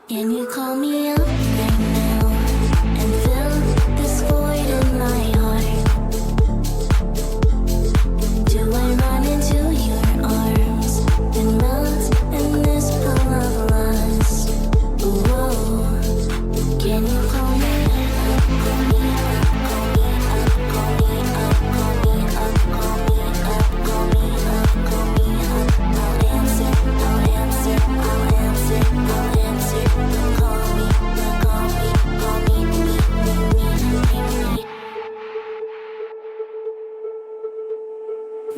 Can you call me up right now and fill this void in my heart? Do I run into your arms and melt in this pool of lust? Whoa, can you call me up, call me up, call me up, call me up, call me up, call me up, call me up, call me up? I'll answer, I'll answer, I'll answer, I'll answer. Call me, call me, call me, me.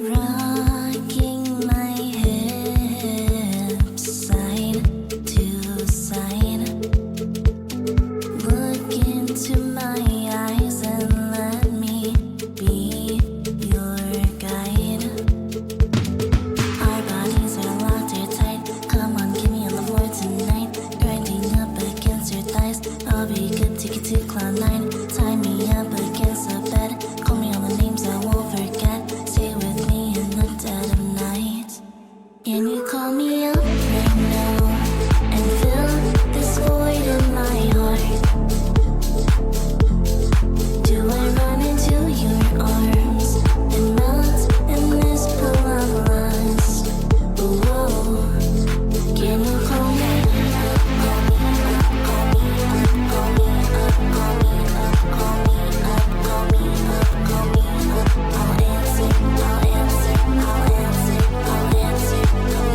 Rocking my hips side to side. Look into my eyes and let me be your guide. Our bodies are locked or tight. Come on, give me on the floor tonight. Grinding up against your thighs. I'll be good, take you to cloud nine. Tie me up against the bed. Call me all the names I won't forget. Stay with me in the dead of night. Can you call me up right now and fill this void in my heart? Do I run into your arms and melt in this pool of lust? Whoa, can you call me up, call me up, call me up, call me up, call me up, call me up, call me up, call me up? I'll answer, I'll answer, I'll answer, I'll answer.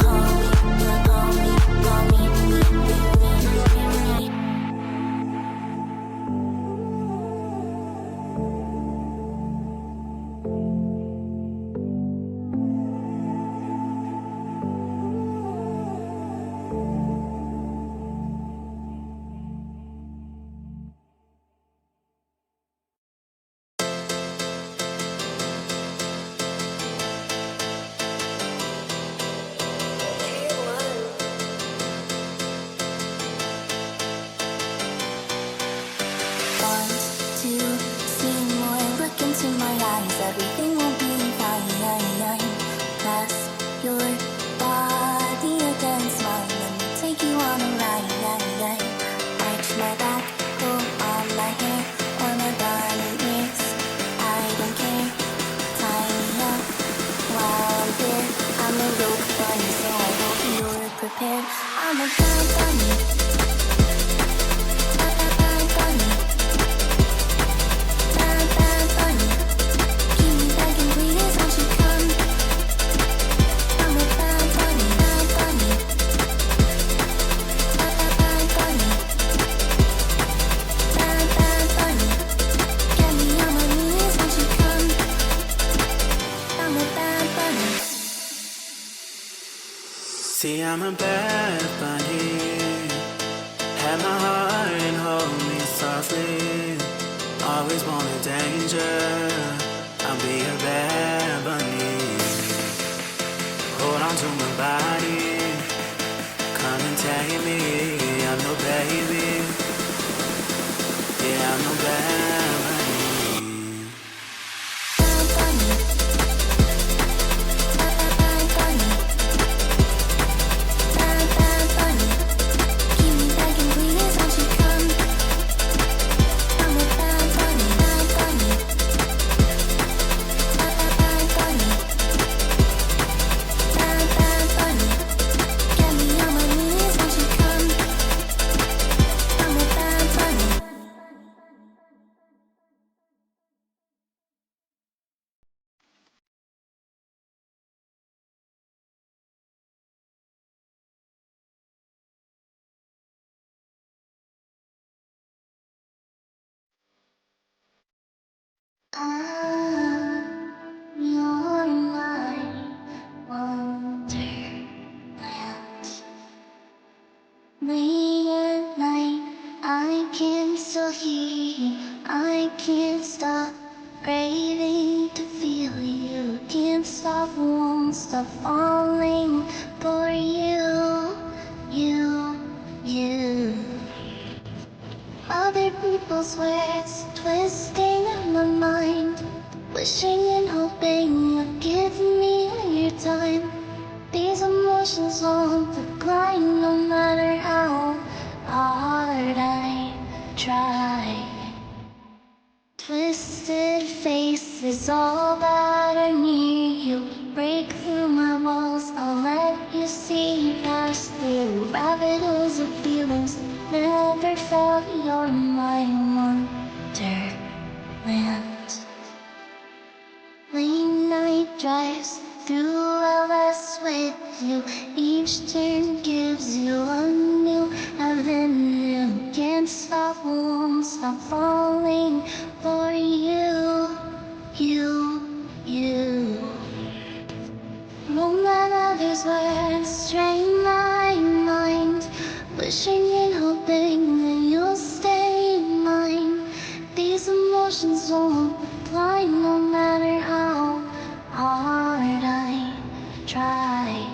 Call me, call me, call me, me. Want to see more? Look into my eyes. Everything will be fine. Press your body against mine. Let me take you on a ride. Arch my back, pull on my hair or my body aches. I don't care. Tie me up while I'm here. I'm a rope bunny, so I hope you're prepared. I'm a bad bunny. Bad bunny. Bad bunny. Keep me begging, please, won't you come? I'm a bad bunny, bad bunny. Bad bunny. Bad bunny. Get me on my knees, won't you come? I'm a bad bunny. See, I'm a bad bunny. Have my heart and hold me softly. Always wanted danger. I'll be a bad bunny. Hold on to my body. Come and take me. I'm no baby. Yeah, I'm no bad bunny. Bad bunny. Bad bunny. Bad bunny. Keep me begging, please, won't you come? I'm a bad bunny, bad bunny. Bad bunny. Bad bunny. Get me on my knees, won't you come? I'm a bad bunny. You're my wonderland. Late at night, I can still hear you. I can't stop craving to feel you. Can't stop, won't stop falling for you. Other people's words twisting in my mind, wishing and hoping you'd give me your time. These emotions won't decline no matter how hard try. Twisted faces all that are near you. Break through my walls, I'll let you see past through rabbit holes of feelings. Never felt you're my wonderland. Late night drives through LS with you. Each turn gives you a new avenue. Can't stop, won't stop falling for you, you. Won't let others words strain my mind. Wishing and hoping that you'll stay mine. These emotions won't decline no matter how hard I try.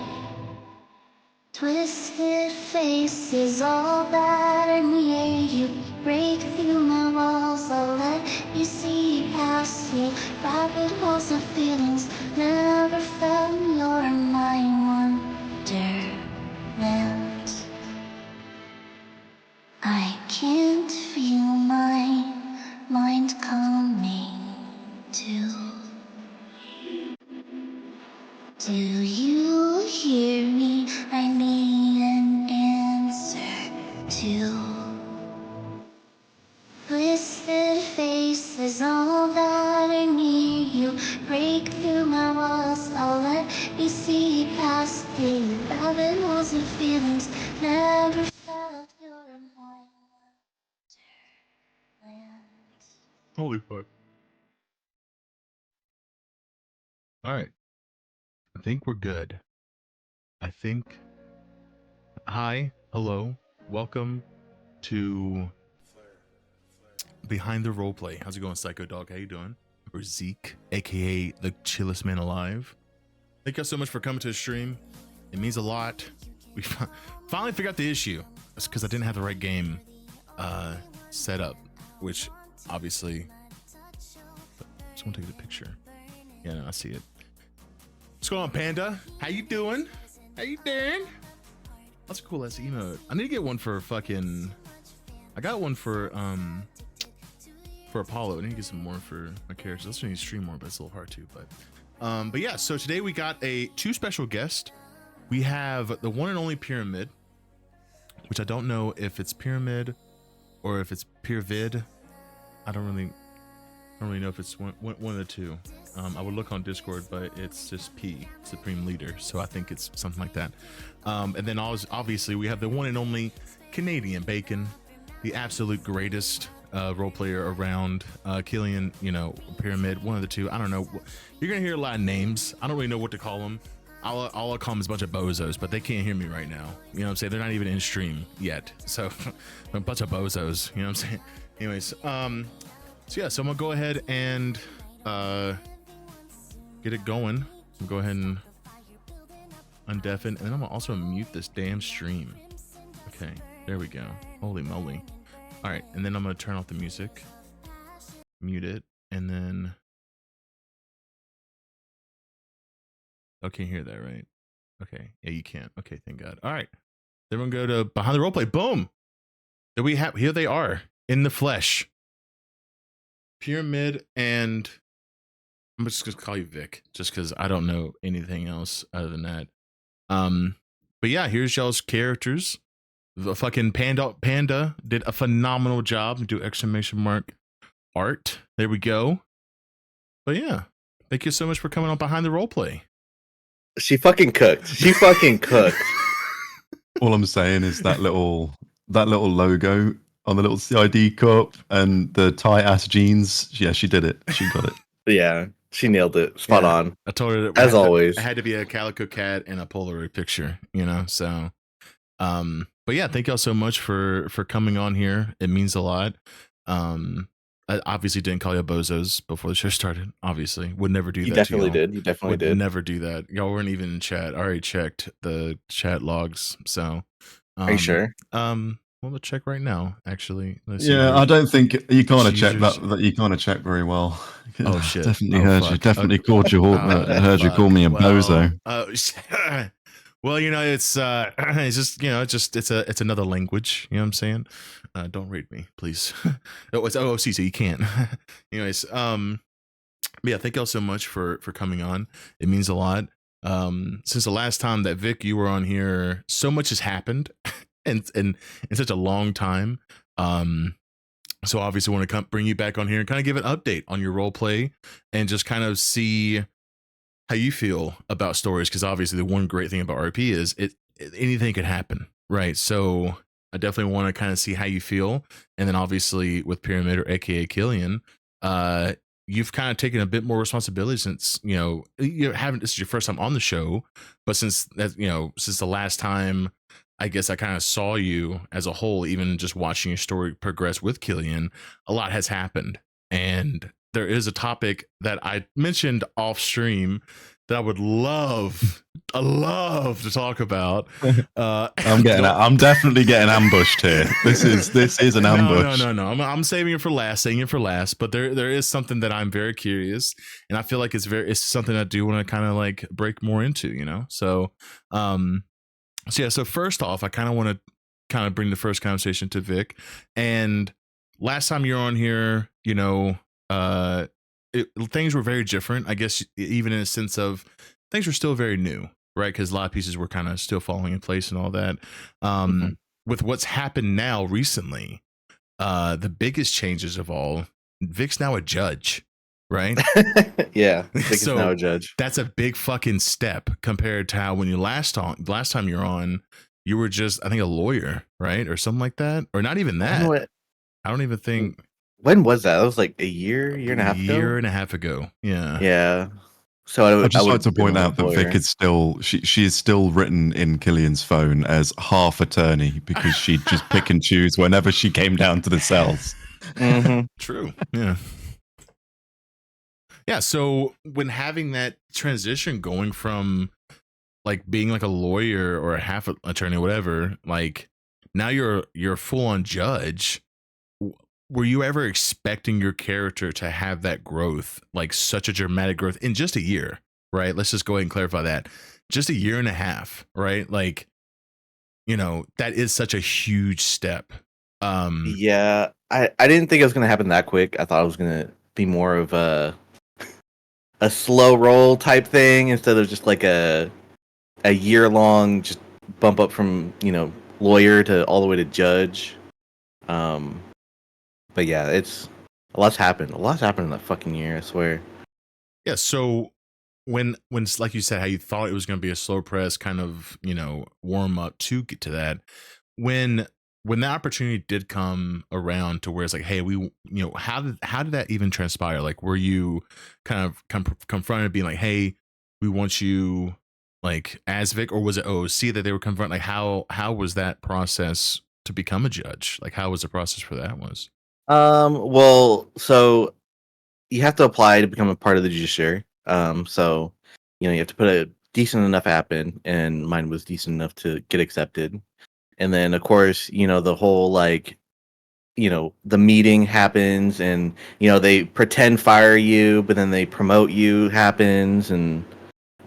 Twisted faces all that are near you. Break through my walls, I'll let you see past me. Rabbit holes of feelings, never felt you're my wonderland. I can't feel my mind coming to. Do you hear me? I need an answer to. Twisted faces all that are near you. Break through my walls, I'll let you see past the rabbit holes of feelings. Never felt you're my wonderland. Holy fuck. Alright. I think we're good. I think... Hi. Hello. Welcome to... Behind the Roleplay. How's it going, Psycho Dog? How you doing? Or Zeke, aka the chillest man alive. Thank you so much for coming to the stream. It means a lot. We finally figured out the issue. It's because I didn't have the right game set up, which obviously... Just want to take the picture. Yeah, no, I see it. What's going on, Panda? How you doing? How you doing? That's a cool ass emote. I need to get one for fucking... I got one for Apollo. I need to get some more for my characters. I also need to stream more, but it's a little hard too. But yeah, so today we got two special guests. We have the one and only Pyramid, which I don't know if it's Pyramid or if it's Pyravid. I don't really know if it's one of the two. I would look on Discord, but it's just P, Supreme Leader, so I think it's something like that. And then obviously we have the one and only Canadian Bacon, the absolute greatest role player around. Killian, you know, Pyramid, one of the two. I don't know. You're gonna hear a lot of names. I don't really know what to call them. All I'll call them is a bunch of bozos, but they can't hear me right now. You know what I'm saying? They're not even in stream yet, so a bunch of bozos. You know what I'm saying? Anyways, so yeah, so I'm gonna go ahead and get it going. I'll go ahead and undeafen, and then I'm gonna also mute this damn stream. Okay, there we go. Holy moly. All right, and then I'm gonna turn off the music, mute it, and then... Oh, can't hear that, right? Okay, yeah, you can't. Okay, thank God. All right, then we're gonna go to Behind the Roleplay. Boom! There we have, here they are, in the flesh. Pyramid, and I'm just gonna call you Vic, just because I don't know anything else other than that. But yeah, here's y'all's characters. The fucking Panda did a phenomenal job. Do exclamation mark art. There we go. But yeah, thank you so much for coming on Behind the Roleplay. She fucking cooked. She fucking cooked. All I'm saying is that little logo on the little CID cup and the tight ass jeans. Yeah, she did it. She got it. Yeah, she nailed it. Spot on. I told her that as always. It had to be a calico cat and a Polaroid picture, you know. So, but yeah, thank y'all so much for coming on here. It means a lot. I obviously didn't call you bozos before the show started. Obviously, would never do that. You definitely did. You definitely did. Never do that. Y'all weren't even in chat. I already checked the chat logs. So, are you sure? Well, let's check right now. Actually, let's see. Yeah, I don't think you kind of checked that. You kind of checked very well. Oh shit! Definitely heard you. Definitely called you. Heard you call me a bozo. Well, it's just it's another language. You know what I'm saying? Don't read me, please. Oh, it's OOC, so you can't. Anyways, yeah, thank y'all so much for coming on. It means a lot. Since the last time that Vic you were on here, so much has happened, and in such a long time. So obviously want to bring you back on here and kind of give an update on your role play and just kind of see how you feel about stories, because obviously the one great thing about RP is anything could happen, right? So I definitely want to kind of see how you feel, and then obviously with Pyramid or AKA Killian, you've kind of taken a bit more responsibility since you haven't. This is your first time on the show, but since that since the last time, I guess I kind of saw you as a whole, even just watching your story progress with Killian, a lot has happened, and there is a topic that I mentioned off stream that I would love to talk about. I'm definitely getting ambushed here. This is an ambush. No. I'm saving it for last. But there is something that I'm very curious, and I feel like it's something I do want to kind of like break more into. So yeah. So first off, I kind of want to kind of bring the first conversation to Vic. And last time you're on here, things were very different, I guess, even in a sense of things were still very new, right? Because a lot of pieces were kind of still falling in place and all that. With what's happened now recently, the biggest changes of all, Vic's now a judge, right? Yeah, Vic's So now a judge. that's a big fucking step compared to how when you last time you're on, you were just, I think, a lawyer, right? Or something like that. Or not even that. I don't even think. When was that? That was like a year and a half ago. Year and a half ago. Yeah. Yeah. So I'd just like to point out that Vic is still she is still written in Killian's phone as half attorney because she'd just pick and choose whenever she came down to the cells. Mm-hmm. True. Yeah. Yeah. So when having that transition going from like being like a lawyer or a half attorney, whatever, like now you're a full on judge. Were you ever expecting your character to have that growth, like such a dramatic growth in just a year, right? Let's just go ahead and clarify that. Just a year and a half, right? Like, that is such a huge step. Yeah, I didn't think it was going to happen that quick. I thought it was going to be more of a slow roll type thing instead of just like a year long just bump up from, lawyer to all the way to judge. But yeah, a lot's happened. A lot's happened in that fucking year, I swear. Yeah, so when like you said, how you thought it was going to be a slow press kind of, warm up to get to that, when that opportunity did come around to where it's like, hey, we, how did that even transpire? Like, were you kind of confronted being like, hey, we want you like as Vic, or was it OOC that they were confronted? Like, how was that process to become a judge? Like, how was the process for that was? Well, so you have to apply to become a part of the judiciary. So, you have to put a decent enough app in, and mine was decent enough to get accepted. And then, of course, the whole like, the meeting happens, and they pretend fire you, but then they promote you happens, and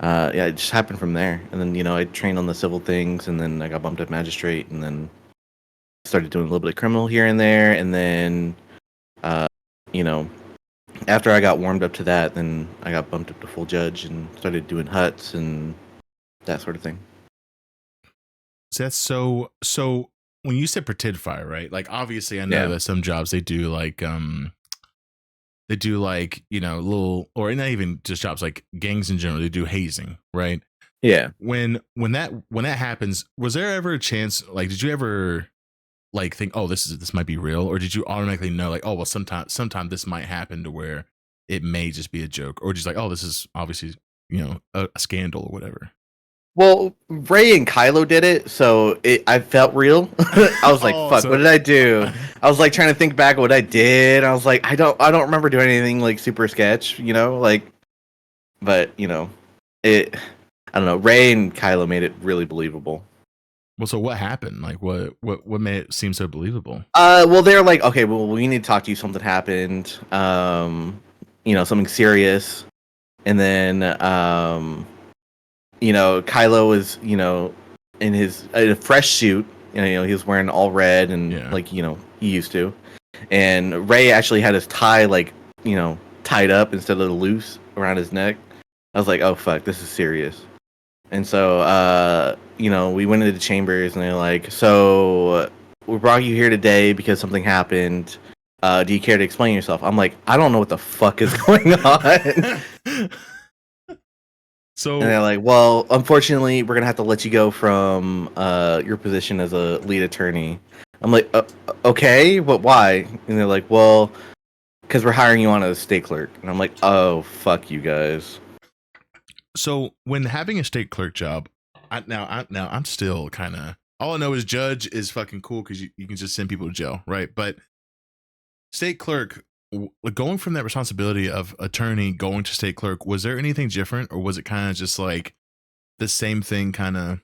yeah, it just happened from there. And then, I trained on the civil things, and then I got bumped up magistrate, and then started doing a little bit of criminal here and there, and then after I got warmed up to that, then I got bumped up to full judge and started doing huts and that sort of thing. So that's so when you said pretend fire, right? Like, obviously I know that some jobs they do like little, or not even just jobs, like gangs in general, they do hazing, right? Yeah. When that happens, was there ever a chance, like, did you ever like think, oh, this might be real, or did you automatically know like, oh, well, sometime this might happen to where it may just be a joke, or just like, oh, this is obviously a scandal or whatever? Well, Ray and Kylo did it, so I felt real. I was like, fuck, what did I do? I was like trying to think back what I did. I was like, I don't remember doing anything like super sketch, like, but I don't know. Ray and Kylo made it really believable. Well, so what happened? Like, what made it seem so believable? Well, they're like, okay, well, we need to talk to you. Something happened. Something serious. And then, Kylo was, in a fresh suit. He was wearing all red and like, he used to. And Rey actually had his tie tied up instead of loose around his neck. I was like, oh fuck, this is serious. And so, we went into the chambers and they're like, so we brought you here today because something happened. Do you care to explain yourself? I'm like, I don't know what the fuck is going on. So, and they're like, well, unfortunately, we're gonna have to let you go from your position as a lead attorney. I'm like, okay, but why? And they're like, well, because we're hiring you on as a state clerk. And I'm like, oh, fuck you guys. So when having a state clerk job, I'm still kind of, all I know is judge is fucking cool because you can just send people to jail, right? But state clerk, going from that responsibility of attorney going to state clerk, was there anything different, or was it kind of just like the same thing kind of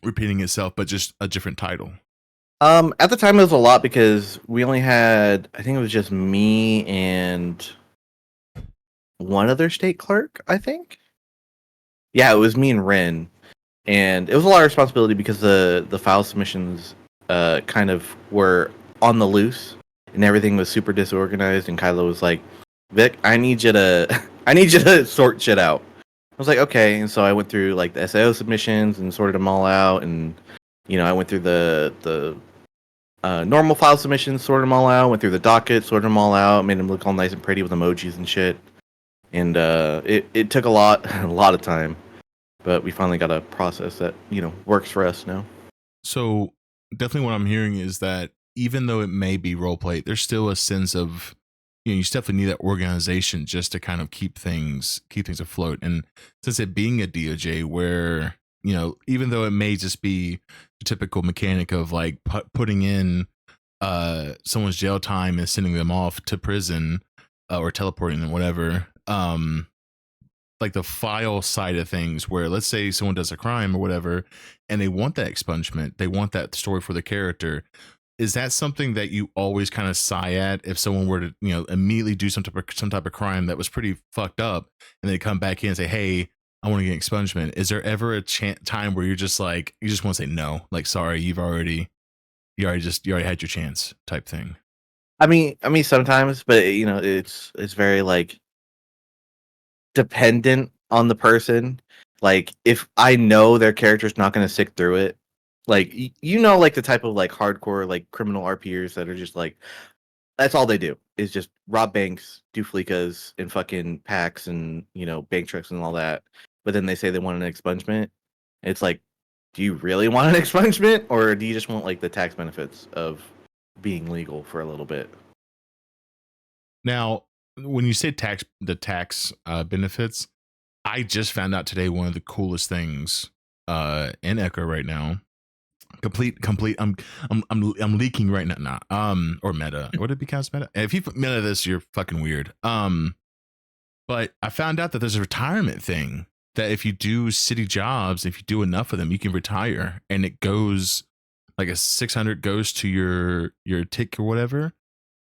repeating itself, but just a different title? At the time it was a lot because we only had, I think it was just me and one other state clerk, I think. Yeah, it was me and Ren. And it was a lot of responsibility because the file submissions kind of were on the loose and everything was super disorganized, and Kylo was like, Vic, I need you to sort shit out. I was like, okay, and so I went through like the SAO submissions and sorted them all out, and I went through the normal file submissions, sorted them all out, went through the docket, sorted them all out, made them look all nice and pretty with emojis and shit. And it took a lot of time, but we finally got a process that works for us now. So definitely what I'm hearing is that even though it may be roleplay, there's still a sense of you definitely need that organization just to kind of keep things afloat. And since it being a DOJ, where even though it may just be the typical mechanic of like putting in someone's jail time and sending them off to prison or teleporting them, whatever. Like the file side of things, where let's say someone does a crime or whatever, and they want that expungement, they want that story for the character. Is that something that you always kind of sigh at if someone were to, immediately do some type of crime that was pretty fucked up, and they come back in and say, "Hey, I want to get expungement"? Is there ever a time where you're just like, you just want to say no, like, sorry, you already had your chance, type thing? I mean, sometimes, but it's very like dependent on the person. Like, if I know their character's not going to stick through it, like like the type of like hardcore like criminal RPers that are just like, that's all they do is just rob banks, do flicas, and fucking packs and bank tricks and all that. But then they say they want an expungement. It's like, do you really want an expungement, or do you just want like the tax benefits of being legal for a little bit? Now, when you say the tax benefits, I just found out today one of the coolest things in Echo right now. Complete. I'm leaking right now. Or Meta. Would it be cast Meta? If you Meta this, you're fucking weird. But I found out that there's a retirement thing that if you do city jobs, if you do enough of them, you can retire, and it goes like a 600 goes to your tick or whatever.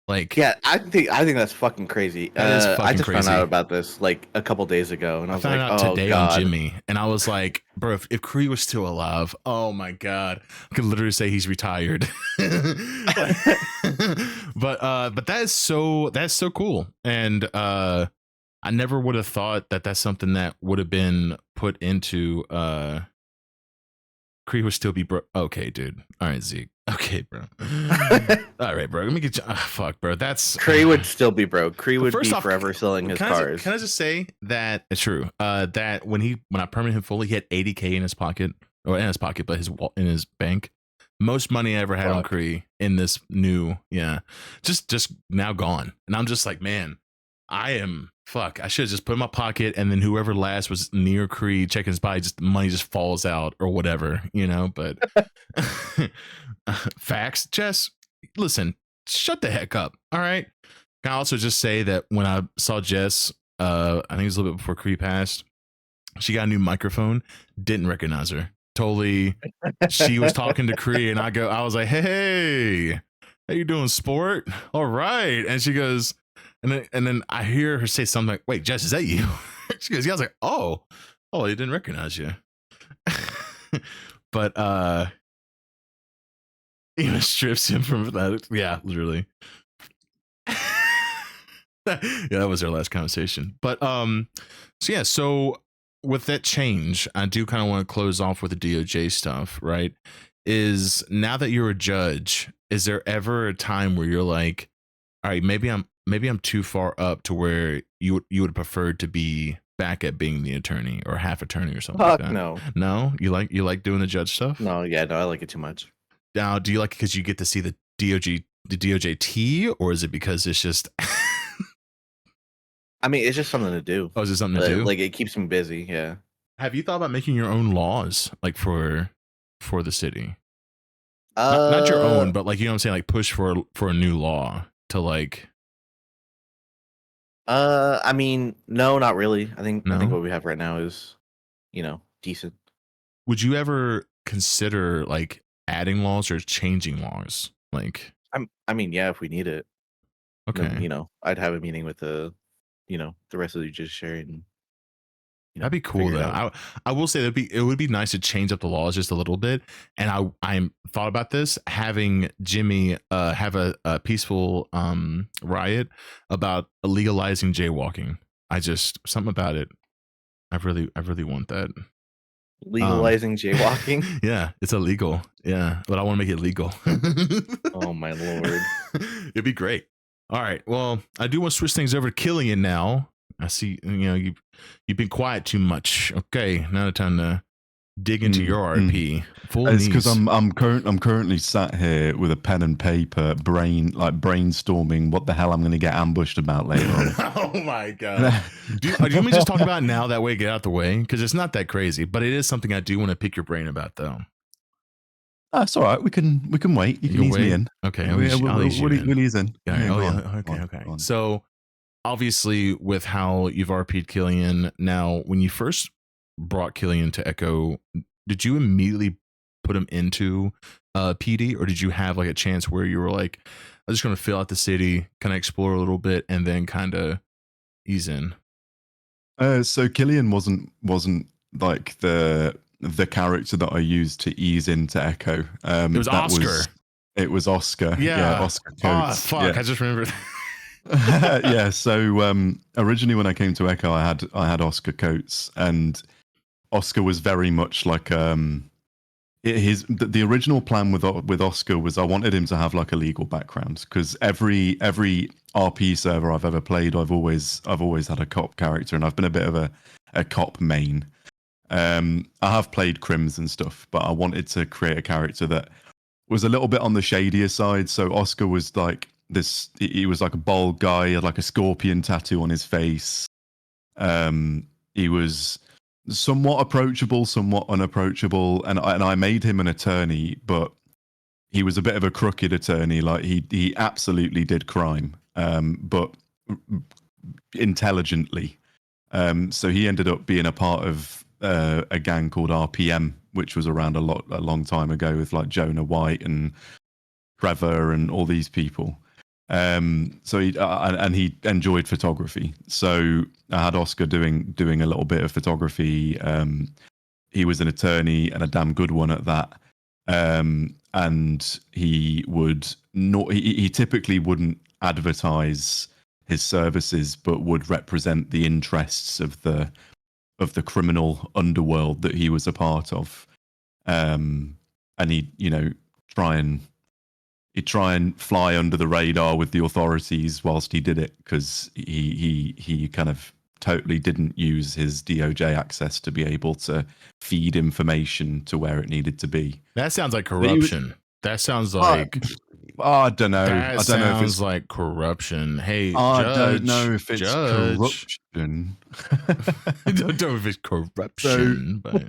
Like, yeah, I think that's fucking crazy. I just crazy. Found out about this like a couple days ago, and I was found like, out "Oh today God." On Jimmy, and I was like, "Bro, if Kree was still alive, oh my God, I could literally say he's retired." but that's so cool, and I never would have thought that that's something that would have been put into Kree would still be bro. Okay, dude. All right, Zeke. Okay, bro. All right, bro. Let me get you. Fuck, bro. That's Kree would still be broke. Kree would be forever selling his cars. Can I just say that it's true? That when I permanent him fully, he had $80K in his pocket, or in his pocket, but in his bank. Most money I ever had on Kree in this new, just now gone. And I'm just like, man, I should have just put in my pocket, and then whoever last was near Kree checking his body, just money just falls out or whatever, but facts. Jess, listen, shut the heck up. All right. Can I also just say that when I saw Jess, I think it was a little bit before Kree passed, she got a new microphone, didn't recognize her. Totally. She was talking to Kree, and I was like, hey, how you doing, sport? All right. And she goes, and then I hear her say something like, wait, Jess, is that you? She goes, yeah. I was like, oh, he didn't recognize you. but even strips him from that. Yeah, literally. Yeah, that was our last conversation. But so yeah, so with that change, I do kind of want to close off with the DOJ stuff, right? Is now that you're a judge, is there ever a time where you're like, all right, maybe I'm too far up to where you would prefer to be back at being the attorney or half attorney or something like that? No. No, you like doing the judge stuff? No, yeah, no, I like it too much. Now, do you like it because you get to see the DOJT, or is it because it's just? I mean, it's just something to do. Oh, is it something to do? Like it keeps me busy. Yeah. Have you thought about making your own laws, like for the city? Not your own, but like, you know what I'm saying, like push for a new law to like. I mean, no, not really. I think No? what we have right now is, decent. Would you ever consider like adding laws or changing laws? Like, I mean, yeah, if we need it. okay, Then, I'd have a meeting with the rest of the judiciary and. That'd be cool though. I will say it would be nice to change up the laws just a little bit. And I thought about this, having Jimmy have a peaceful riot about legalizing jaywalking. Something about it. I really want that. Legalizing jaywalking? Yeah, it's illegal. Yeah, but I want to make it legal. Oh my lord. It'd be great. All right. Well, I do want to switch things over to Killian now. I see, you've been quiet too much. Okay, now the time to dig into your RP. It's because I'm currently sat here with a pen and paper, brainstorming what the hell I'm going to get ambushed about later on. Oh my god! do you want me to just talk about it now? That way, get out the way, because it's not that crazy, but it is something I do want to pick your brain about, though. That's all right. We can wait. You can ease me in. Okay, I'll ease you in. We'll ease in. Okay. So. Obviously, with how you've RP'd Killian, now when you first brought Killian to Echo, did you immediately put him into PD, or did you have like a chance where you were like, I'm just going to fill out the city, kind of explore a little bit, and then kind of ease in? So Killian wasn't like the character that I used to ease into Echo. It was Oscar. It was Oscar. Yeah, Oscar Coates. Oh, fuck! Yeah. I just remembered. Yeah, so originally when I came to Echo, I had Oscar Coates, and Oscar was very much like the original plan with Oscar was I wanted him to have like a legal background, because every RP server I've ever played, I've always had a cop character, and I've been a bit of a cop main. I have played crims and stuff, but I wanted to create a character that was a little bit on the shadier side. So Oscar was like he was like a bald guy, he had like a scorpion tattoo on his face. He was somewhat approachable, somewhat unapproachable, and I made him an attorney, but he was a bit of a crooked attorney. Like he absolutely did crime, but intelligently. So he ended up being a part of a gang called RPM, which was around a long time ago, with like Jonah White and Trevor and all these people. So he enjoyed photography. So I had Oscar doing a little bit of photography. He was an attorney, and a damn good one at that. And he would not. He typically wouldn't advertise his services, but would represent the interests of the criminal underworld that he was a part of. And he'd try and fly under the radar with the authorities whilst he did it, because he kind of totally didn't use his DOJ access to be able to feed information to where it needed to be. That sounds like corruption. That sounds like I don't know. I don't know if it's like corruption. Hey, I judge, don't know if it's corruption. I don't know if it's corruption, but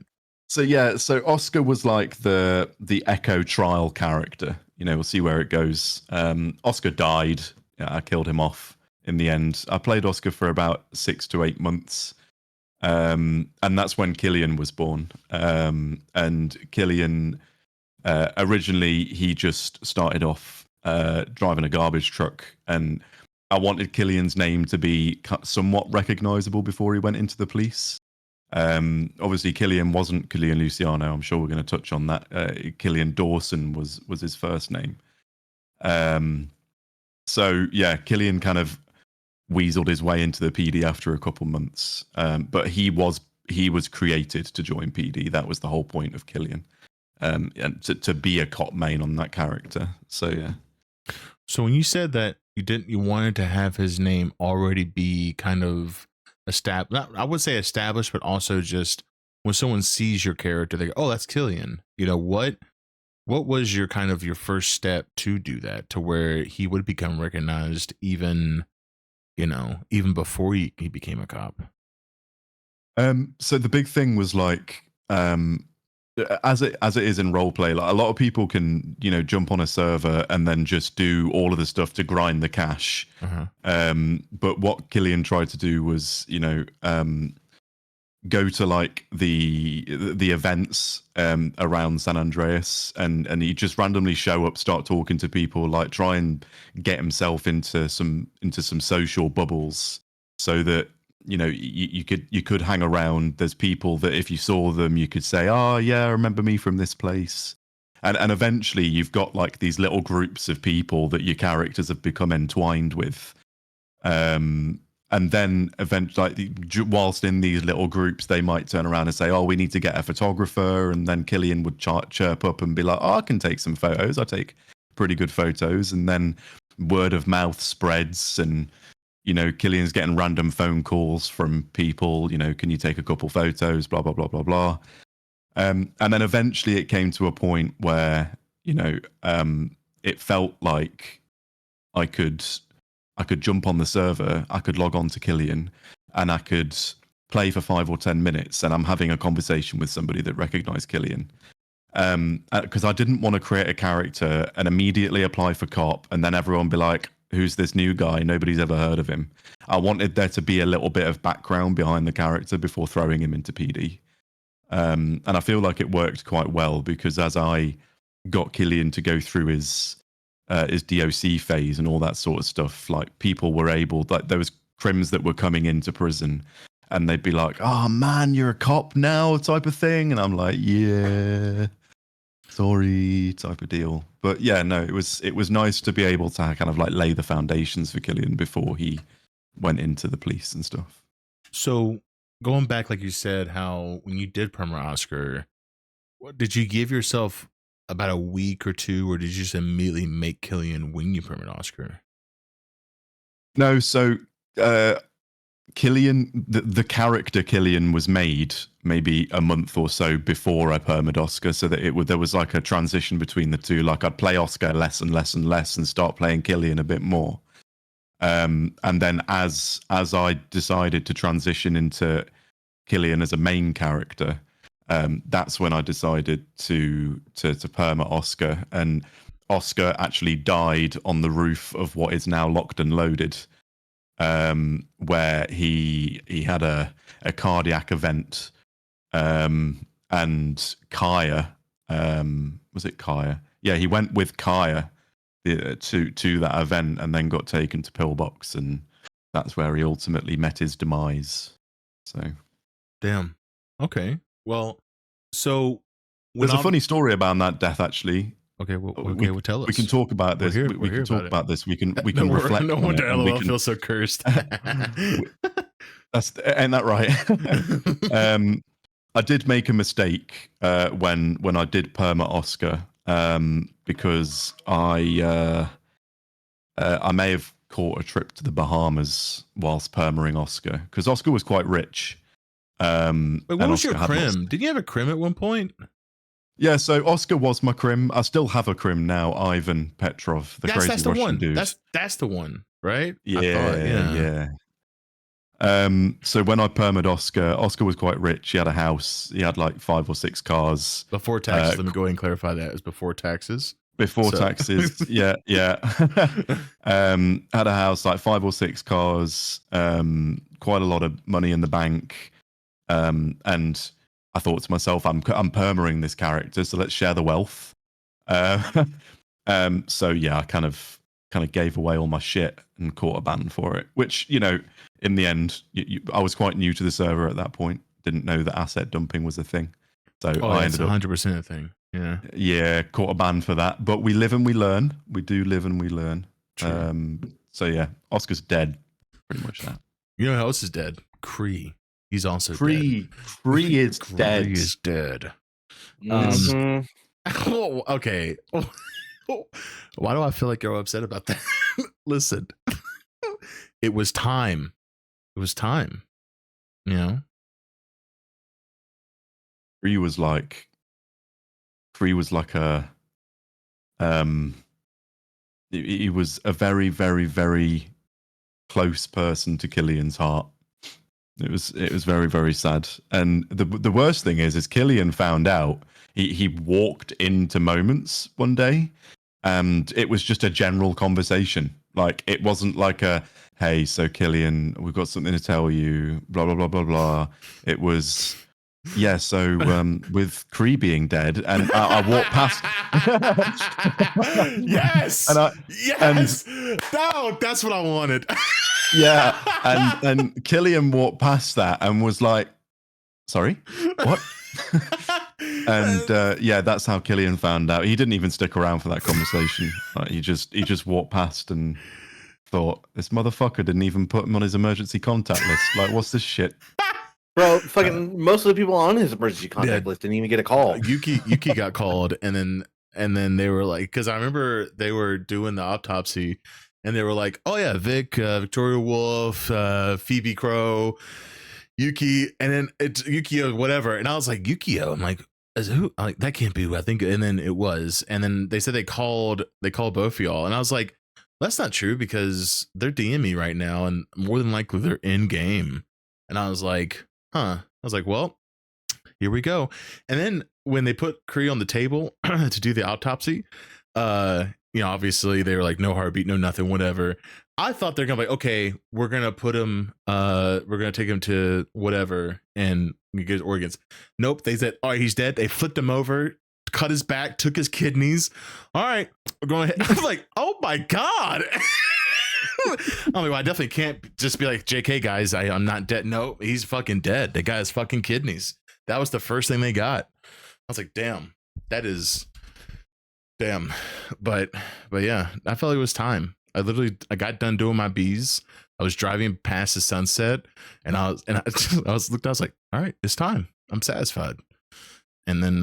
so yeah. So Oscar was like the Echo trial character. We'll see where it goes. Oscar died. Yeah, I killed him off in the end. I played Oscar for about 6 to 8 months. And that's when Killian was born. And Killian, originally, he just started off driving a garbage truck. And I wanted Killian's name to be somewhat recognizable before he went into the police. Obviously, Killian wasn't Killian Luciano. I'm sure we're going to touch on that. Killian Dawson was his first name. So yeah, Killian kind of weaseled his way into the PD after a couple months, but he was created to join PD. That was the whole point of Killian, and to be a cop main on that character. So yeah. So when you said that you wanted to have his name already be kind of established, I would say established, but also just when someone sees your character, they go, "Oh, that's Killian." You know, what was your kind of your first step to do that, to where he would become recognized even, you know, even before he became a cop? So the big thing was like, as it is in roleplay, like a lot of people can, you know, jump on a server and then just do all of the stuff to grind the cash. But what Killian tried to do was, you know, go to like the events around San Andreas, and he just randomly show up, start talking to people, like try and get himself into some social bubbles, so that, you know, you could hang around. There's people that if you saw them, you could say, "Oh yeah, remember me from this place," and eventually you've got like these little groups of people that your characters have become entwined with. And then eventually, like, whilst in these little groups, they might turn around and say, "Oh, we need to get a photographer," and then Killian would chirp up and be like, "Oh, I can take some photos. I take pretty good photos," and then word of mouth spreads, and you know, Killian's getting random phone calls from people, you know, "Can you take a couple photos?" Blah, blah, blah, blah, blah. And then eventually it came to a point where, you know, it felt like I could jump on the server, I could log on to Killian, and I could play for 5 or 10 minutes, and I'm having a conversation with somebody that recognized Killian. Because I didn't want to create a character and immediately apply for cop, and then everyone be like, "Who's this new guy? Nobody's ever heard of him." I wanted there to be a little bit of background behind the character before throwing him into PD. And I feel like it worked quite well, because as I got Killian to go through his DOC phase and all that sort of stuff, like people were able, like there was crims that were coming into prison and they'd be like, "Oh man, you're a cop now," type of thing. And I'm like, "Yeah, sorry," type of deal. But yeah, no, it was nice to be able to kind of like lay the foundations for Killian before he went into the police and stuff. So going back, like you said, how when you did perma Oscar, did you give yourself about a week or two, or did you just immediately make Killian when you perma Oscar? No, so Killian, the character Killian was made maybe a month or so before I permed Oscar, so that there was like a transition between the two. Like I'd play Oscar less and less and less, and start playing Killian a bit more. And then as I decided to transition into Killian as a main character, that's when I decided to perma Oscar. And Oscar actually died on the roof of what is now Locked and Loaded, where he had a cardiac event, and Kaya, was it Kaya? Yeah, he went with Kaya to that event, and then got taken to Pillbox, and that's where he ultimately met his demise. So, damn. Okay. Well, so there's a funny story about that death, actually. Okay, well tell us. We can talk about this. We can talk about this. We can reflect. No wonder LOL feels so cursed. Ain't that right? I did make a mistake when I did perma Oscar, because I may have caught a trip to the Bahamas whilst permering Oscar, because Oscar was quite rich. Wait, what was your crim? Did you have a crim at one point? Yeah, so Oscar was my crim. I still have a crim now, Ivan Petrov, the crazy Russian dude. That's the one, right? Yeah. So when I permed Oscar, Oscar was quite rich. He had a house. He had like 5 or 6 cars. Before taxes. Let me go ahead and clarify that. It was before taxes. Before taxes. Yeah. Had a house, like 5 or 6 cars, quite a lot of money in the bank. And I thought to myself, I'm permering this character, so let's share the wealth. So yeah, I kind of gave away all my shit and caught a ban for it, which, you know, in the end, I was quite new to the server at that point. didn't know that asset dumping was a thing. So Oh, I it's ended up 100% a thing. Yeah. caught a ban for that. But we live and we learn. We do live and we learn. True. So yeah, Oscar's dead. Pretty much that. You know who else is dead? Cree. He's also dead. Cree is dead. Cree is dead. Mhm. Oh, okay. Why do I feel like you're upset about that? Listen, it was time. It was time. You know? Cree was like a he was a very, very, very close person to Killian's heart. It was very, very sad. And the worst thing is Killian found out. He walked into Moments one day, and it was just a general conversation. Like, it wasn't like a, hey, so Killian, we've got something to tell you, blah blah blah blah blah. It was, yeah, so with Cree being dead, and I walked past. Yes. Yes. No, that's what I wanted. Yeah, and Killian walked past that and was like, sorry, what? And yeah, that's how Killian found out. He didn't even stick around for that conversation. Like, he just walked past and thought, this motherfucker didn't even put him on his emergency contact list. Like, what's this shit? Bro, fucking most of the people on his emergency contact list didn't even get a call. Yuki got called, and then they were like, because I remember they were doing the autopsy, and they were like, oh yeah, Vic, Victoria Wolf, Phoebe Crow, Yuki, and then it's Yukio, whatever. And I was like, Yukio. I'm like, who? I'm like, that can't be who I think. And then it was. And then they said they called both of y'all. And I was like, that's not true, because they're DMing me right now, and more than likely they're in game. And I was like, huh. I was like, well, here we go. And then when they put Cree on the table to do the autopsy, you know, obviously they were like, no heartbeat, no nothing, whatever. I thought they're gonna be like, okay, we're gonna put him, we're gonna take him to whatever and get his organs. Nope, they said, all right, he's dead. They flipped him over, cut his back, took his kidneys. All right, we're going ahead. I was like, oh my God. I'm like, well, I definitely can't just be like, JK guys, I'm not dead. No, he's fucking dead. They got his fucking kidneys. That was the first thing they got. I was like, damn, that is damn. But yeah, I felt it was time. I got done doing my bees. I was driving past the sunset, and I was like, all right, it's time. I'm satisfied. And then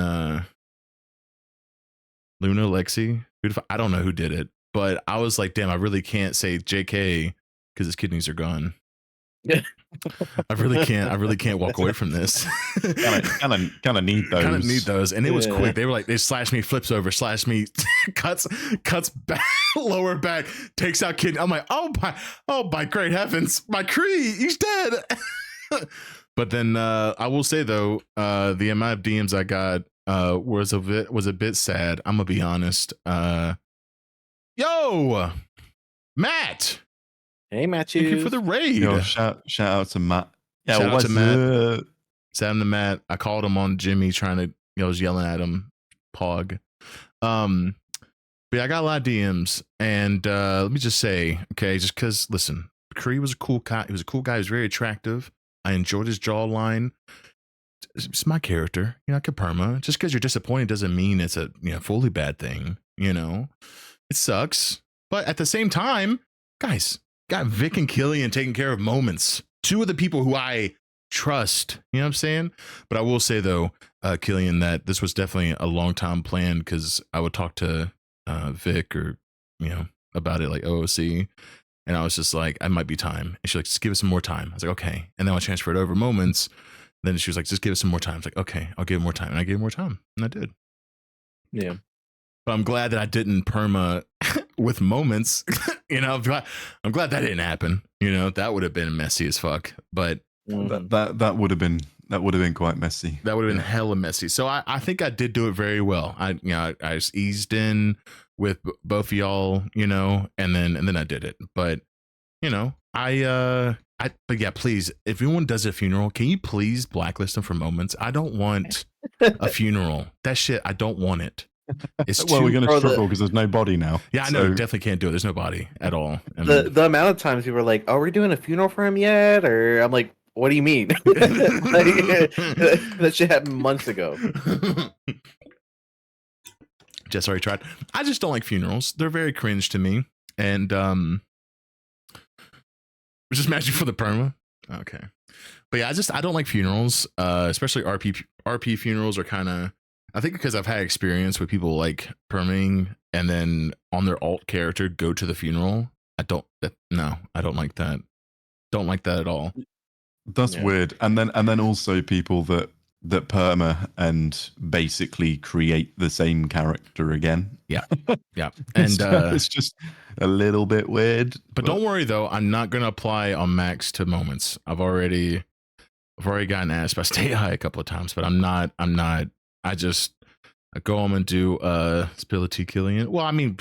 Luna, Lexi, I don't know who did it, but I was like, damn, I really can't say JK because his kidneys are gone. Yeah. I really can't walk away from this. Kind of need those. Kind of need those. And it was quick. They were like, they slashed me, flips over, slash me, cuts back, lower back, takes out kidney. I'm like, oh my great heavens, my Cree, he's dead. But then I will say though, the amount of DMs I got was a bit sad. I'm gonna be honest. Yo, Matt. Hey, Matthew. Thank you for the raid. Yo, shout out to Matt. Yeah, Shout out to Matt. Shout out to Matt. I called him on Jimmy, trying to, I was yelling at him, pog. But yeah, I got a lot of DMs, and let me just say, okay, just because, listen, Cree was a cool guy. He was a cool guy. He was very attractive. I enjoyed his jawline. It's my character, you know. I could perma. Just because you're disappointed doesn't mean it's a fully bad thing. You know, it sucks, but at the same time, guys, got Vic and Killian taking care of Moments. Two of the people who I trust. You know what I'm saying? But I will say though, Killian, that this was definitely a long time plan, because I would talk to Vic or about it, like OOC, and I was just like, I might be time. And she's like, just give us some more time. I was like, okay. And then I transferred over Moments. Then she was like, just give us some more time. I was like, okay, I'll give it more time. And I gave more time. And I did. Yeah. But I'm glad that I didn't perma with Moments. I'm glad that didn't happen. That would have been messy as fuck. But that would have been quite messy. That would have been hella messy. So I think I did do it very well. I just eased in with both of y'all, and then I did it. But but yeah, please, if anyone does a funeral, can you please blacklist them for Moments? I don't want a funeral. That shit, I don't want it. It's well, we're going to struggle because there's no body now. Yeah, I know. Definitely can't do it. There's no body at all. The amount of times people are like, "Are we doing a funeral for him yet?" Or I'm like, what do you mean? That shit happened months ago. Just already tried. I just don't like funerals. They're very cringe to me. And just imagine for the perma. Okay. But yeah, I don't like funerals. Especially RP funerals are kind of, I think because I've had experience with people like perming and then on their alt character go to the funeral. I don't like that. Don't like that at all. That's weird. And then also people that perma and basically create the same character again. Yeah. And it's just a little bit weird. But don't worry though, I'm not gonna apply on max to moments. I've already gotten asked by Stay High a couple of times, but I'm not. I go home and do Spility Killian. Well, I mean,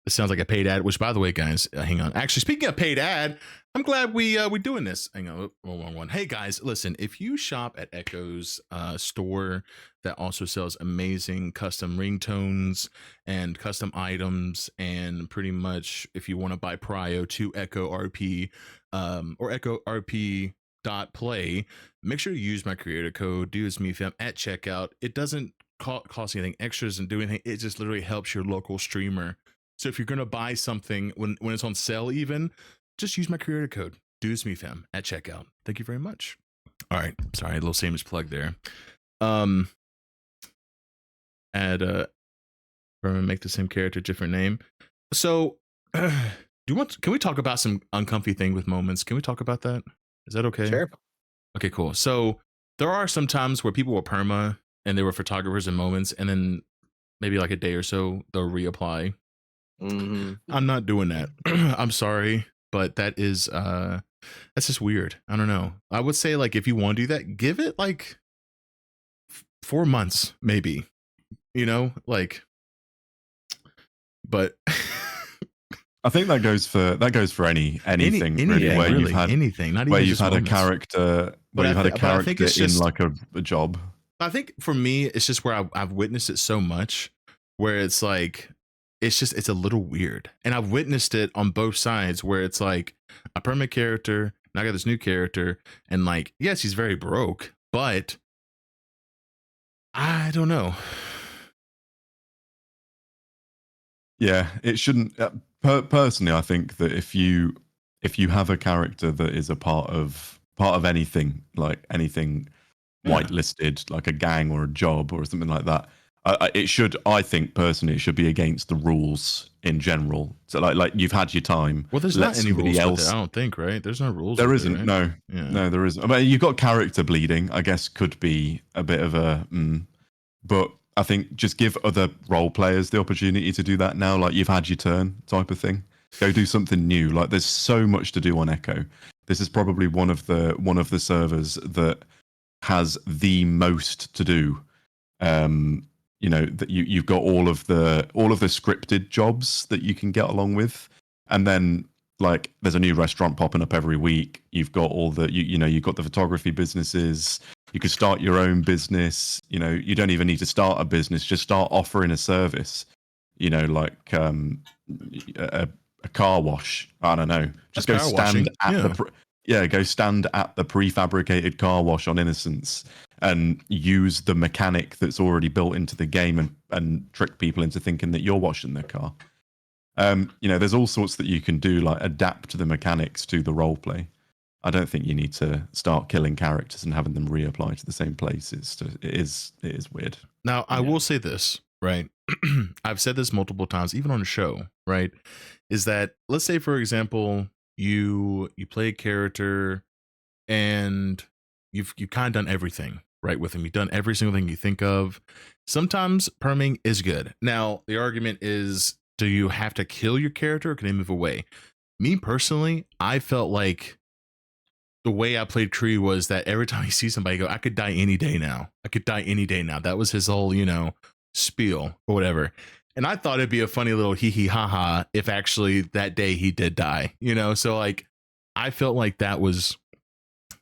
it sounds like a paid ad, which by the way, guys, hang on. Actually, speaking of paid ad, I'm glad we're doing this. Hang on, wrong one. Hey guys, listen, if you shop at Echo's store that also sells amazing custom ringtones and custom items, and pretty much if you want to buy prio to EchoRP or EchoRP.play, make sure you use my creator code DudeIsMeFam at checkout. It doesn't cost anything extra, doesn't do anything. It just literally helps your local streamer. So if you're gonna buy something when it's on sale, even just use my creator code DudeIsMeFam at checkout. Thank you very much. All right, sorry, a little shameless plug there. Make the same character, different name. So, can we talk about some uncomfy thing with moments? Can we talk about that? Is that okay? Sure. Okay, cool. So there are some times where people will perma and they were photographers in moments, and then maybe like a day or so they'll reapply. Mm-hmm. I'm not doing that. I'm sorry, but that's just weird. I don't know. I would say like if you want to do that, give it like 4 months, maybe. Like. But I think that goes for anything really, where really, you've had anything, not where even you've just had moments. a character, where you've had a character in like a job. I think for me, it's just where I've witnessed it so much, where it's like it's a little weird, and I've witnessed it on both sides, where it's like a permanent character, and I got this new character, and like yes, he's very broke, but I don't know. Yeah, it shouldn't. Personally, I think that if you have a character that is a part of anything, like anything whitelisted, like a gang or a job or something like that, it should. I think personally, it should be against the rules in general. So like you've had your time. Well, there's not any rules with it, I don't think, right? There's no rules. There isn't. Right? No, no, there isn't. I mean, you've got character bleeding. I guess could be a bit of a, but. I think just give other role players the opportunity to do that now. Like you've had your turn type of thing. Go do something new. Like there's so much to do on Echo. This is probably one of the servers that has the most to do. That you've got all of the scripted jobs that you can get along with. And then like there's a new restaurant popping up every week. You've got all the you've got the photography businesses. You could start your own business. You don't even need to start a business. Just start offering a service. Like a car wash. I don't know. Just go stand at go stand at the prefabricated car wash on Innocence and use the mechanic that's already built into the game and trick people into thinking that you're washing their car. There's all sorts that you can do, like adapt the mechanics to the role play. I don't think you need to start killing characters and having them reapply to the same places. It is weird. Now, I will say this, right? I've said this multiple times, even on the show, right? Is that, let's say, for example, you play a character and you've kind of done everything, right, with him. You've done every single thing you think of. Sometimes perming is good. Now, the argument is, do you have to kill your character or can they move away? Me personally, I felt like the way I played Kree was that every time you see somebody go, I could die any day now. I could die any day now. That was his whole, spiel or whatever. And I thought it'd be a funny little hee hee ha ha if actually that day he did die, So like, I felt like that was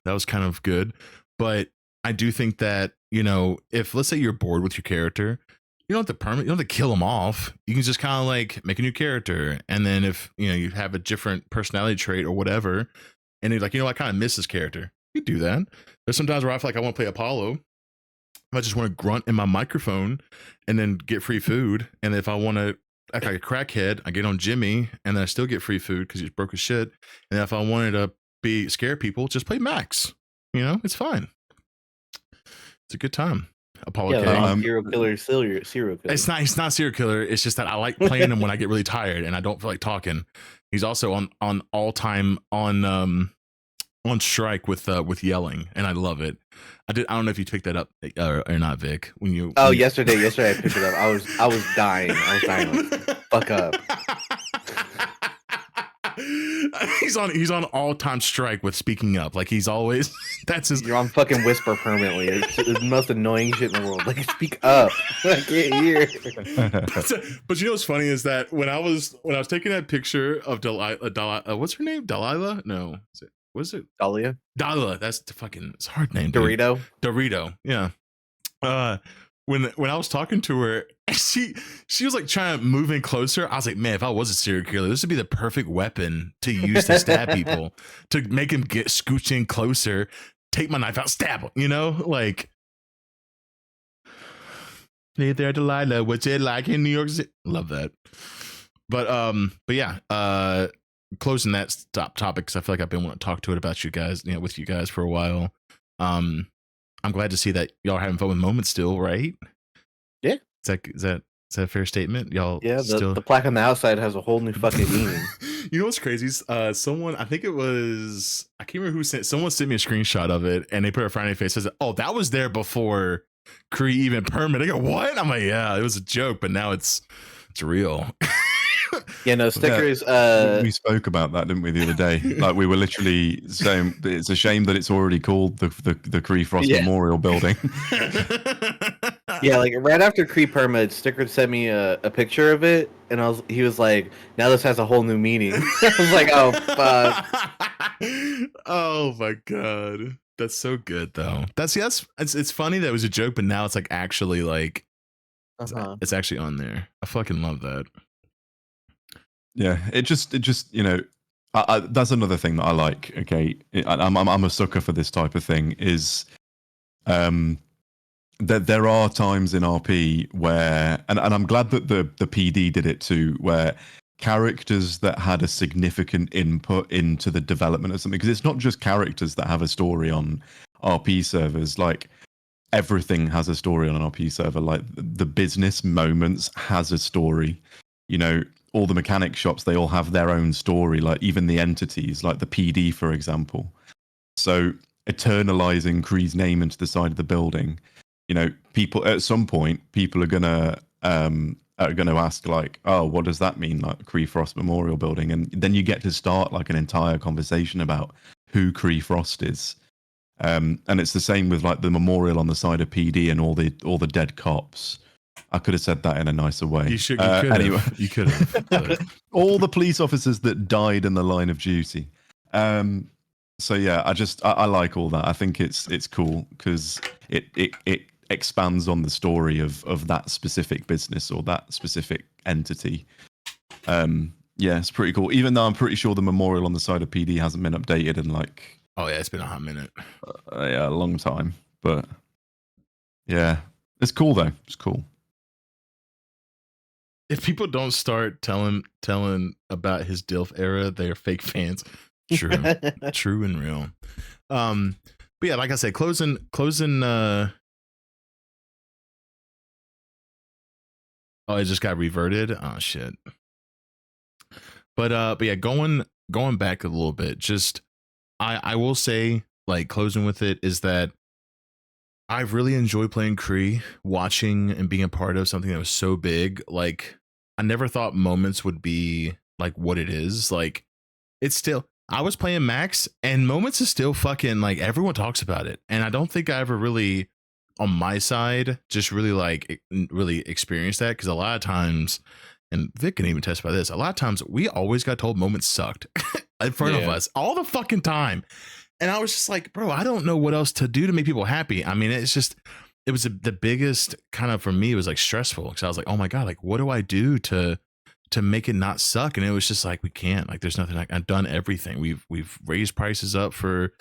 kind of good. But I do think that, if let's say you're bored with your character, you don't have to kill him off. You can just kind of like make a new character. And then if, you have a different personality trait or whatever, And he's like, you know, I kind of miss this character. You do that. There's sometimes where I feel like I want to play Apollo. I just want to grunt in my microphone and then get free food. And if I want to act like a crackhead, I get on Jimmy and then I still get free food because he's broke as shit. And if I wanted to be scare people, just play Max. You know, it's fine. It's a good time. Apollo K. Serial killer. It's not serial killer. It's just that I like playing him when I get really tired and I don't feel like talking. He's also on all time on strike with yelling, and I love it. I don't know if you picked that up or not, Vic. Yesterday I picked it up. I was dying. Like, fuck up. He's on all time strike with speaking up. Like he's always that's his. You're on fucking whisper permanently. It's the most annoying shit in the world. Like speak up. I can't hear. But you know what's funny is that when I was taking that picture of Delilah, what's her name? Delilah? No, was it Dahlia? Dahlia. That's the fucking it's a hard name. Dorito. Dude. Dorito. Yeah. When I was talking to her, she was like trying to move in closer. I was like, man, if I was a serial killer, this would be the perfect weapon to use to stab people, to make him get scooched in closer, take my knife out, stab him, you know, like. Hey there, Delilah. What's it like in New York City? Love that. But yeah, closing that topic because I feel like I've been wanting to talk to it about you guys, you know, with you guys for a while. I'm glad to see that y'all are having fun with moments still, right? Yeah. Is that a fair statement? Y'all the plaque on the outside has a whole new fucking meaning. You know what's crazy? Someone, I think it was, I can't remember who someone sent me a screenshot of it and they put a frowny face. Says, oh, that was there before Cree even permit. I go, what? I'm like, yeah, it was a joke, but now it's real. Yeah, no stickers. We spoke about that, didn't we, the other day? Like we were literally saying it's a shame that it's already called the Cree Frost Memorial Building. Yeah, like right after Cree permit, Sticker sent me a picture of it, and he was like, "Now this has a whole new meaning." I was like, "Oh fuck!" Oh my god, that's so good though. It's funny that it was a joke, but now it's like actually like it's actually on there. I fucking love that. Yeah, it just you know, that's another thing that I like. Okay, I'm a sucker for this type of thing. Is that there are times in RP where, and I'm glad that the PD did it too, where characters that had a significant input into the development of something, because it's not just characters that have a story on RP servers. Like everything has a story on an RP server. Like the business Moments has a story. You know, all the mechanic shops, they all have their own story. Like even the entities, like the PD, for example. So eternalizing Kree's name into the side of the building. You know, people at some point, people are gonna ask like, oh, what does that mean, like Cree Frost Memorial Building? And then you get to start like an entire conversation about who Cree Frost is. And it's the same with like the memorial on the side of PD and all the dead cops. I could have said that in a nicer way. You should. Anyway, you could have. All the police officers that died in the line of duty. So yeah, I like all that. I think it's cool because it expands on the story of that specific business or that specific entity. Yeah, it's pretty cool. Even though I'm pretty sure the memorial on the side of PD hasn't been updated in like, oh yeah, it's been a hot minute. Yeah, a long time. But yeah, it's cool though. It's cool. If people don't start telling about his DILF era, they're fake fans. True. True and real. But yeah, like I said, closing oh, it just got reverted. Oh shit. But yeah, going back a little bit, just I will say, like, closing with it is that I've really enjoyed playing Cree, watching and being a part of something that was so big. Like, I never thought Moments would be like what it is. Like, it's still, I was playing Max and Moments is still fucking like, everyone talks about it. And I don't think I ever really, on my side, just really like really experienced that. Cause a lot of times, and Vic can even testify this, a lot of times we always got told Moments sucked in front of us all the fucking time. And I was just like, bro, I don't know what else to do to make people happy. I mean, it's just, it was the biggest kind of, for me, it was like stressful. Cause I was like, oh my God, like, what do I do to to make it not suck. And it was just like, we can't, like, there's nothing. I've done everything. We've raised prices up for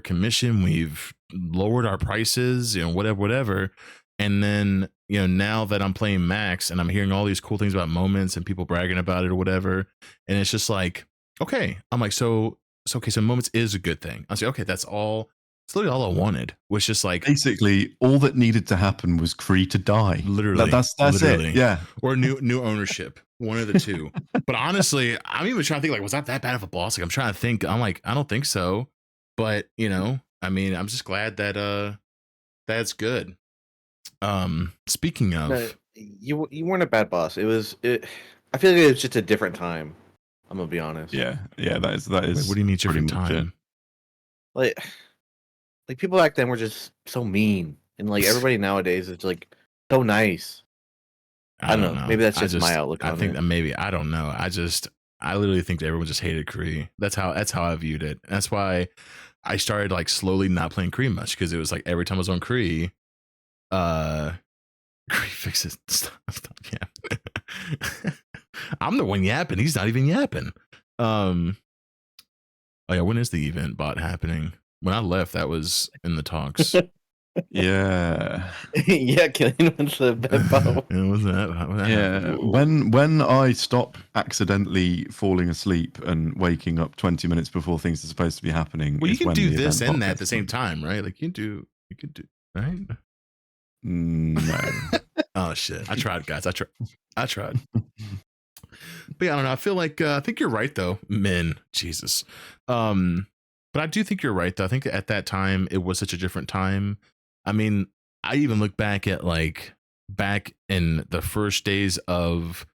commission. We've lowered our prices, whatever. And then, now that I'm playing Max and I'm hearing all these cool things about moments and people bragging about it or whatever, and it's just like, okay, I'm like, so moments is a good thing. I was like, okay, that's all. It's literally all I wanted, was just like, basically all that needed to happen was Kree to die. Literally, that's literally. it. Yeah, or new ownership, one of the two. But honestly, I'm even trying to think, like, was that bad of a boss? Like, I'm trying to think. I'm like, I don't think so. But I mean, I'm just glad that that's good. Speaking of, No, you weren't a bad boss. I feel like it was just a different time. I'm gonna be honest. yeah. That is. wait, what do you mean different pretty much time? Like people back then were just so mean, and like everybody nowadays is like so nice. I don't know. Maybe that's just my outlook on I think it. that maybe, I don't know. I literally think that everyone just hated Kree. That's how I viewed it. That's why I started like slowly not playing Kree much, because it was like every time I was on Kree, Kree fixes stuff. Yeah. I'm the one yapping. He's not even yapping. Oh yeah, when is the event bot happening? When I left, that was in the talks. Yeah. Yeah, Killian went to the bed bottom. It was that. Yeah. When I stop accidentally falling asleep and waking up 20 minutes before things are supposed to be happening. Well, you is can when do the this event and bot that at gets the same done. time, right? Like you could do, right? No. Oh shit! I tried, guys. I tried. But yeah, I don't know. I feel like I think you're right though, men. Jesus. But I do think you're right though. I think at that time it was such a different time. I mean, I even look back at like back in the first days of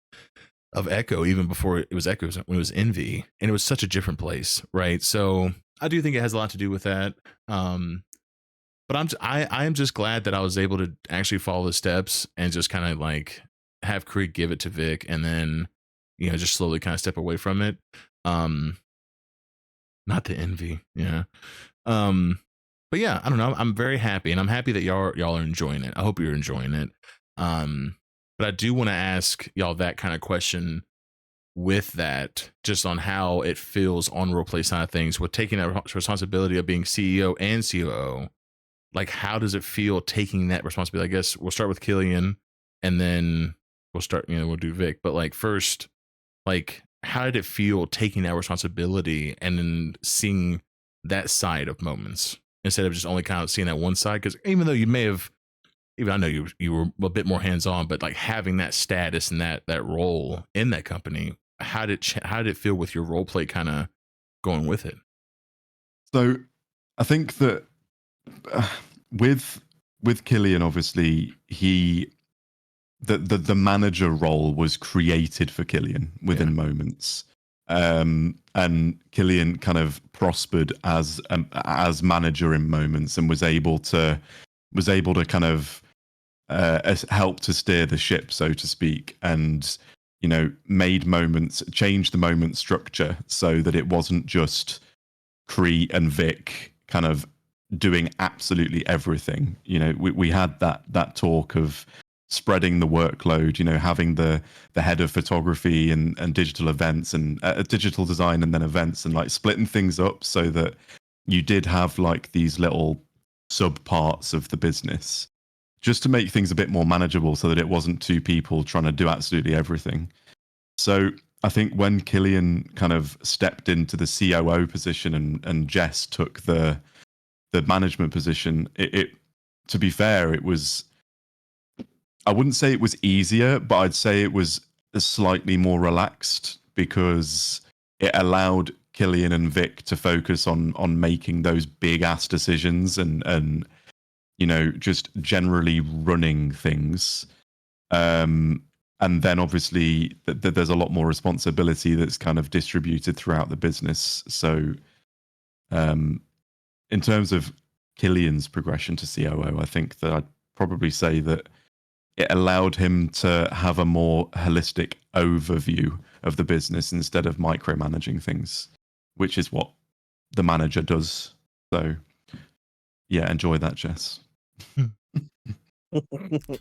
Echo, even before it was Echo, when it was Envy, and it was such a different place, right? So I do think it has a lot to do with that. But I am just glad that I was able to actually follow the steps and just kind of like have Krieg give it to Vic, and then just slowly kind of step away from it. Not the Envy, yeah. But yeah, I don't know. I'm very happy, and I'm happy that y'all are enjoying it. I hope you're enjoying it. But I do want to ask y'all that kind of question with that, just on how it feels on Roleplay side of things, with taking that responsibility of being CEO and COO. Like, how does it feel taking that responsibility? I guess we'll start with Killian, and then we'll do Vic. But like first, like, how did it feel taking that responsibility and then seeing that side of moments instead of just only kind of seeing that one side? Because even though you may have, I know you were a bit more hands on, but like having that status and that role in that company, how did it feel with your role play kind of going with it? So I think that with Killian, obviously the manager role was created for Killian within moments, and Killian kind of prospered as manager in moments, and was able to kind of help to steer the ship, so to speak, and changed the moment structure so that it wasn't just Kree and Vic kind of doing absolutely everything. We had that talk of spreading the workload, having the head of photography and digital events and digital design, and then events, and like splitting things up so that you did have like these little sub parts of the business, just to make things a bit more manageable, so that it wasn't two people trying to do absolutely everything. So I think when Killian kind of stepped into the COO position and Jess took the management position, it to be fair, it was, I wouldn't say it was easier, but I'd say it was slightly more relaxed, because it allowed Killian and Vic to focus on making those big ass decisions and just generally running things. And then obviously there's a lot more responsibility that's kind of distributed throughout the business. So in terms of Killian's progression to COO, I think that I'd probably say that it allowed him to have a more holistic overview of the business instead of micromanaging things, which is what the manager does. So yeah, enjoy that, Jess.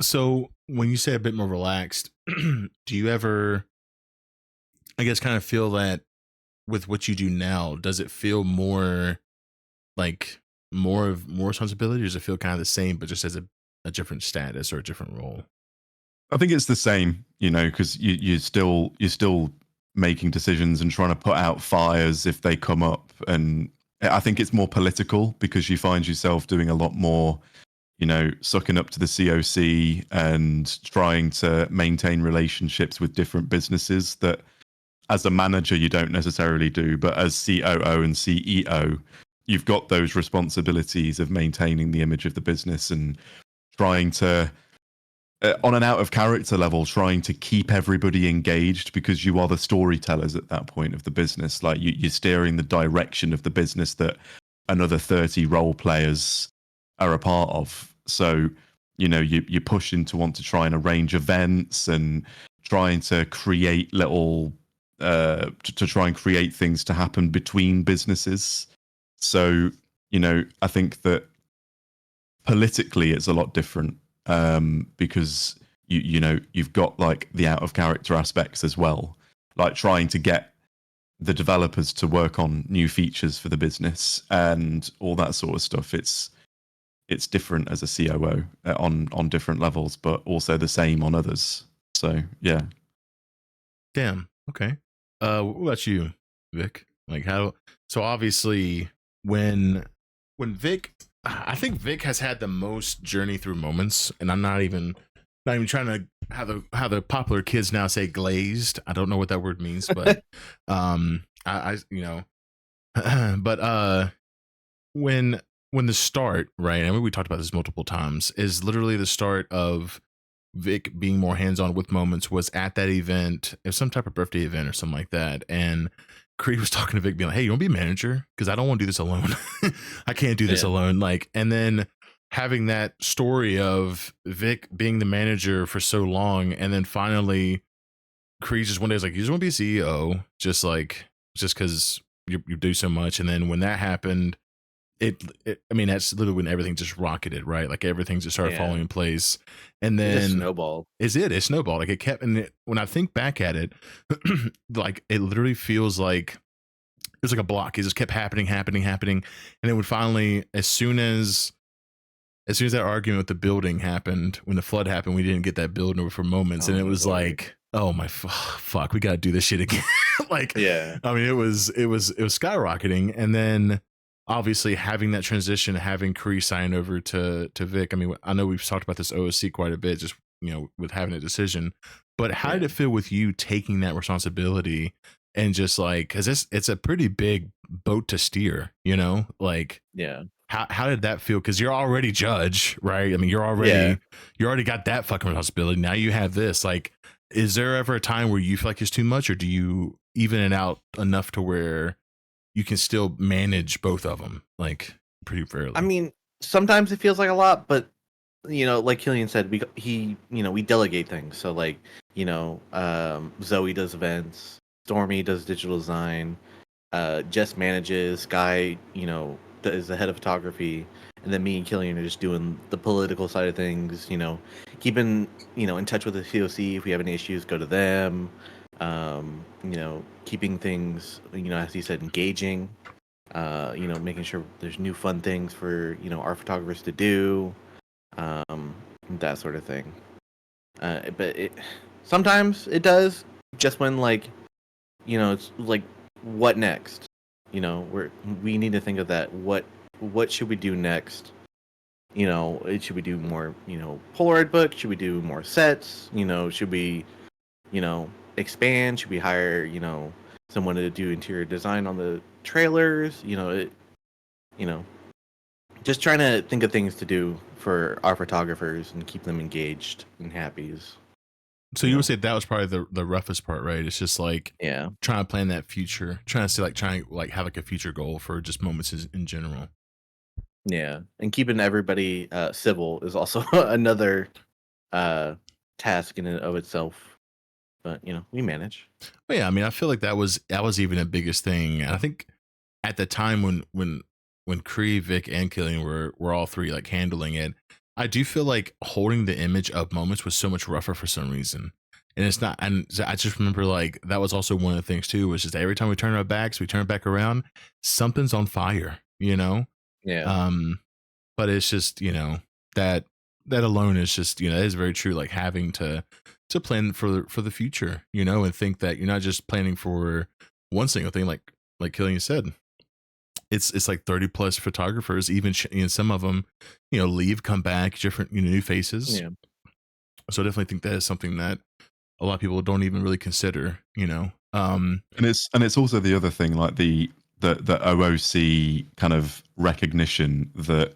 So when you say a bit more relaxed, do you ever I guess kind of feel that with what you do now, does it feel more like more responsibility, or does it feel kind of the same but just as a different status or a different role? I think it's the same, because you're still making decisions and trying to put out fires if they come up. And I think it's more political because you find yourself doing a lot more, sucking up to the COC and trying to maintain relationships with different businesses that as a manager you don't necessarily do, but as COO and CEO, you've got those responsibilities of maintaining the image of the business and trying to on an out of character level, trying to keep everybody engaged because you are the storytellers at that point of the business. Like you're steering the direction of the business that another 30 role players are a part of. So, you're pushing to want to try and arrange events and trying to create little, to try and create things to happen between businesses. So, I think that politically it's a lot different. Because you've got like the out of character aspects as well, like trying to get the developers to work on new features for the business and all that sort of stuff. It's different as a COO on different levels, but also the same on others. So yeah. Damn. Okay. What about you, Vic? Like how? So obviously, when Vic, I think Vic has had the most journey through moments, and I'm not even trying to how the popular kids now say glazed. I don't know what that word means, but I but when the start, right? I mean, we talked about this multiple times. Is literally the start of Vic being more hands-on with moments was at that event. It was some type of birthday event or something like that, and Creed was talking to Vic, being like, "Hey, you want to be a manager? Because I don't want to do this alone. I can't do this alone." Like, and then having that story of Vic being the manager for so long, and then finally, Creed just one day was like, "You just want to be a CEO, just because you do so much." And then when that happened, I mean, that's literally when everything just rocketed, right? Like everything just started falling in place, and then It snowballed. It snowballed. Like it kept, and when I think back at it, like it literally feels like it was like a block. It just kept happening, and it would finally, as soon as that argument with the building happened, when the flood happened, we didn't get that building over for moments, and it was like, oh my fuck, we got to do this shit again. Like, yeah, I mean, it was skyrocketing, and then obviously having that transition, having Kree sign over to Vic. I mean, I know we've talked about this OSC quite a bit, just with having a decision. But how did it feel with you taking that responsibility and just like, because it's a pretty big boat to steer, like how did that feel? Because you're already judge, right? I mean, you already got that fucking responsibility. Now you have this. Like, is there ever a time where you feel like it's too much, or do you even it out enough to where you can still manage both of them, like pretty fairly? I mean, sometimes it feels like a lot, but like Killian said, we delegate things. So like, Zoe does events, Stormy does digital design, Jess manages, Guy, is the head of photography, and then me and Killian are just doing the political side of things, keeping, in touch with the COC. If we have any issues, go to them. Keeping things, as you said, engaging, making sure there's new fun things for, our photographers to do, that sort of thing. But sometimes it does, just when it's like, what next? We need to think of that. What should we do next? Should we do more, Polaroid book? Should we do more sets? Should we, expand? Should we hire, someone to do interior design on the trailers? Just trying to think of things to do for our photographers and keep them engaged and happy. So you would say that was probably the roughest part, right? It's just like trying to plan that future, trying to have like a future goal for just moments in general. Yeah, and keeping everybody civil is also another task in and of itself. But we manage. But yeah, I mean, I feel like that was even the biggest thing. And I think at the time when Kree, Vic, and Killian were all three like handling it, I do feel like holding the image of moments was so much rougher for some reason. And it's not, and I just remember like that was also one of the things too, was just every time we turn our backs, we turn back around, something's on fire, you know? Yeah. But it's just, you know, that alone is just, you know, it is very true. Like having to plan for the future, you know, and think that you're not just planning for one single thing, like Killian said. It's like 30 plus photographers, even you know, some of them, you know, leave, come back, different, you know, new faces. Yeah. So I definitely think that is something that a lot of people don't even really consider, you know. And it's also the other thing, like the OOC kind of recognition that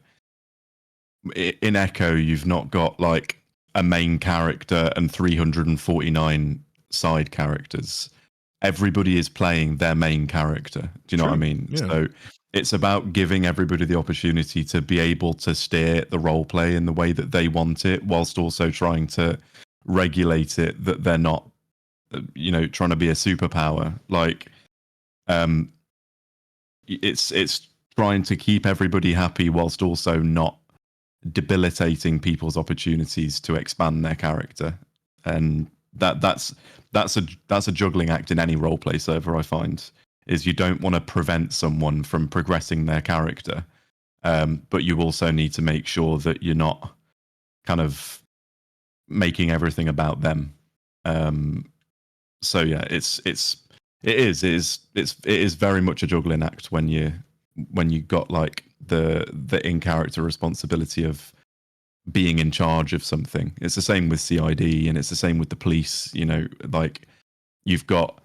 in Echo you've not got like a main character and 349 side characters. Everybody is playing their main character. Do you know what I mean? Yeah. So it's about giving everybody the opportunity to be able to steer the role play in the way that they want it, whilst also trying to regulate it that they're not, you know, trying to be a superpower. Like, it's trying to keep everybody happy whilst also not debilitating people's opportunities to expand their character. And that's a juggling act in any roleplay server, I find, is you don't want to prevent someone from progressing their character, but you also need to make sure that you're not kind of making everything about them. So yeah, it is very much a juggling act when you got like the in character responsibility of being in charge of something. It's the same with CID, and it's the same with the police. You know, like you've got,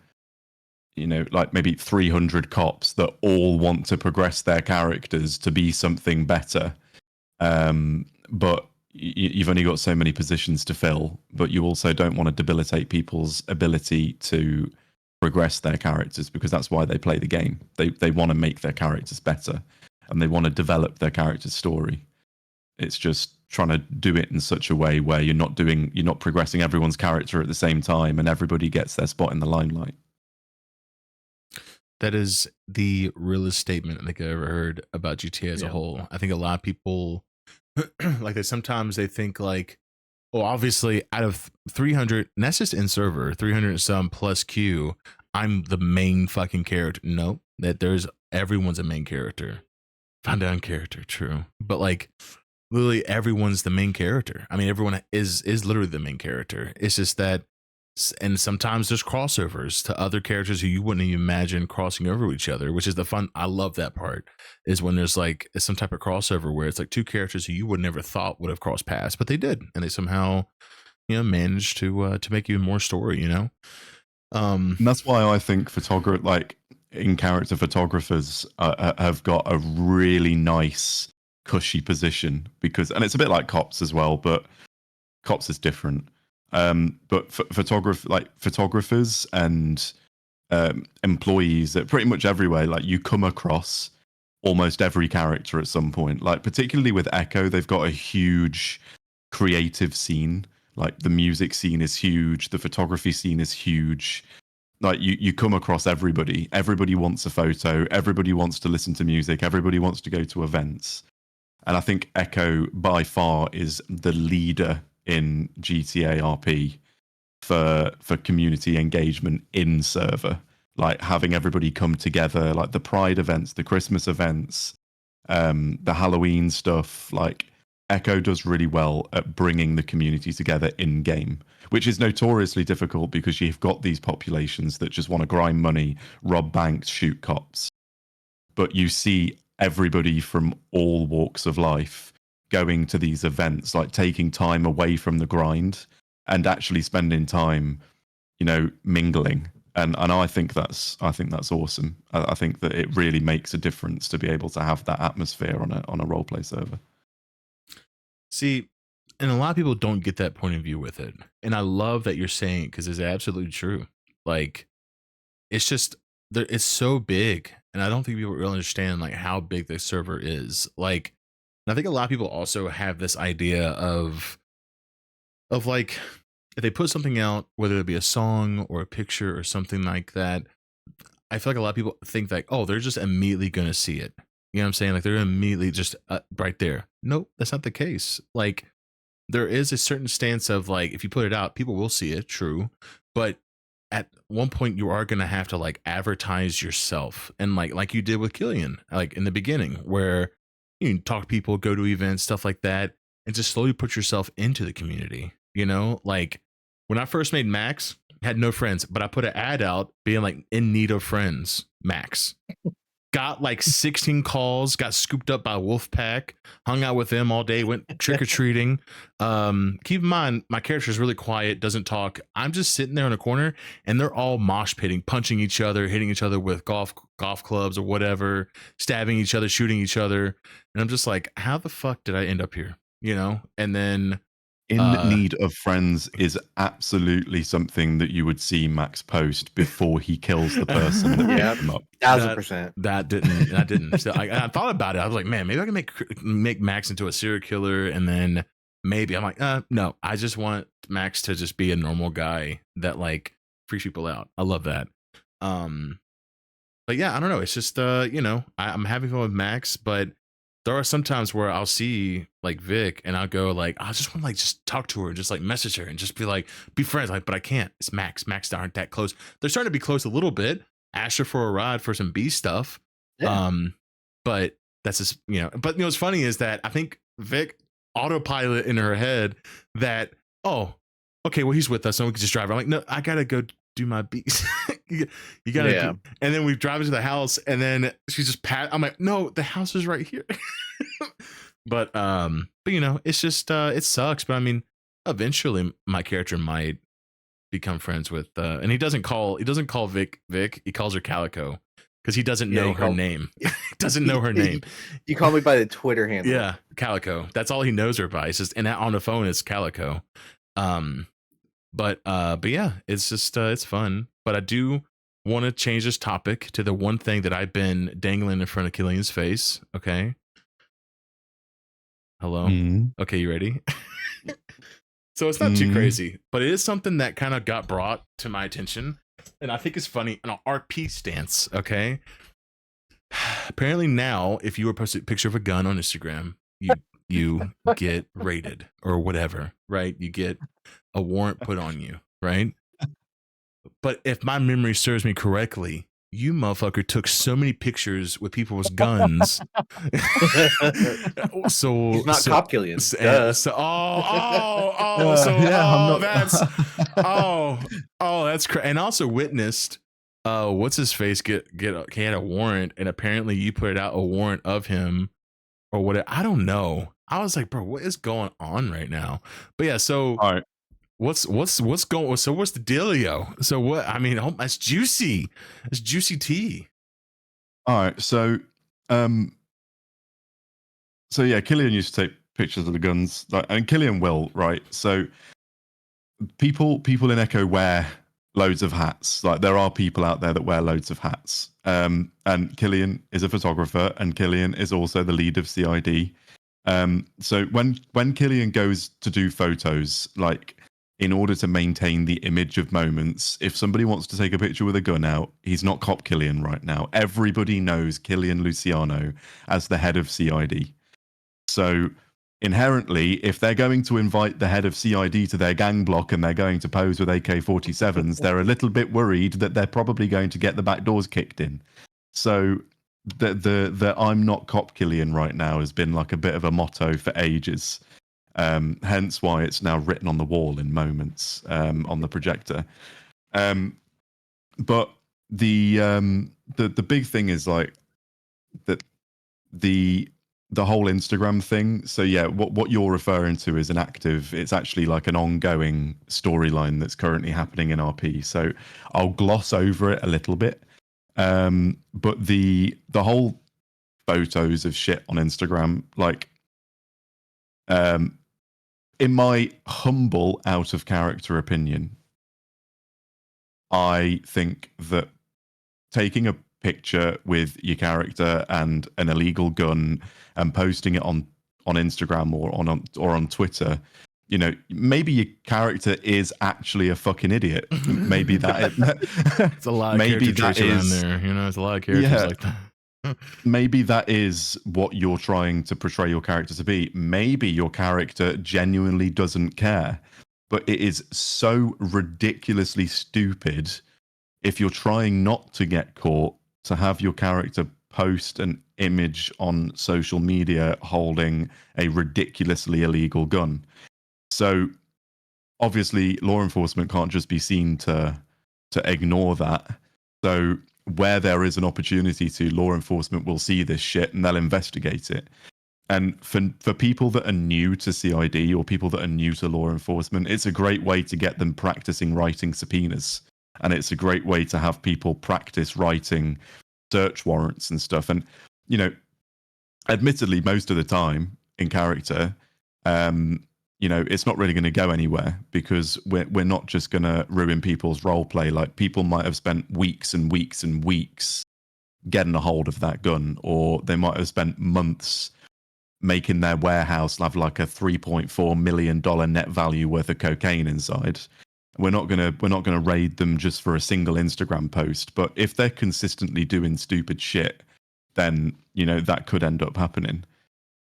you know, like maybe 300 cops that all want to progress their characters to be something better, but you've only got so many positions to fill. But you also don't want to debilitate people's ability to progress their characters, because that's why they play the game. They want to make their characters better, and they want to develop their character's story. It's just trying to do it in such a way where you're not progressing everyone's character at the same time and everybody gets their spot in the limelight. That is the realest statement I think I've ever heard about GTA as a whole. I think a lot of people like they sometimes they think like, well, obviously out of 300, and that's just in server, 300 and some plus Q, I'm the main fucking character. No, that there's everyone's a main character. Found down character, true. But like literally everyone's the main character. I mean, everyone is literally the main character. It's just that, and sometimes there's crossovers to other characters who you wouldn't even imagine crossing over with each other, which is the fun. I love that part, is when there's like some type of crossover where it's like two characters who you would never thought would have crossed paths, but they did, and they somehow, you know, managed to make even more story, you know. And that's why I think like in character photographers have got a really nice cushy position, because, and it's a bit like cops as well, but cops is different. But photographers and employees at pretty much everywhere, like you come across almost every character at some point. Like particularly with Echo, they've got a huge creative scene. Like the music scene is huge, the photography scene is huge. Like you come across everybody. Everybody wants a photo. Everybody wants to listen to music. Everybody wants to go to events. And I think Echo by far is the leader in GTA RP for community engagement in server. Like having everybody come together, like the Pride events, the Christmas events, the Halloween stuff. Like Echo does really well at bringing the community together in game, which is notoriously difficult because you've got these populations that just want to grind money, rob banks, shoot cops. But you see everybody from all walks of life going to these events, like taking time away from the grind and actually spending time, you know, mingling. And I think that's awesome. I think that it really makes a difference to be able to have that atmosphere on a roleplay server. See, and a lot of people don't get that point of view with it. And I love that you're saying it, because it's absolutely true. Like, it's just, it's so big. And I don't think people really understand like how big the server is. Like, and I think a lot of people also have this idea of like, if they put something out, whether it be a song or a picture or something like that, I feel like a lot of people think like, oh, they're just immediately going to see it. You know what I'm saying? Like they're immediately just right there. Nope, that's not the case. Like there is a certain stance of like, if you put it out, people will see it, true, but at one point you are going to have to like advertise yourself, and like you did with Killian, like in the beginning, where you can talk to people, go to events, stuff like that, and just slowly put yourself into the community. You know, like when I first made Max, I had no friends, but I put an ad out being like in need of friends, Max. Got like 16 calls, got scooped up by Wolfpack, hung out with them all day, went trick-or-treating. Keep in mind, my character is really quiet, doesn't talk. I'm just sitting there in a corner, and they're all mosh pitting, punching each other, hitting each other with golf clubs or whatever, stabbing each other, shooting each other. And I'm just like, how the fuck did I end up here? You know? And then In need of friends is absolutely something that you would see Max post before he kills the person that Yeah. picked him up. 1000%. That didn't. So I thought about it. I was like, man, maybe I can make Max into a serial killer, and then maybe I'm like, no, I just want Max to just be a normal guy that like freaks people out. I love that. But yeah, I don't know. It's just you know, I'm having fun with Max, but there are some times where I'll see like Vic and I'll go like, I just want to like just talk to her, just like message her and just be like, be friends. Like, but I can't. It's Max. Max aren't that close. They're starting to be close a little bit. Ask her for a ride for some B stuff. Yeah. But that's just, you know, but you know, what's funny is that I think Vic autopilot in her head that, oh, okay, well, he's with us, so we can just drive. I'm like, no, I gotta go do my beats. you gotta Yeah. and then we drive to the house, and then she's just I'm like, no, the house is right here. but you know, it's just it sucks, but I mean, eventually my character might become friends with and he doesn't call Vic, he calls her Calico, because he doesn't know her name. He doesn't know her name. You call me by the Twitter handle. Yeah, Calico. That's all he knows her by. It's just, and on the phone it's Calico. But yeah, it's just it's fun. But I do want to change this topic to the one thing that I've been dangling in front of Killian's face. Okay. Hello. Okay, you ready? So it's not too crazy, but it is something that kind of got brought to my attention, and I think it's funny in an RP stance. Okay. Apparently now, if you were post a picture of a gun on Instagram, you get raided or whatever, right? You get a warrant put on you, right? But if my memory serves me correctly, you motherfucker took so many pictures with people with guns. So He's not cop Killian. So yeah, that's crazy. And also witnessed what's his face he had a warrant, and apparently you put out a warrant of him or what. I don't know. I was like, bro, what is going on right now? But yeah, so all right. What's going? So what's the dealio? So what? I mean, that's juicy. It's juicy tea. All right. So yeah, Killian used to take pictures of the guns, and Killian will, right? So people in Echo wear loads of hats. Like, there are people out there that wear loads of hats. And Killian is a photographer, and Killian is also the lead of CID. So when Killian goes to do photos, like, in order to maintain the image of moments, if somebody wants to take a picture with a gun out, he's not cop Killian right now. Everybody knows Killian Luciano as the head of CID. So inherently, if they're going to invite the head of CID to their gang block and they're going to pose with AK-47s, they're a little bit worried that they're probably going to get the back doors kicked in. So the I'm not cop Killian right now has been like a bit of a motto for ages. Hence why it's now written on the wall in moments on the projector. But the big thing is like that the whole Instagram thing. So yeah, what you're referring to is an active. It's actually like an ongoing storyline that's currently happening in RP. So I'll gloss over it a little bit. But the whole photos of shit on Instagram, like, in my humble, out of character opinion, I think that taking a picture with your character and an illegal gun and posting it on Instagram or on Twitter, you know, maybe your character is actually a fucking idiot. Maybe that it's a lot of character traits around there. You know, it's a lot of characters like that. maybe that is what you're trying to portray your character to be. Maybe your character genuinely doesn't care, but it is so ridiculously stupid if you're trying not to get caught to have your character post an image on social media holding a ridiculously illegal gun. So obviously law enforcement can't just be seen to ignore that. So where there is an opportunity to, law enforcement will see this shit and they'll investigate it. And for people that are new to CID or people that are new to law enforcement, it's a great way to get them practicing writing subpoenas. And it's a great way to have people practice writing search warrants and stuff. And, you know, admittedly, most of the time in character, you know, it's not really going to go anywhere because we're not just going to ruin people's role play. Like, people might have spent weeks and weeks and weeks getting a hold of that gun, or they might have spent months making their warehouse have like a $3.4 million net value worth of cocaine inside. We're not gonna raid them just for a single Instagram post. But if they're consistently doing stupid shit, then, you know, that could end up happening.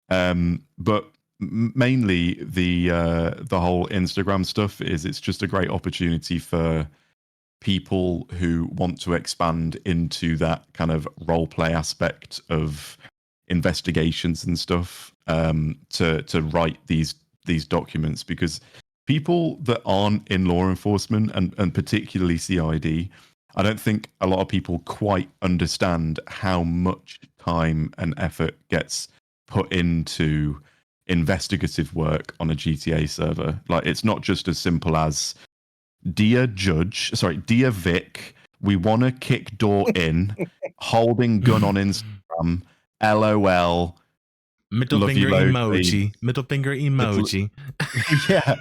But mainly the whole Instagram stuff it's just a great opportunity for people who want to expand into that kind of role play aspect of investigations and stuff, to write these documents, because people that aren't in law enforcement and particularly CID, I don't think a lot of people quite understand how much time and effort gets put into investigative work on a GTA server. Like, it's not just as simple as, dear Vic, we want to kick door in, holding gun on Instagram, LOL. Middle finger emoji. Middle finger emoji. Yeah,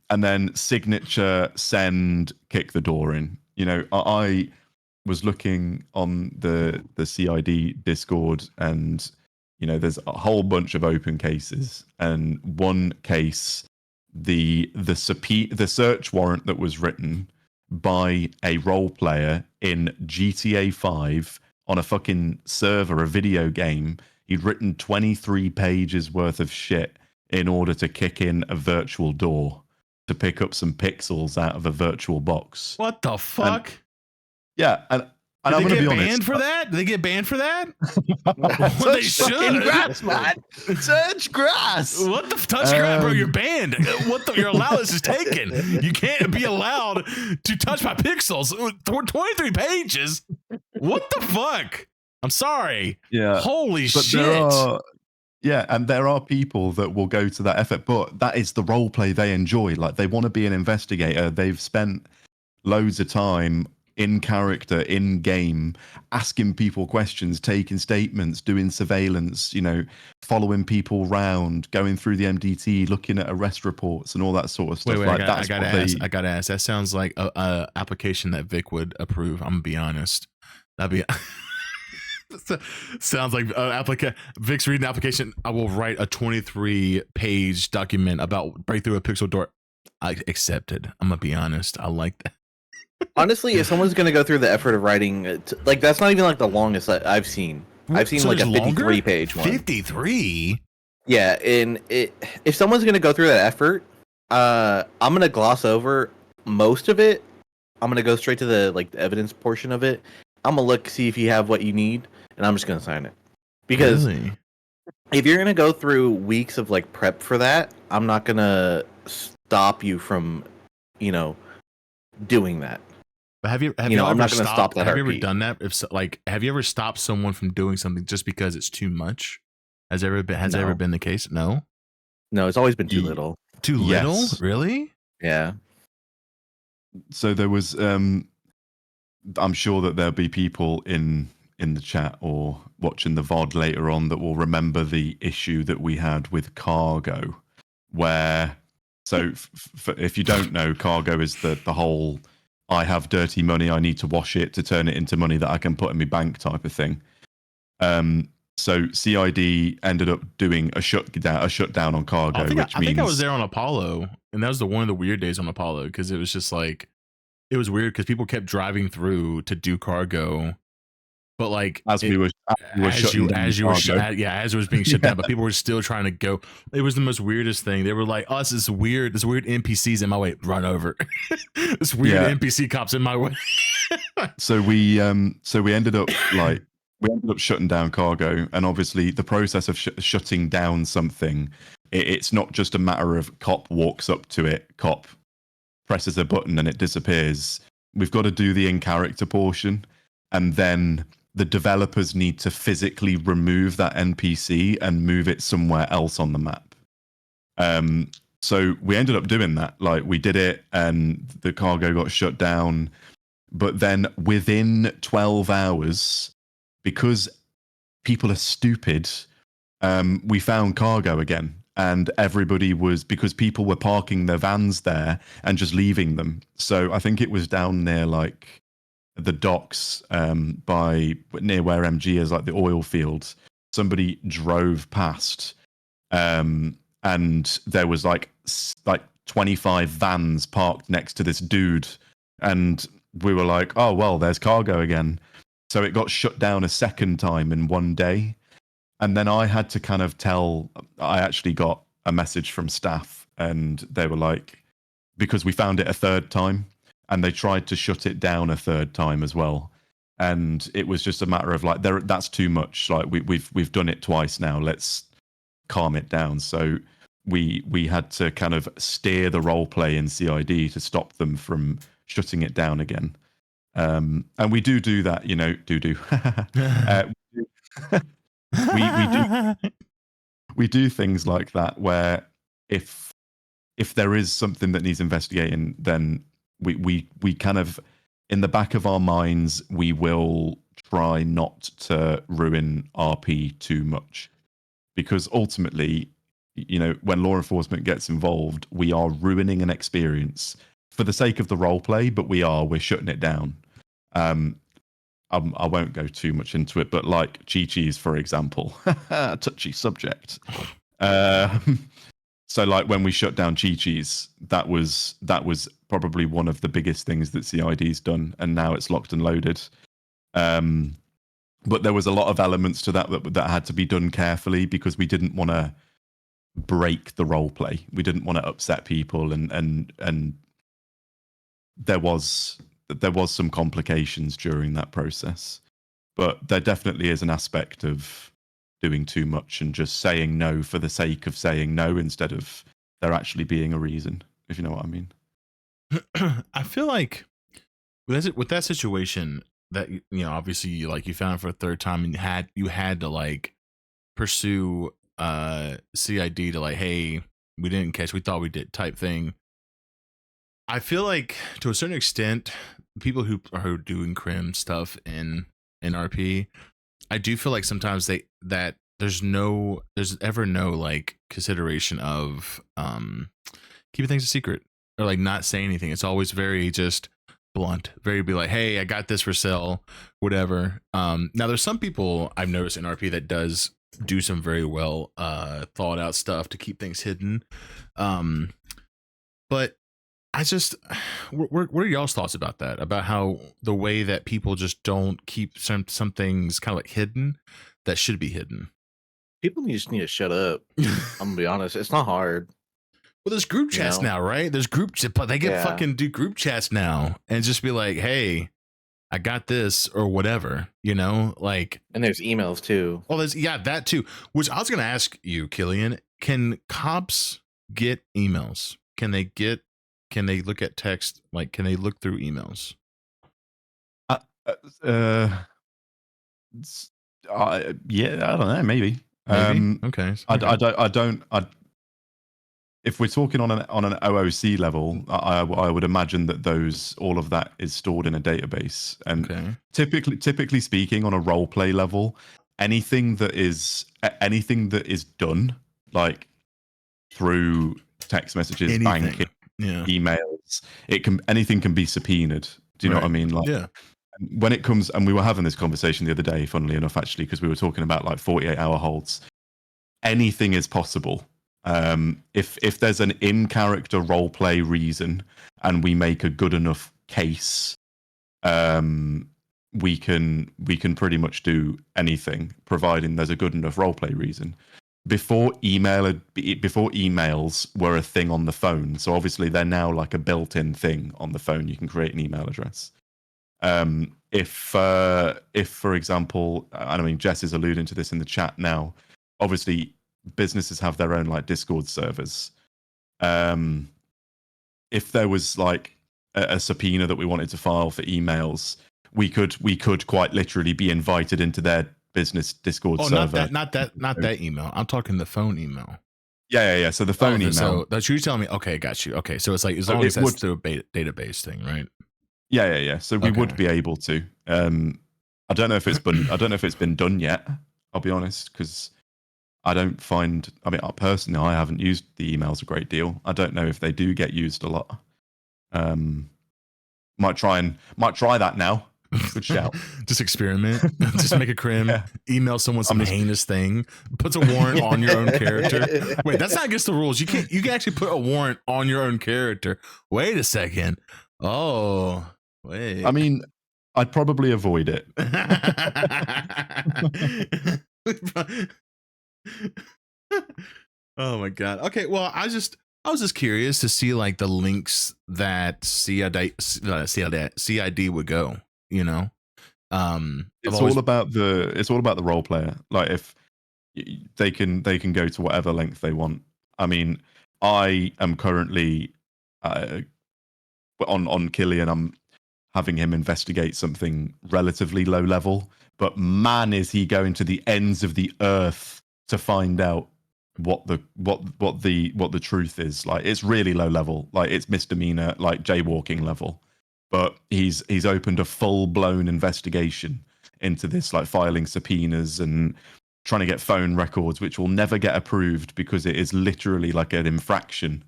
and then signature, send, kick the door in. You know, I was looking on the CID Discord, and you know, there's a whole bunch of open cases, and one case, the search warrant that was written by a role player in GTA 5 on a fucking server, a video game. He'd written 23 pages worth of shit in order to kick in a virtual door to pick up some pixels out of a virtual box. What the fuck? And I'm going to be honest. Banned for that? Did they get banned for that? Well, they should. Grass, man. Touch grass. What the touch grass, bro? You're banned. Your allowance is taken. You can't be allowed to touch my pixels. 23 pages. What the fuck? I'm sorry. Yeah. Holy but shit. And there are people that will go to that effort, but that is the role play they enjoy. Like, they want to be an investigator. They've spent loads of time in character, in game, asking people questions, taking statements, doing surveillance, you know, following people around, going through the MDT, looking at arrest reports and all that sort of stuff. Wait, like, I gotta ask. That sounds like a application that Vic would approve. I'm gonna be honest. That'd be sounds like Vic's reading the application. I will write a 23-page document about break through a pixel door. I accepted. I'm gonna be honest. I like that. Honestly, if someone's going to go through the effort of writing, like, that's not even like the longest that I've seen. I've seen like a 53-page one. 53? Yeah, and if someone's going to go through that effort, I'm going to gloss over most of it. I'm going to go straight to the evidence portion of it. I'm going to see if you have what you need, and I'm just going to sign it. Because if you're going to go through weeks of like prep for that, I'm not going to stop you from, you know, doing that. But have you I'm not going to stop that. Have you ever done that? Have you ever stopped someone from doing something just because it's too much? Has ever been the case? No, it's always been too little. Too little? Really? Yeah. So there was, I'm sure that there'll be people in the chat or watching the VOD later on that will remember the issue that we had with cargo, where, so if you don't know, cargo is the whole, I have dirty money, I need to wash it to turn it into money that I can put in my bank type of thing. So CID ended up doing a shutdown on cargo. I think I was there on Apollo, and that was one of the weird days on Apollo, because it was just like, it was weird because people kept driving through to do cargo, but like as we were shutting down as you were as it was being shut Yeah. down, but people were still trying to go. It was the most weirdest thing. They were like, "Oh, this weird NPCs in my way. Run over." This weird NPC cops in my way. So we ended up shutting down cargo, and obviously the process of shutting down something, it's not just a matter of cop walks up to it, cop presses a button and it disappears. We've got to do the in-character portion, and then the developers need to physically remove that NPC and move it somewhere else on the map. So we ended up doing that. Like, we did it, and the cargo got shut down. But then within 12 hours, because people are stupid, we found cargo again. And everybody was, because people were parking their vans there and just leaving them. So I think it was down near like the docks near where MG is, like the oil fields. Somebody drove past and there was like 25 vans parked next to this dude. And we were like, oh, well, there's cargo again. So it got shut down a second time in one day. And then I had to kind of I actually got a message from staff, and they were like, because we found it a third time, and they tried to shut it down a third time as well. And it was just a matter of like, that's too much. Like we've done it twice now. Let's calm it down. So we had to kind of steer the role play in CID to stop them from shutting it down again. And we do that, we do things like that, where if there is something that needs investigating, then we kind of, in the back of our minds, we will try not to ruin RP too much, because ultimately, when law enforcement gets involved, we are ruining an experience for the sake of the role play, but we're shutting it down. I won't go too much into it, but like Chi-Chi's, for example, touchy subject. So like when we shut down Chi-Chi's, that was probably one of the biggest things that CID's done, and now it's locked and loaded. But there was a lot of elements to that had to be done carefully, because we didn't want to break the role play. We didn't want to upset people, and there was some complications during that process. But there definitely is an aspect of doing too much and just saying no for the sake of saying no, instead of there actually being a reason, if you know what I mean. I feel like with that situation, that obviously, like, you found it for a third time, and you had to like pursue CID to like, hey, we didn't catch, we thought we did type thing. I feel like to a certain extent, people who are doing crim stuff in RP, I do feel like sometimes there's ever no like consideration of keeping things a secret, or like not saying anything. It's always very just blunt, very be like, hey, I got this for sale, whatever. Now there's some people I've noticed in RP that does do some very well thought out stuff to keep things hidden. But I just, what are y'all's thoughts about that? About how the way that people just don't keep some things kind of like hidden that should be hidden. People just need to shut up. I'm gonna be honest, it's not hard. Well, there's group chats now, right? There's but they can fucking do group chats now and just be like, hey, I got this or whatever, like. And there's emails too. Well, that too. Which I was gonna ask you, Killian, can cops get emails? Can they look at text? Like, can they look through emails? Yeah, I don't know. Maybe. Okay. I don't. If we're talking on an OOC level, I would imagine that all of that is stored in a database. And typically speaking, on a role play level, anything that is done like through text messages, banking, emails, anything can be subpoenaed. Do you know what I mean? Like, yeah. When it comes, and we were having this conversation the other day, funnily enough, actually, because we were talking about like 48-hour holds. Anything is possible. If there's an in-character role play reason, and we make a good enough case, we can pretty much do anything, providing there's a good enough roleplay reason. Before emails were a thing on the phone, so obviously they're now like a built-in thing on the phone. You can create an email address. If for example, and I mean Jess is alluding to this in the chat now, obviously businesses have their own like Discord servers. If there was like a subpoena that we wanted to file for emails, we could quite literally be invited into their business Discord server. not that email. I'm talking the phone email. Yeah. So the phone email. So that's you telling me. Okay, got you. Okay, so it's like as long as that's the database thing, right? Yeah. So we would be able to. I don't know if it's been done yet. I'll be honest, because I don't find. I mean, personally, I haven't used the emails a great deal. I don't know if they do get used a lot. Might try that now. Good shout. Just experiment. Just make a crim. Yeah. Email someone some heinous thing. Puts a warrant on your own character. Wait, that's not against the rules. You can actually put a warrant on your own character. Wait a second. Oh, wait. I mean, I'd probably avoid it. Oh my god. Okay, well, I was just curious to see like the links that CID would go. You know, it's all about the role player. Like if they can go to whatever length they want. I mean, I am currently on Killian. I'm having him investigate something relatively low level, but man, is he going to the ends of the earth to find out what the truth is. Like it's really low level. Like it's misdemeanor, like jaywalking level. But he's opened a full-blown investigation into this, like filing subpoenas and trying to get phone records, which will never get approved because it is literally like an infraction.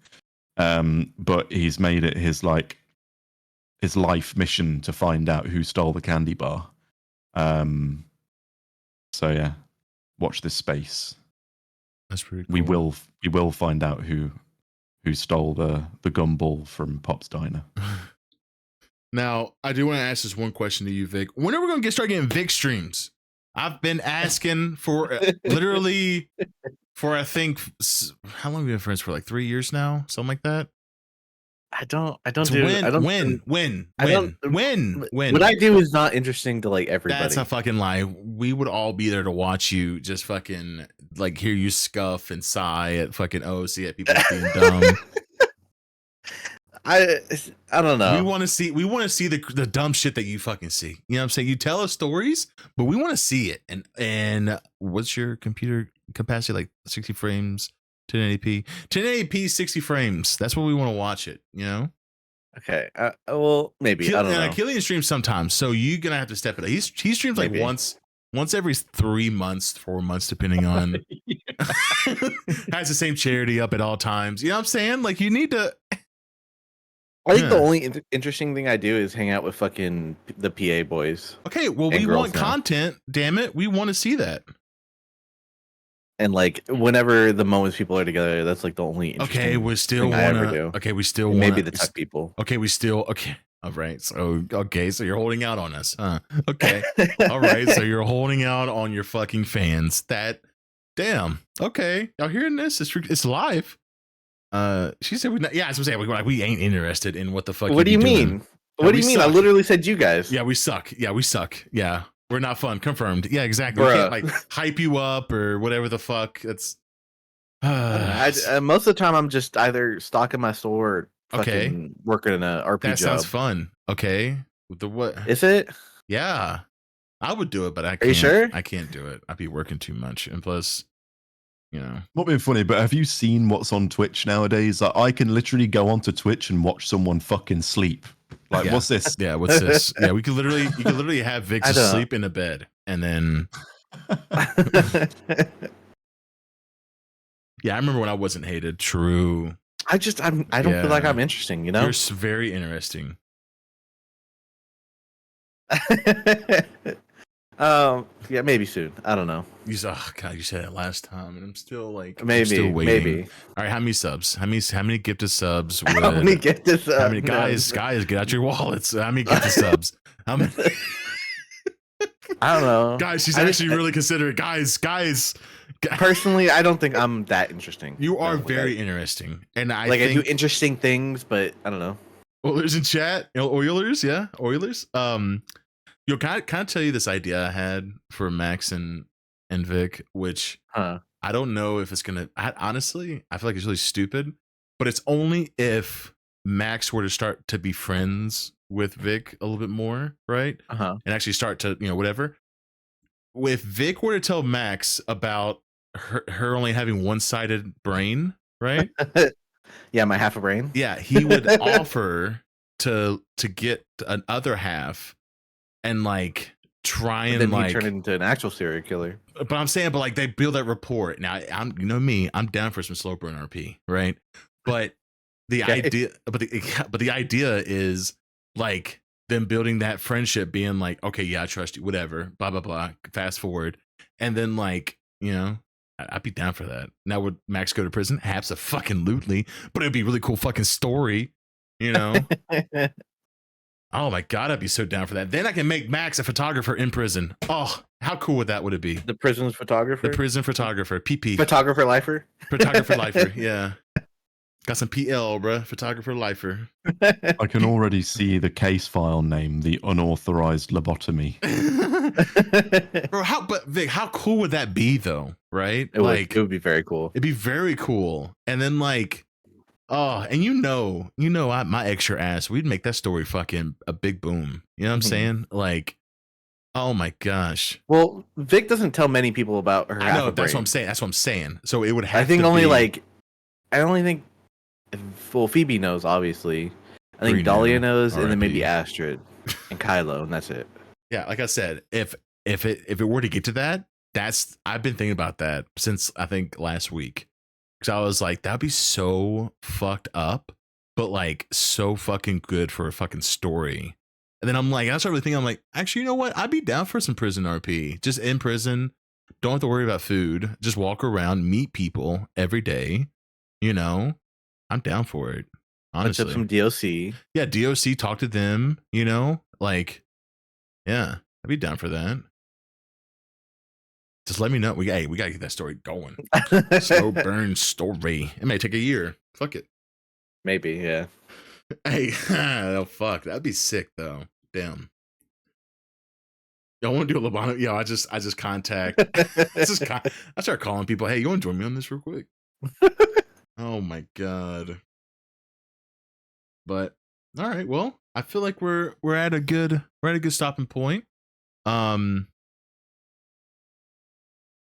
But he's made it his life mission to find out who stole the candy bar. So yeah, watch this space. That's pretty cool. We will find out who stole the gumball from Pop's Diner. Now, I do want to ask this one question to you, Vic. When are we going to start getting Vic streams? I've been asking for literally for, I think, how long have we been friends for? Like 3 years now? Something like that? When? What I do is not interesting to like everybody. That's a fucking lie. We would all be there to watch you just fucking like hear you scuff and sigh at fucking OC at people being dumb. I don't know. We want to see the dumb shit that you fucking see. You know what I'm saying? You tell us stories, but we want to see it. And what's your computer capacity? Like 60 frames, 1080p, 60 frames. That's what we want to watch it. You know? Okay. Well, maybe I don't know. Killian streams sometimes, so you're gonna have to step it up. He streams like once every 3 months, 4 months, depending on. Has the same charity up at all times. You know what I'm saying? Like you need to. I think the only interesting thing I do is hang out with fucking the PA boys. Okay, well, we want content. Damn it, we want to see that. And like whenever the moments people are together, that's like the only. Okay, we still want to. Okay, we still want maybe the tech people. Okay, okay. All right. So you're holding out on us, huh? Okay. All right. So you're holding out on your fucking fans. Damn. Okay. Y'all hearing this? It's live. She said we ain't interested in what the fuck. What do you mean? What do you mean? I literally said you guys. Yeah, we suck. Yeah, we're not fun. Confirmed. Yeah, exactly. We can't like hype you up or whatever the fuck. That's most of the time I'm just either stocking my store or fucking working in a RP job. That sounds fun. Okay. What is it? Yeah, I would do it, but I can't. Are you sure? I can't do it. I'd be working too much, and plus. You know, not being funny, but have you seen what's on Twitch nowadays? Like, I can literally go onto Twitch and watch someone fucking sleep. Like, what's this? Yeah, what's this? Yeah, you could literally have Vic sleep in a bed, and then. Yeah, I remember when I wasn't hated. True. I don't feel like I'm interesting. You know, you're very interesting. Yeah, maybe soon. I don't know. You said it last time, and I'm still like, maybe. All right, how many subs? How many gifted subs? How many gifted subs? How many guys? Get out your wallets. How many gifted subs? How many? I don't know. Guys, she's I just- actually really considerate. Guys. Personally, I don't think I'm that interesting. You are No, very interesting, and I like I think do interesting things, but I don't know. Oilers in chat, Oilers, yeah, Oilers. You'll kind of tell you this idea I had for Max and Vic, which Huh? I don't know if it's gonna. Honestly, I feel like it's really stupid, but it's only if Max were to start to be friends with Vic a little bit more, right? Uh-huh. And actually start to, whatever. If Vic were to tell Max about her only having one-sided brain, right? Yeah, my half a brain. Yeah, he would offer to get an other half and like try and Then like he turned into an actual serial killer. but I'm saying, but like they build that rapport. Now, I'm me, I'm down for some slow burn RP, right? But the Okay. idea, but the idea is like them building that friendship, being like, okay, yeah, I trust you, whatever, blah blah blah. Fast forward, and then like I'd be down for that. Now would Max go to prison? Absolutely, but it'd be a really cool fucking story, Oh my god, I'd be so down for that. Then I can make Max a photographer in prison. Oh, how cool would it be? The prison's photographer. The prison photographer, PP. Photographer lifer. Photographer lifer, yeah. Got some PL, bruh. Photographer lifer. I can already see the case file name, the unauthorized lobotomy. Bro, Vic, how cool would that be though? Right? It would be very cool. It'd be very cool. And then like, oh, and my extra ass, we'd make that story fucking a big boom. You know what I'm saying? Like, oh my gosh. Well, Vic doesn't tell many people about her. I know, that's what I'm saying. So it would have I think to only be, I only think, well, Phoebe knows, obviously. I think Three Dahlia now. knows, and then RIP. maybe Astrid and Kylo, and that's it. yeah, like I said, if it were to get to that, I've been thinking about that since I think last week. Because I was like, that'd be so fucked up, but like so fucking good for a fucking story. And then I'm like, I started really thinking, I'm like, actually, you know what? I'd be down for some prison RP. Just in prison, don't have to worry about food. Just walk around, meet people every day. I'm down for it. Punch up Honestly, some DOC. yeah, DOC, talk to them. Like, yeah, I'd be down for that. Just let me know. We gotta get that story going. Slow burn story. It may take a year. Fuck it. Maybe, yeah. Hey, oh fuck, that'd be sick though. Damn. Y'all want to do a lobotomy? Yo, I just contact. I start calling people. Hey, you want to join me on this real quick? Oh my god. But all right, well, I feel like we're at a good stopping point.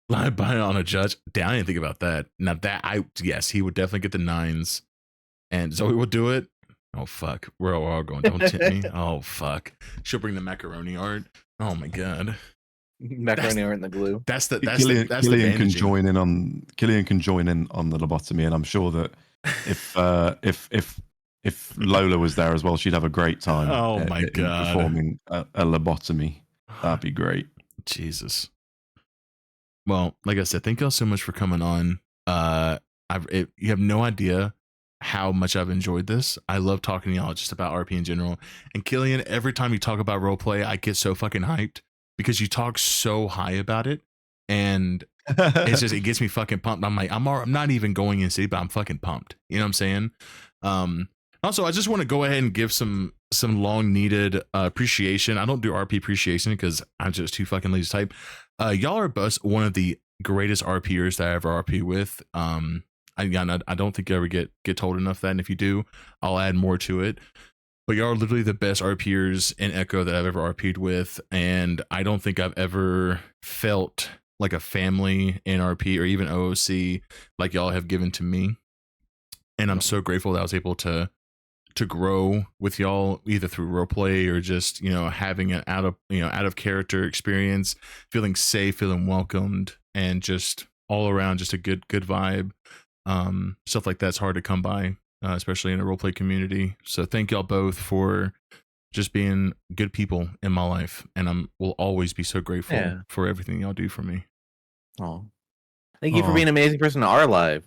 Line by on a judge. Damn, I didn't think about that. Now yes, he would definitely get the 9s, and Zoe will do it. Oh fuck, we're all going. Don't tempt me. Oh fuck, she'll bring the macaroni art. Oh my god, Macaroni art in the glue. Killian can join in on the lobotomy, and I'm sure that if Lola was there as well, she'd have a great time. Oh my god, performing a lobotomy. That'd be great. Jesus. Well, like I said, thank y'all so much for coming on. You have no idea how much I've enjoyed this. I love talking to y'all just about RP in general. And Killian, every time you talk about roleplay, I get so fucking hyped because you talk so high about it, and it gets me fucking pumped. I'm like, I'm not even going in city, but I'm fucking pumped. You know what I'm saying? Also, I just want to go ahead and give some long needed appreciation. I don't do RP appreciation because I'm just too fucking lazy to type. Y'all are one of the greatest RPers that I ever RP with. I don't think you ever get told enough that, and if you do, I'll add more to it. But y'all are literally the best RPers in Echo that I've ever RP'd with, and I don't think I've ever felt like a family in RP or even OOC like y'all have given to me. And I'm so grateful that I was able to grow with y'all either through roleplay or just having an out of character experience, feeling safe, feeling welcomed, and just all around just a good vibe. Stuff like that's hard to come by, especially in a roleplay community. So thank y'all both for just being good people in my life, and will always be so grateful for everything y'all do for me. Oh, thank you for being an amazing person in our life.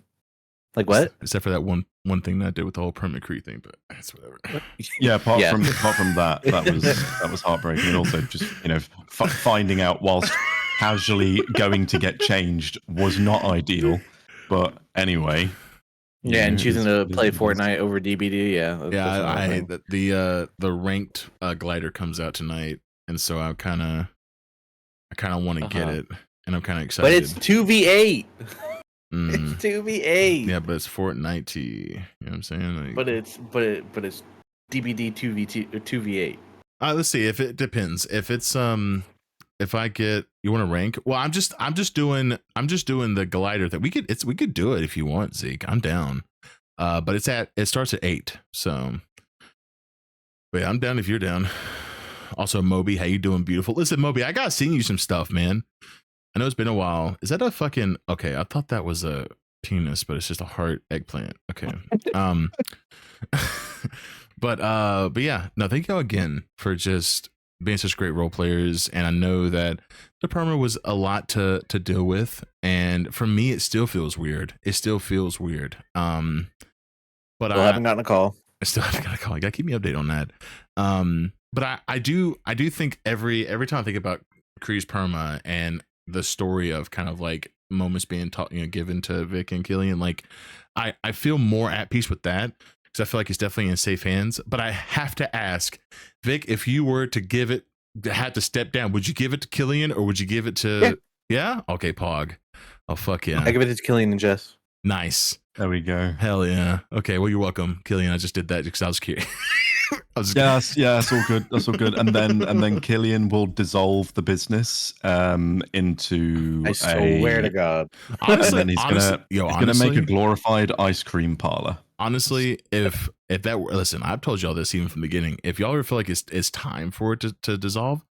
Like what? Except for that one thing that I did with the whole permit creep thing, but that's whatever. Yeah, apart from that, that was heartbreaking, and also just finding out whilst casually going to get changed was not ideal. But anyway, yeah, and choosing to play Fortnite over DBD, yeah. The ranked glider comes out tonight, and so I kind of want to get it, and I'm kind of excited. But it's 2v8. Mm. It's 2v8. Yeah, but it's Fortnite. You know what I'm saying? Like, but it's DBD 2v8. Let's see. If it depends. If it's if I get, you want to rank? Well, I'm just doing the glider that we could do it if you want, Zeke. I'm down. But it starts at 8. So, but yeah, I'm down if you're down. Also, Moby, how you doing? Beautiful. Listen, Moby, I gotta send you some stuff, man. I know it's been a while. Is that a fucking, okay, I thought that was a penis, but it's just a heart eggplant. Okay. But yeah, no, thank you again for just being such great role players. And I know that the perma was a lot to deal with. And for me, it still feels weird. But I haven't gotten a call. I still haven't got a call. You gotta keep me updated on that. But I do think every time I think about Kree's perma and the story of kind of like moments being taught, given to Vic and Killian, like I feel more at peace with that, because I feel like it's definitely in safe hands. But I have to ask, Vic, if you were to had to step down, would you give it to Killian or would you give it to? Yeah? Okay, Pog. Oh fuck yeah! I give it to Killian and Jess. Nice. There we go. Hell yeah. Okay, well, you're welcome, Killian. I just did that because I was curious. That's all good. That's all good. And then Killian will dissolve the business into. I swear to God. Honestly, and he's gonna make a glorified ice cream parlor. Honestly, if that were, listen, I've told y'all this even from the beginning. If y'all ever feel like it's time for it to dissolve,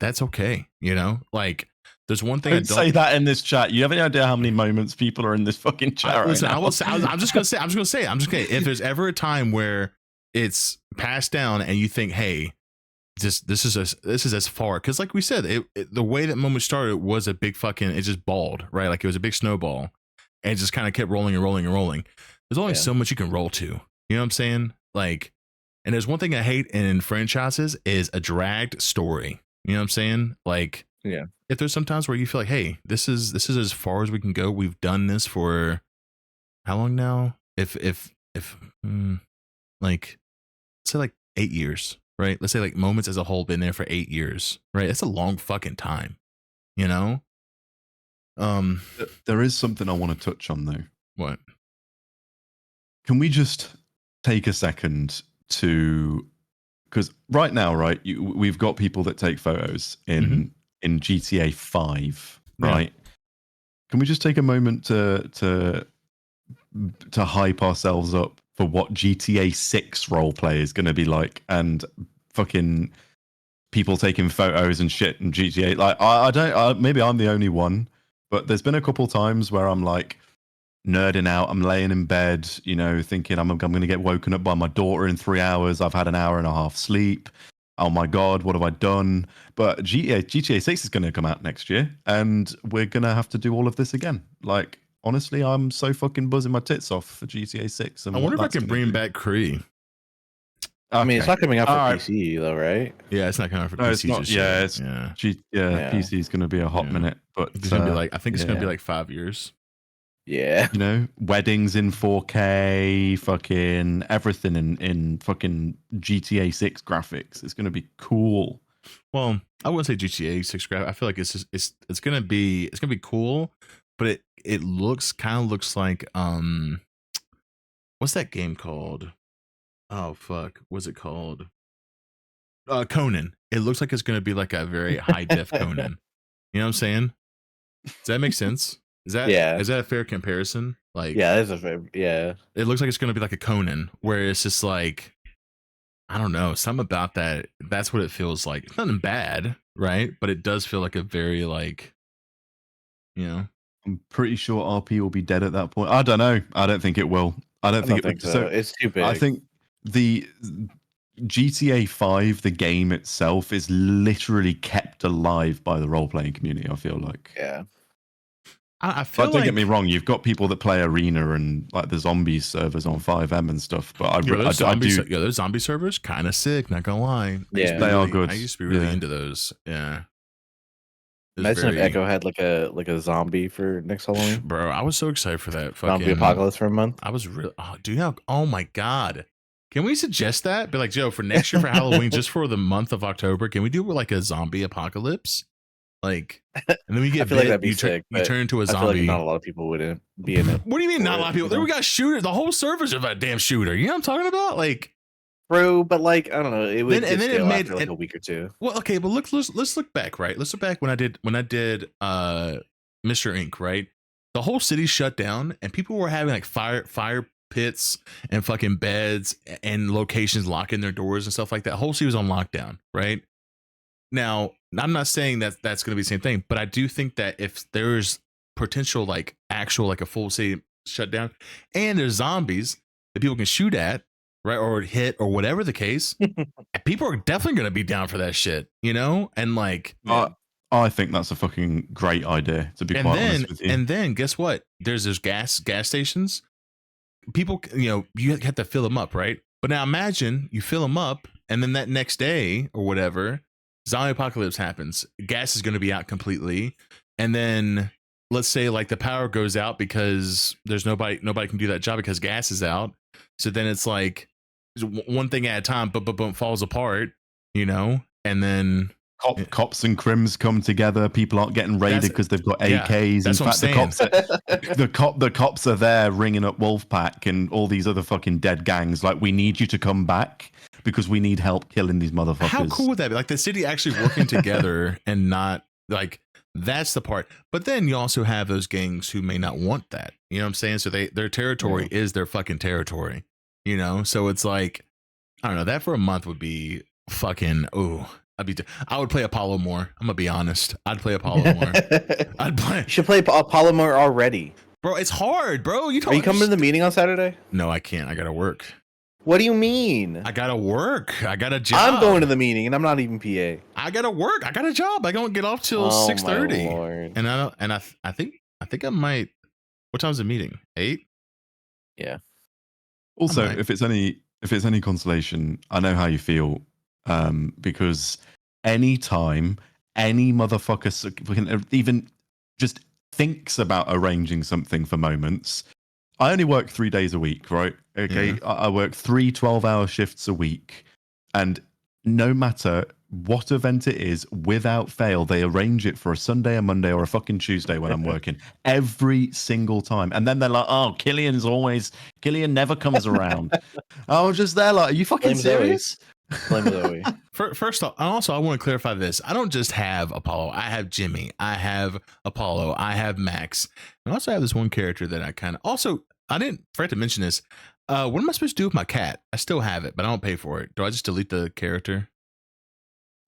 that's okay. Like. There's one thing don't say that in this chat. You have any idea how many moments people are in this fucking chat? Listen, right now? I'm just gonna say. If there's ever a time where it's passed down and you think, hey, this is as far, because like we said, the way that moment started was a big fucking, it just balled, right? Like it was a big snowball, and it just kind of kept rolling and rolling and rolling. There's only so much you can roll to. You know what I'm saying? Like, and there's one thing I hate in franchises is a dragged story. You know what I'm saying? Like. Yeah. If there's some times where you feel like, hey, this is as far as we can go. We've done this for how long now? If like, say like 8 years, right? Let's say like moments as a whole been there for 8 years, right? It's a long fucking time, There is something I want to touch on though. What? Can we just take a second to, because right now, right, we've got people that take photos in GTA 5, right? Yeah. Can we just take a moment to hype ourselves up for what GTA 6 roleplay is going to be like, and fucking people taking photos and shit in GTA? Like, I don't, maybe I'm the only one, but there's been a couple times where I'm like nerding out. I'm laying in bed, thinking I'm going to get woken up by my daughter in 3 hours. I've had an hour and a half sleep. Oh my God, what have I done? But GTA 6 is going to come out next year, and we're going to have to do all of this again. Like, honestly, I'm so fucking buzzing my tits off for GTA 6. And I wonder if I can bring back Kree. I mean, it's not coming out for PC though, right? Yeah, it's not coming out for PC. It's not, PC is going to be a hot minute, but it's going to be like, I think it's going to be like 5 years. Yeah. Weddings in 4K, fucking everything in fucking GTA 6 graphics. It's going to be cool. Well, I wouldn't say GTA 6 graphics. I feel like it's going to be cool, but it looks like what's that game called? Oh fuck, what's it called? Conan. It looks like it's going to be like a very high def Conan. You know what I'm saying? Does that make sense? Is that a fair comparison? Like, yeah, that's a fair. Yeah, it looks like it's gonna be like a Conan, where it's just like, I don't know, something about that. That's what it feels like. It's nothing bad, right? But it does feel like a very like, I'm pretty sure RP will be dead at that point. I don't know. I don't think it will. I don't think it will. So it's too big. I think the GTA 5, the game itself, is literally kept alive by the role playing community. I feel like. Yeah. I feel But don't like get me wrong, you've got people that play Arena and like the zombies servers on 5M and stuff. But those I do. those zombie servers kind of sick. Not gonna lie. Yeah. They are good. I used to be really Yeah. into those. Yeah. It was Imagine if very- Echo had like a zombie for next Halloween. Bro, I was so excited for that Zombie fucking apocalypse for a month. I was really, oh, dude, oh my God. Can we suggest that? Be like, Joe, for next year for Halloween, just for the month of October, can we do like a zombie apocalypse? Like, and then we get I feel like bit, that'd be you sick. you turn into a I feel zombie. like not a lot of people would be in it. What do you mean not a lot of people? You know? We got shooters. The whole server's of a damn shooter. You know what I'm talking about? Like, True, but like I don't know, it would and then it scale made after like a week or two. well, okay, but let's look back, right? Let's look back when I did Mr. Inc., right? The whole city shut down and people were having like fire pits and fucking beds and locations locking their doors and stuff like that. Whole city was on lockdown, right? Now, I'm not saying that that's going to be the same thing, but I do think that if there's potential like actual like a full city shutdown and there's zombies that people can shoot at, right, or hit or whatever the case, people are definitely going to be down for that shit, you know? And like I think that's a fucking great idea, to be quite honest with you. And then guess what? There's gas stations. People, you know, you have to fill them up, right? But now imagine you fill them up, and then that next day or whatever, zombie apocalypse happens. Gas is going to be out completely, and then let's say like the power goes out because there's nobody can do that job because gas is out. So then it's like one thing at a time, boom, falls apart, you know, and then. Cops and crims come together. People aren't getting raided because they've got AKs. That's In what fact, the cops are there ringing up Wolfpack and all these other fucking dead gangs. Like, we need you to come back because we need help killing these motherfuckers. How cool would that be? Like the city actually working together and not like that's the part. But then you also have those gangs who may not want that. You know what I'm saying? So their territory is their fucking territory. You know, so it's like I don't know. That for a month would be fucking I would play Apollo more. I'm gonna be honest. I'd play Apollo more. You should play Apollo more already. Bro, it's hard, bro. Are you coming to the meeting on Saturday? No, I can't. I gotta work. What do you mean? I gotta work. I got a job. I'm going to the meeting and I'm not even PA. I gotta work. I got a job. I don't get off till 6:30. And I think I might. What time's the meeting? 8? Yeah. Also, if it's any consolation, I know how you feel. Because anytime any motherfucker even just thinks about arranging something for moments, I only work 3 days a week, right? Okay, yeah. I work 3 12-hour shifts a week, and no matter what event it is, without fail, they arrange it for a Sunday, a Monday, or a fucking Tuesday when I'm working every single time. And then they're like, "Oh, Killian never comes around." I was just there like, "Are you fucking serious?" First off, I want to clarify this. I don't just have Apollo. I have Jimmy. I have Apollo. I have Max. And I also have this one character that I didn't forget to mention this. What am I supposed to do with my cat? I still have it, but I don't pay for it. Do I just delete the character?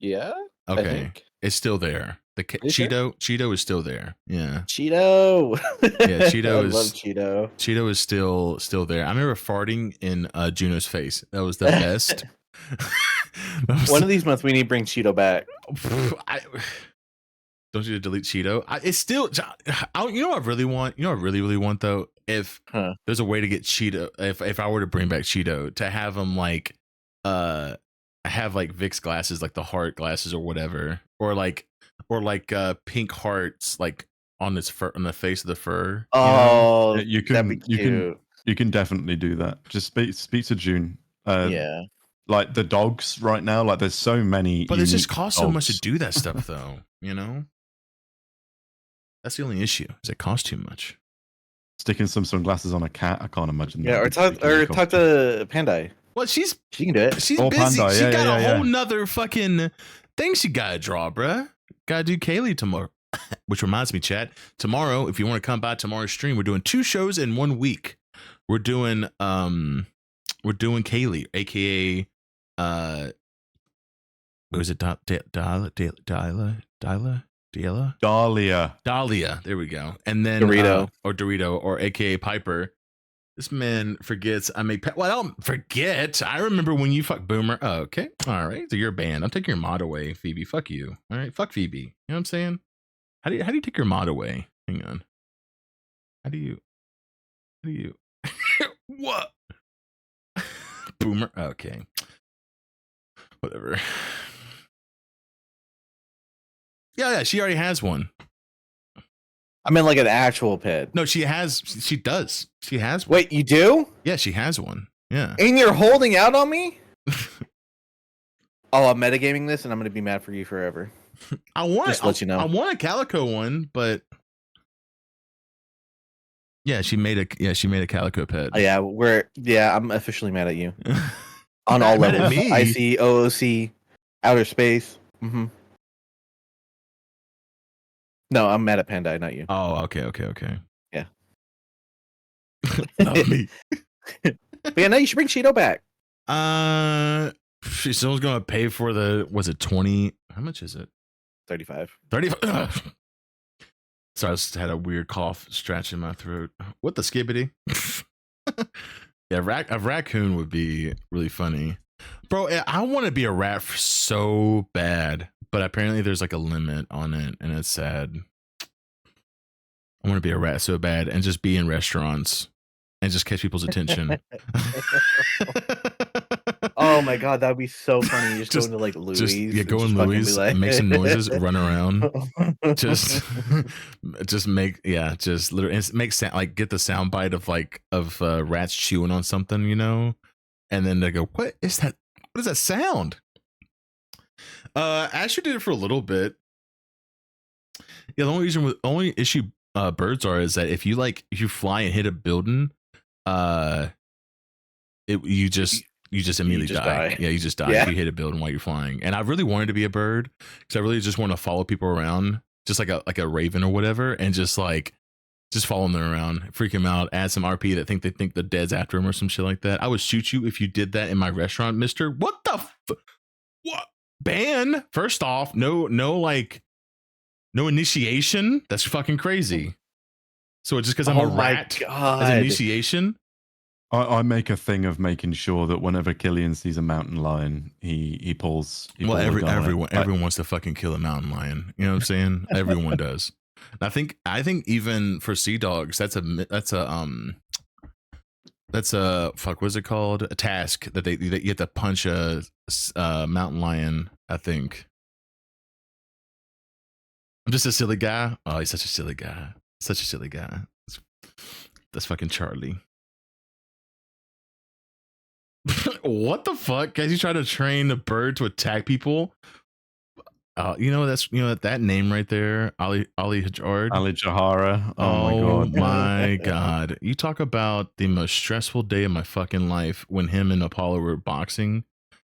Yeah. Okay. It's still there. Cheeto is still there. Yeah. Cheeto. Yeah, Cheeto I love Cheeto. Cheeto is still there. I remember farting in Juno's face. That was the best. One of these months we need to bring Cheeto back. Don't you delete Cheeto? It's still. You know what I really want? You know what I really want though? If there's a way to get Cheeto, if I were to bring back Cheeto, to have him like, have like Vic's glasses, like the heart glasses or whatever, or like pink hearts like on its fur, on the face of the fur. Oh, you can definitely do that. Just speak to June. Yeah. Like the dogs right now, like there's so many. But it just costs so much to do that stuff, though. You know, that's the only issue. Is it costs too much? Sticking some sunglasses on a cat, I can't imagine. Yeah, or talk to Pandai. Well, she can do it. She's busy. Panda. She got a whole nother fucking thing she gotta draw, bruh. Gotta do Kaylee tomorrow. Which reminds me, chat. Tomorrow, if you want to come by tomorrow's stream, we're doing 2 shows in 1 week. We're doing Kaylee, aka what was it? Dahlia. There we go. And then Dorito, or aka Piper. This man forgets I made. Well, I don't forget. I remember when you fuck Boomer. Oh, okay. All right. So you're banned. I'm taking your mod away, Phoebe. Fuck you. All right. Fuck Phoebe. You know what I'm saying? How do you take your mod away? Hang on. How do you? What? Boomer. Okay. Whatever. Yeah, she already has one. I mean, like an actual pet. No, she does. She has one. Wait, you do? Yeah, she has one. Yeah. And you're holding out on me? Oh, I'm metagaming this, and I'm gonna be mad for you forever. I want Just to let you know. I want a calico one, but yeah, she made a calico pet. Oh, yeah, I'm officially mad at you on all Mad at levels. me? IC, OOC, outer space. Mm-hmm. No, I'm mad at Pandai, not you. Oh, okay. Yeah. Love me. But yeah, no, you should bring Cheeto back. Someone's gonna pay for was it 20? How much is it? 35. 35. Sorry, I just had a weird cough scratching my throat. What the skibbity? Yeah, a raccoon would be really funny. Bro, I want to be a rat so bad, but apparently there's like a limit on it, and it's sad. I want to be a rat so bad and just be in restaurants and just catch people's attention. Oh my god, that would be so funny. You just go into like Louis. Go in Louis, make some noises, run around. just literally make sound, like get the sound bite of rats chewing on something, you know, and then they go, what is that? What is that sound? I actually did it for a little bit. Yeah, the only issue birds are is that if you fly and hit a building, you just immediately die. Yeah, you just die if you hit a building while you're flying. And I really wanted to be a bird because I really just want to follow people around, just like a raven or whatever, and just follow them around, freak them out, add some RP that they think the dead's after them or some shit like that. I would shoot you if you did that in my restaurant, mister. What the what? Ban? First off, no initiation. That's fucking crazy. So just because I'm a rat as initiation. I make a thing of making sure that whenever Killian sees a mountain lion, he pulls. Everyone wants to fucking kill a mountain lion. You know what I'm saying? Everyone does. I think even for sea dogs, that's a fuck. What's it called? A task that you have to punch a mountain lion. I think. I'm just a silly guy. Oh, he's such a silly guy. Such a silly guy. That's fucking Charlie. What the fuck, guys? You try to train a bird to attack people? That name right there, Ali Jahara. Oh my god! You talk about the most stressful day of my fucking life when him and Apollo were boxing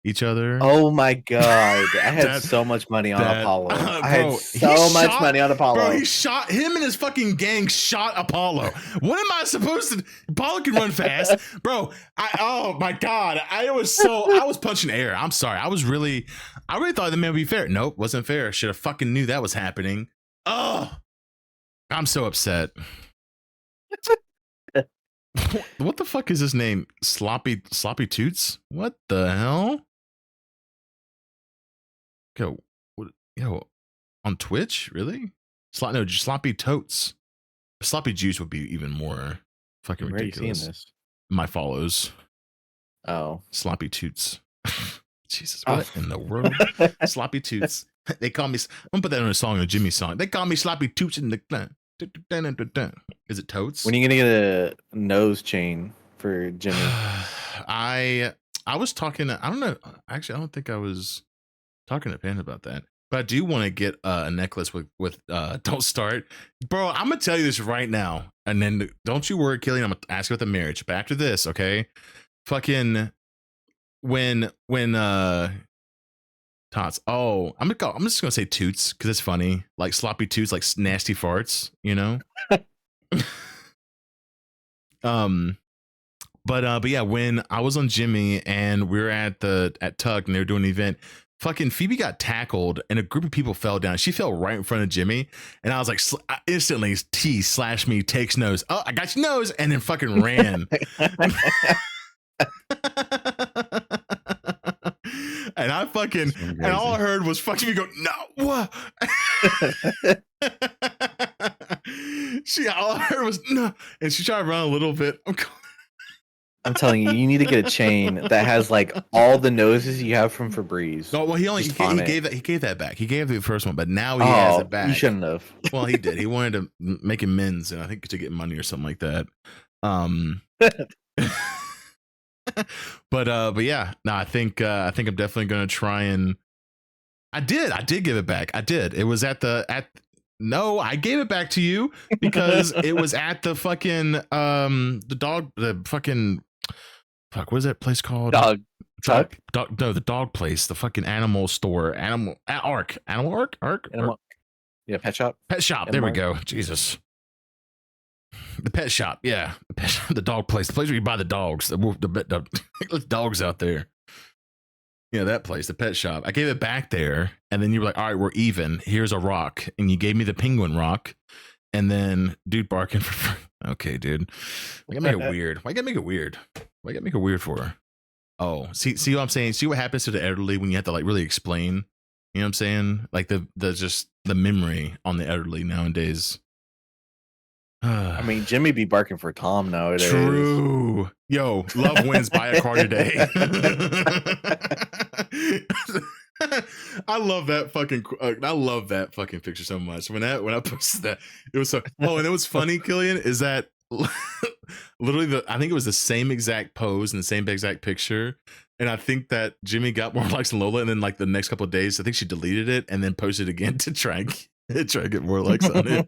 each other. Oh my god! I had so much money on Apollo. I had so much money on Apollo. Bro, he shot him and his fucking gang. Shot Apollo. What am I supposed to? Apollo can run fast, bro. Oh my god! I was punching air. I'm sorry. I really thought the man would be fair. Nope, wasn't fair. Should have fucking knew that was happening. Oh, I'm so upset. What the fuck is his name? Sloppy Toots? What the hell? Yo, on Twitch, really? Sloppy Totes. Sloppy Juice would be even more fucking ridiculous. Where are you seeing this? My follows. Oh, Sloppy Toots. Jesus, what in the world? Sloppy Toots. They call me. I'm gonna put that on a song, a Jimmy song. They call me Sloppy Toots in the. Is it Totes? When are you gonna get a nose chain for Jimmy? I was talking. I don't know. Actually, I don't think I was talking to Pan about that. But I do want to get a necklace with Don't Start. Bro, I'm gonna tell you this right now, and then don't you worry, Killian. I'm gonna ask you about the marriage. But after this, okay? Fucking when Tots. Oh, I'm just gonna say Toots because it's funny. Like sloppy Toots, like nasty farts, you know. But yeah, when I was on Jimmy and we were at Tug and they were doing an event, fucking Phoebe got tackled and a group of people fell down. She fell right in front of Jimmy, and I was like, instantly T slash me takes nose. Oh, I got your nose, and then fucking ran. And I fucking, and all I heard was fucking me go, no, what? all I heard was no, and she tried to run a little bit. I'm telling you, you need to get a chain that has like all the noses you have from Febreze. No, well, he gave that back. He gave the first one, but now he has it back. You shouldn't have. Well, he did. He wanted to make amends, and I think to get money or something like that. But yeah, no, I think I'm definitely gonna try and. I did give it back. I did. It was No, I gave it back to you because it was at the fucking the fucking what is that place called? Dog. No, the dog place, the fucking animal store, Animal Ark. Yeah, pet shop. There we go. Jesus. The pet shop, yeah, the dog place, the place where you buy the dogs, the dogs out there. Yeah, that place, the pet shop. I gave it back there, and then you were like, "All right, we're even. Here's a rock," and you gave me the penguin rock, and then dude barking for free. Okay, dude, why gotta make it weird? Why gotta make it weird? Why gotta make it weird for? Oh, see what I'm saying? See what happens to the elderly when you have to like really explain? You know what I'm saying? Like the just the memory on the elderly nowadays. I mean, Jimmy be barking for Tom nowadays. True. Yo, love wins by a car today. I love that fucking picture so much. When I posted that, it was so. Oh, and it was funny, Killian, is that literally I think it was the same exact pose and the same exact picture. And I think that Jimmy got more likes than Lola, and then like the next couple of days, I think she deleted it and then posted it again to try and get more likes on it.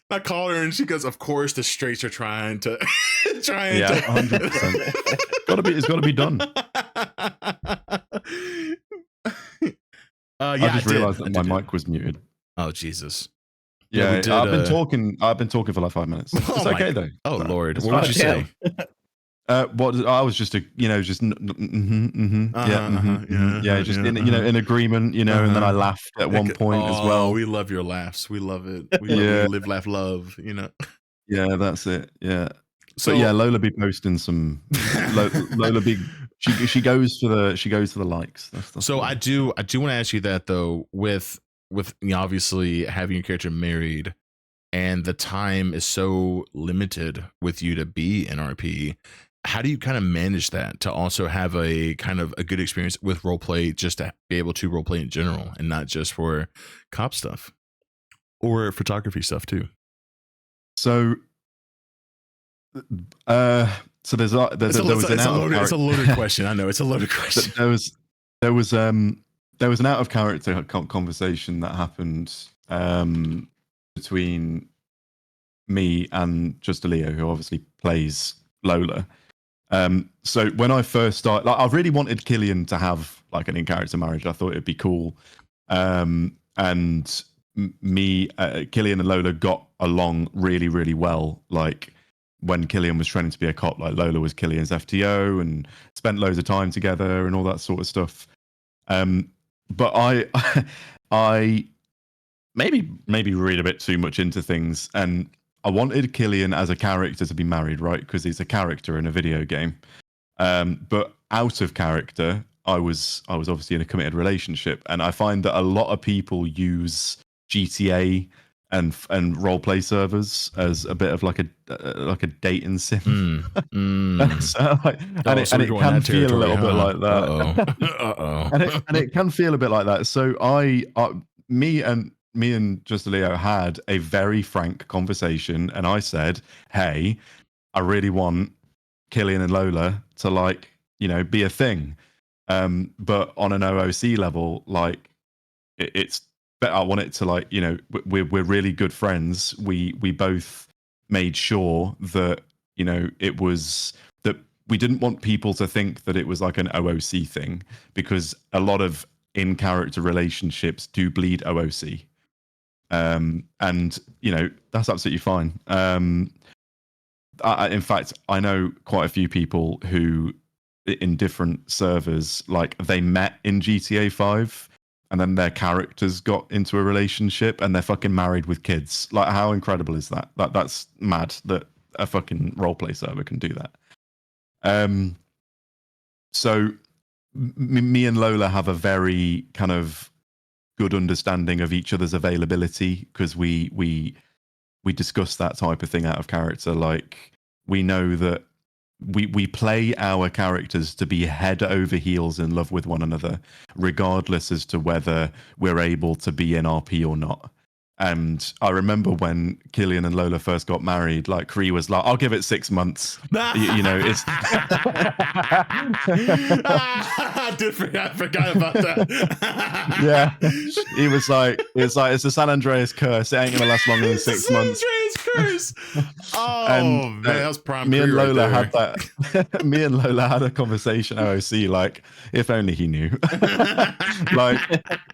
I called her and she goes, "Of course, the straights are trying to 100%. It's gotta be done." I just realized that my mic was muted. Oh Jesus! Yeah, I've been talking. I've been talking for like 5 minutes. It's okay though. Oh Lord, what did you say? What I was just just just in agreement, and then I laughed at one point as well. We love your laughs. We love it. We live, laugh, love. Yeah, that's it. Yeah. So but yeah, Lola be posting some. Lola be she goes for the likes. That's so I do want to ask you that though, with obviously having your character married, and the time is so limited with you to be an RP. How do you kind of manage that to also have a kind of a good experience with roleplay, just to be able to roleplay in general and not just for cop stuff or photography stuff too? So, it's a loaded question. I know it's a loaded question. There was an out of character conversation that happened between me and Just Leo, who obviously plays Lola. So when I first started, like, I really wanted Killian to have like an in-character marriage. I thought it'd be cool. And me, Killian and Lola got along really, really well. Like when Killian was training to be a cop, like Lola was Killian's FTO and spent loads of time together and all that sort of stuff. But I maybe read a bit too much into things, and I wanted Killian as a character to be married, right? Because he's a character in a video game. But out of character, I was obviously in a committed relationship, and I find that a lot of people use GTA and roleplay servers as a bit of like a dating sim. So, and it can feel a little bit like that. And it can feel a bit like that. So me and Just Leo had a very frank conversation, and I said, "Hey, I really want Killian and Lola to like, be a thing, but on an OOC level, like it's better. I want it to like, we're really good friends. We both made sure that it was that we didn't want people to think that it was like an OOC thing, because a lot of in character relationships do bleed OOC." And that's absolutely fine. In fact, I know quite a few people who in different servers, like they met in GTA 5 and then their characters got into a relationship and they're fucking married with kids. Like, how incredible is that? That's mad that a fucking roleplay server can do that. So me and Lola have a very kind of good understanding of each other's availability, because we discuss that type of thing out of character. Like, we know that we play our characters to be head over heels in love with one another, regardless as to whether we're able to be in RP or not. And I remember when Killian and Lola first got married, like, Kree was like, I'll give it 6 months. You know, it's I forgot about that. yeah. He was like, it's a San Andreas curse. It ain't gonna last longer than 6 months. San Andreas curse. Oh And, man, that was prime. Me and Kree Lola right had that. Me and Lola had a conversation. OOC, like, if only he knew. Like,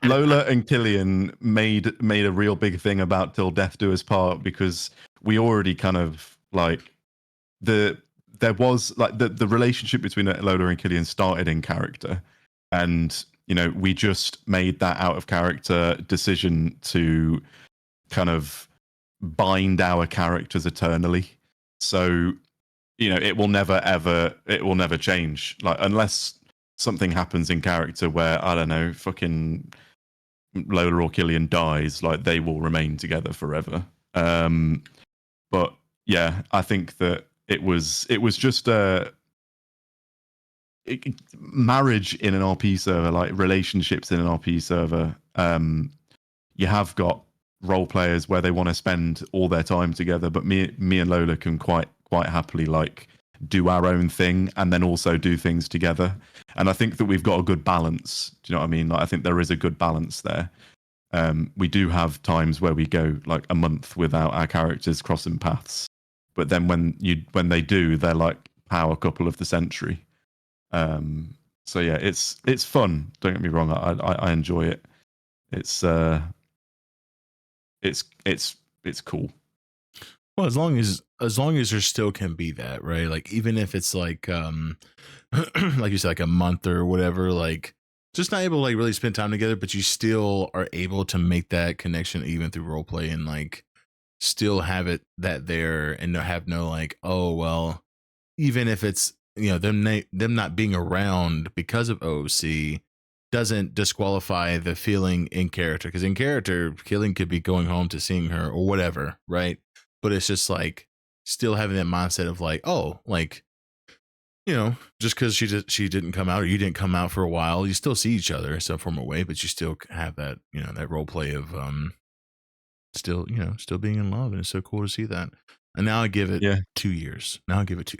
Lola and Killian made a real big thing about Till Death Do Us Part, because we already kind of like there was like the relationship between Lola and Killian started in character, and you know, we just made that out of character decision to kind of bind our characters eternally. So, you know, it will never change, like, unless something happens in character where, I don't know, fucking Lola or Killian dies, like, they will remain together forever. But yeah, I think that it was just marriage in an RP server, like relationships in an RP server. You have got role players where they want to spend all their time together, but me and Lola can quite happily, like, do our own thing and then also do things together. And I think that we've got a good balance. Do you know what I mean? Like, I think there is a good balance there. We do have times where we go like a month without our characters crossing paths, but then when they do, they're like power couple of the century. So yeah, it's fun. Don't get me wrong. I enjoy it. It's cool. Well, as long as there still can be that, right? Like, even if it's like like you said, like a month or whatever, like, just not able to like really spend time together, but you still are able to make that connection even through role play, and like still have it that there, and have no like, oh well, even if it's, you know, them not being around because of OOC doesn't disqualify the feeling in character, because in character, Killian could be going home to seeing her or whatever, right? But it's just like still having that mindset of like, oh, like, you know, just because she didn't come out, or you didn't come out for a while, you still see each other some form of way, but you still have that, you know, that role play of still, you know, still being in love, and it's so cool to see that. And now I give it 2 years. Now I give it 2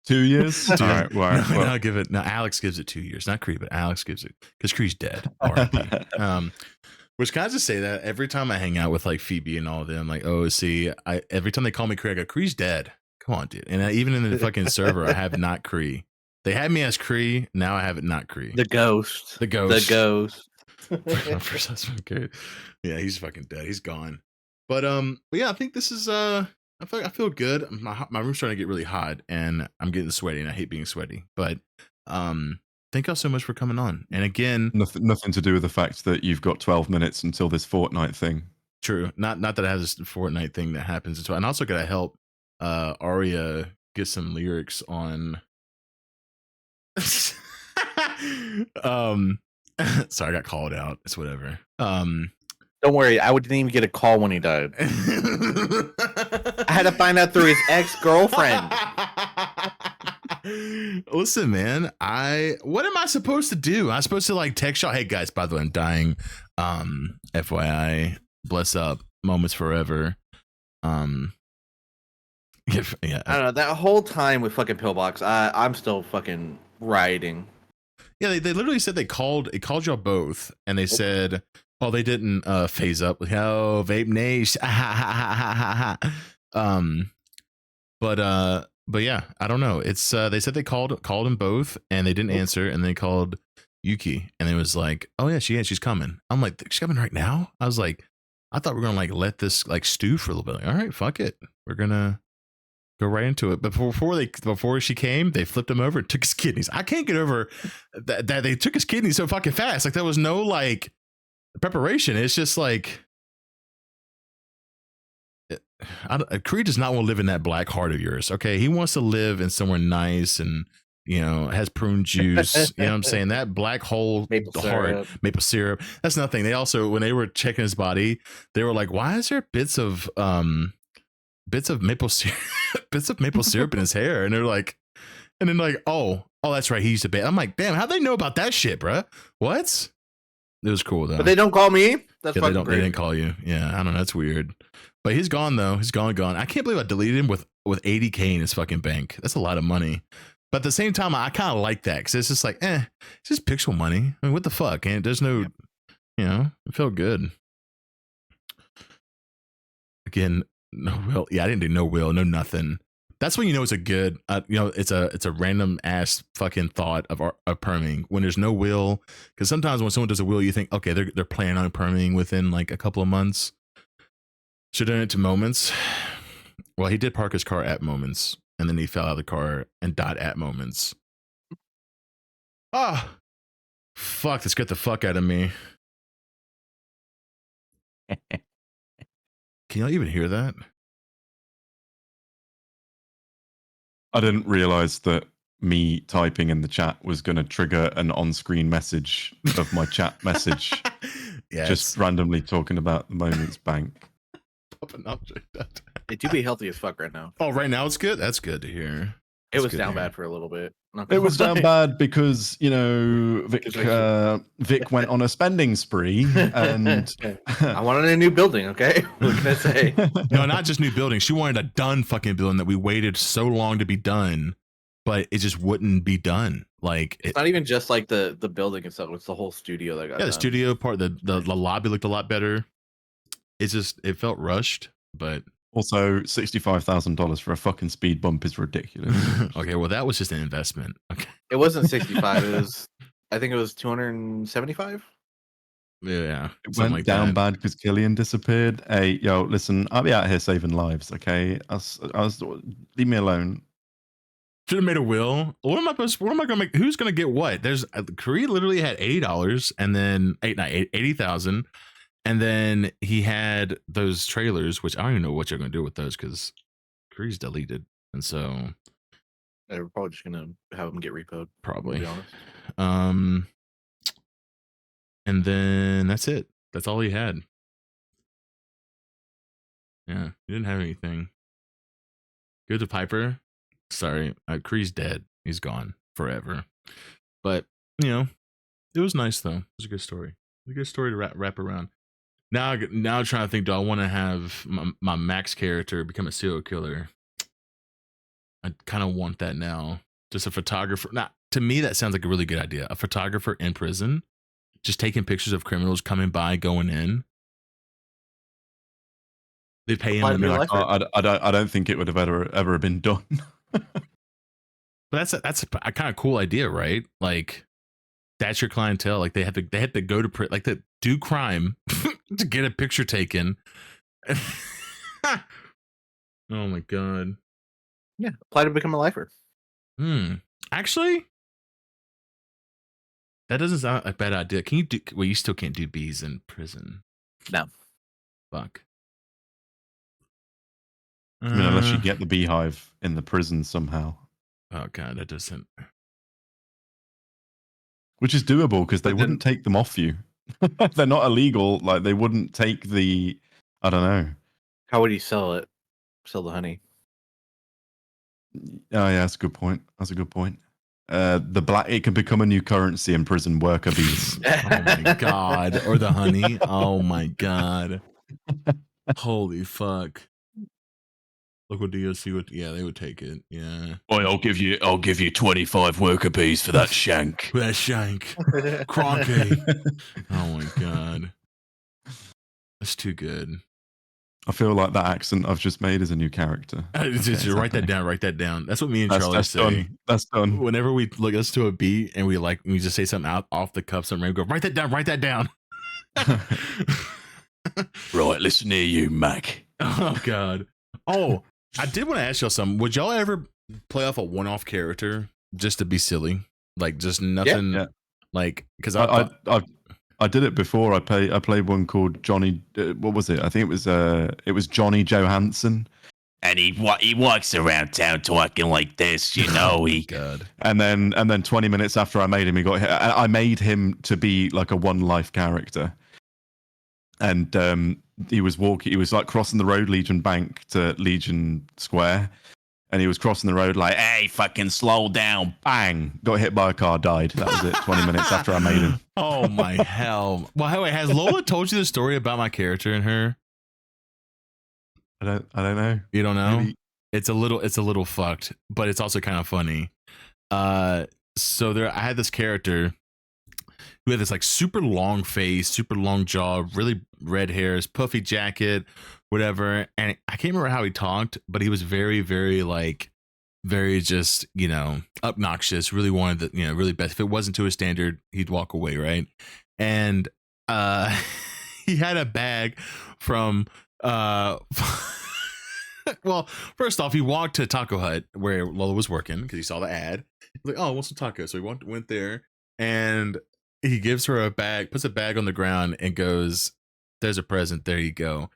2 years. All right. Well, now I give it. Now Alex gives it 2 years, not Kree, but Alex gives it, because Kree's dead. RP. Which, can I just say that every time I hang out with like Phoebe and all of them, like, oh, see, every time they call me Kree, I go, Kree's dead. Come on, dude. And even in the fucking server, I have not Kree. They had me as Kree. Now I have it not Kree. The ghost. Okay. Yeah, he's fucking dead. He's gone. But yeah, I think this is I feel good. My room's starting to get really hot, and I'm getting sweaty, and I hate being sweaty. But thank y'all so much for coming on. And again, nothing to do with the fact that you've got 12 minutes until this Fortnite thing. True. Not that I have this Fortnite thing that happens as well. And also gotta help Aria get some lyrics on sorry, I got called out. It's whatever. Don't worry, I didn't even get a call when he died. I had to find out through his ex-girlfriend. Listen, man, what am I supposed to do? I'm supposed to like text y'all, hey guys, by the way, I'm dying. FYI, bless up, moments forever. Yeah, I don't know, that whole time with fucking Pillbox, I'm still fucking rioting. Yeah, they literally said it called y'all both, and they said, oh, they didn't phase up with vape nation. But yeah, I don't know. It's they said they called them both, and they didn't answer, and they called Yuki, and it was like, oh yeah, she's coming. I'm like, she's coming right now. I was like, I thought we were gonna like let this like stew for a little bit. Like, all right, fuck it, we're gonna go right into it. But before she came, they flipped him over and took his kidneys. I can't get over that they took his kidneys so fucking fast. Like, there was no like preparation. It's just like, Creed does not want to live in that black heart of yours. Okay, he wants to live in somewhere nice and You know, has prune juice. You know what I'm saying? That black hole, Maple the heart, syrup. maple syrup. That's nothing. They also, when they were checking his body, they were like, "Why is there bits of maple syrup, bits of maple syrup in his hair?" And they're like, and then like, oh, that's right. He used to be. I'm like, damn, how'd they know about that shit, bro? What? It was cool though. But they don't call me. That's Yeah, fucking they didn't call you. Yeah, I don't know. That's weird. But he's gone though. He's gone. I can't believe I deleted him with $80K in his fucking bank. That's a lot of money. But at the same time, I kind of like that because it's just like, it's just pixel money. I mean, what the fuck? And there's no, you know, it felt good. Again, no will. Yeah, I didn't do no will, no nothing. That's when you know it's a good, you know, it's a random ass fucking thought of perming when there's no will. Because sometimes when someone does a will, you think, okay, they're planning on perming within like a couple of months. Should have done it to Moments. Well, he did park his car at Moments, and then he fell out of the car and died at Moments. Ah, fuck! That scared the fuck out of me. Can y'all even hear that? I didn't realize that me typing in the chat was going to trigger an on-screen message of my chat message. Yeah, just randomly talking about the Moments Bank. Pop an object. They do be healthy as fuck right now. Oh, right now it's good. That's good to hear. It was down bad for a little bit. It was down bad because, you know, Vic went on a spending spree, and I wanted a new building. Okay, what can I say? No, not just new building. She wanted a done fucking building that we waited so long to be done, but it just wouldn't be done. Like it's not even just like the building itself; it's the whole studio that got. Yeah, the studio part, the lobby looked a lot better. It's just it felt rushed, but. Also, $65,000 for a fucking speed bump is ridiculous. Okay, well, that was just an investment. Okay, it wasn't 65. It was, I think it was 275. Yeah, it went like down bad because Killian disappeared. Hey, yo, listen, I'll be out here saving lives. Okay, I was leave me alone. Should have made a will. What am I gonna make? Who's gonna get what? There's Kree literally had $80 and then 80,000. And then he had those trailers, which I don't even know what you're going to do with those because Kree's deleted. And so they're probably just going to have them get repoed. Probably. To be honest. And then that's it. That's all he had. Yeah, he didn't have anything. Go to Piper. Sorry, Kree's dead. He's gone forever. But, you know, it was nice, though. It was a good story. It was a good story to wrap around. Now I'm trying to think, do I want to have my Max character become a serial killer? I kind of want that now. Just a photographer. Now, to me, that sounds like a really good idea. A photographer in prison, just taking pictures of criminals coming by, going in. They pay him. And like, I don't think it would have ever been done. But that's a kind of cool idea, right? Like, that's your clientele. Like they had to go to like to do crime to get a picture taken. Oh my god. Yeah, apply to become a lifer. Actually, that doesn't sound a bad idea. Can you do? Well, you still can't do bees in prison. No. Fuck. I mean, unless you get the beehive in the prison somehow. Oh god, that doesn't. Which is doable because they wouldn't take them off you. They're not illegal. Like they wouldn't take the. I don't know. How would he sell it? Sell the honey? Oh yeah, that's a good point. That's a good point. It can become a new currency in prison, worker bees. Oh my god, or the honey. Oh my god. Holy fuck. Look what DOC would. Yeah, they would take it. Yeah. Boy, I'll give you 25 worker bees for that shank. For that shank. Cronky. Oh my god. That's too good. I feel like that accent I've just made is a new character. Just write that down. Write that down. That's what me and Charlie say. Done. That's done. Whenever we us to a beat and we just say something out off the cuff, something, go write that down. Write that down. Right, listen here, you Mac. Oh god. Oh, I did want to ask y'all something. Would y'all ever play off a one-off character just to be silly, like just nothing? Yeah. Like because I did it before. I played one called Johnny. What was it? I think it was Johnny Johansson, And he walks around town talking like this, you know. He God. And then 20 minutes after I made him, he got hit. I made him to be like a one life character. And he was like crossing the road, Legion Bank to Legion Square. And he was crossing the road like, hey, fucking slow down. Bang. Got hit by a car, died. That was it. 20 minutes after I made him. Oh my hell. Well, wait, has Lola told you the story about my character and her? I don't know. You don't know? Maybe. It's a little fucked, but it's also kind of funny. So I had this character who had this like super long face, super long jaw, really red hairs, puffy jacket, whatever. And I can't remember how he talked, but he was very, very like, very just, obnoxious, really wanted the, really best. If it wasn't to his standard, he'd walk away, right? And he had a bag from well, first off, he walked to Taco Hut where Lola was working because he saw the ad. He's like, oh, I want some tacos. So he went there and he gives her a bag, puts a bag on the ground and goes, there's a present. There you go.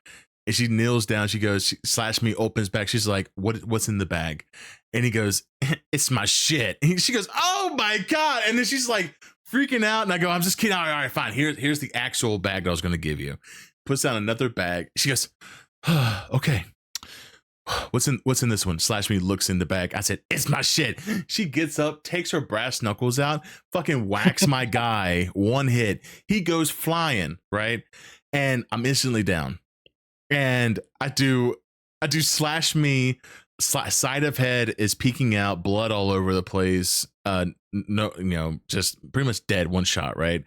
And she kneels down. She goes, slash me, opens back. She's like, what's in the bag? And he goes, it's my shit. And she goes, oh my God. And then she's like freaking out. And I go, I'm just kidding. All right, fine. Here's the actual bag that I was going to give you. Puts down another bag. She goes, okay. What's in this one? Slash me looks in the bag. I said, it's my shit. She gets up, takes her brass knuckles out, fucking whacks my guy. One hit. He goes flying, right? And I'm instantly down. And I do slash me. Side of head is peeking out, blood all over the place. No, just pretty much dead. One shot, right?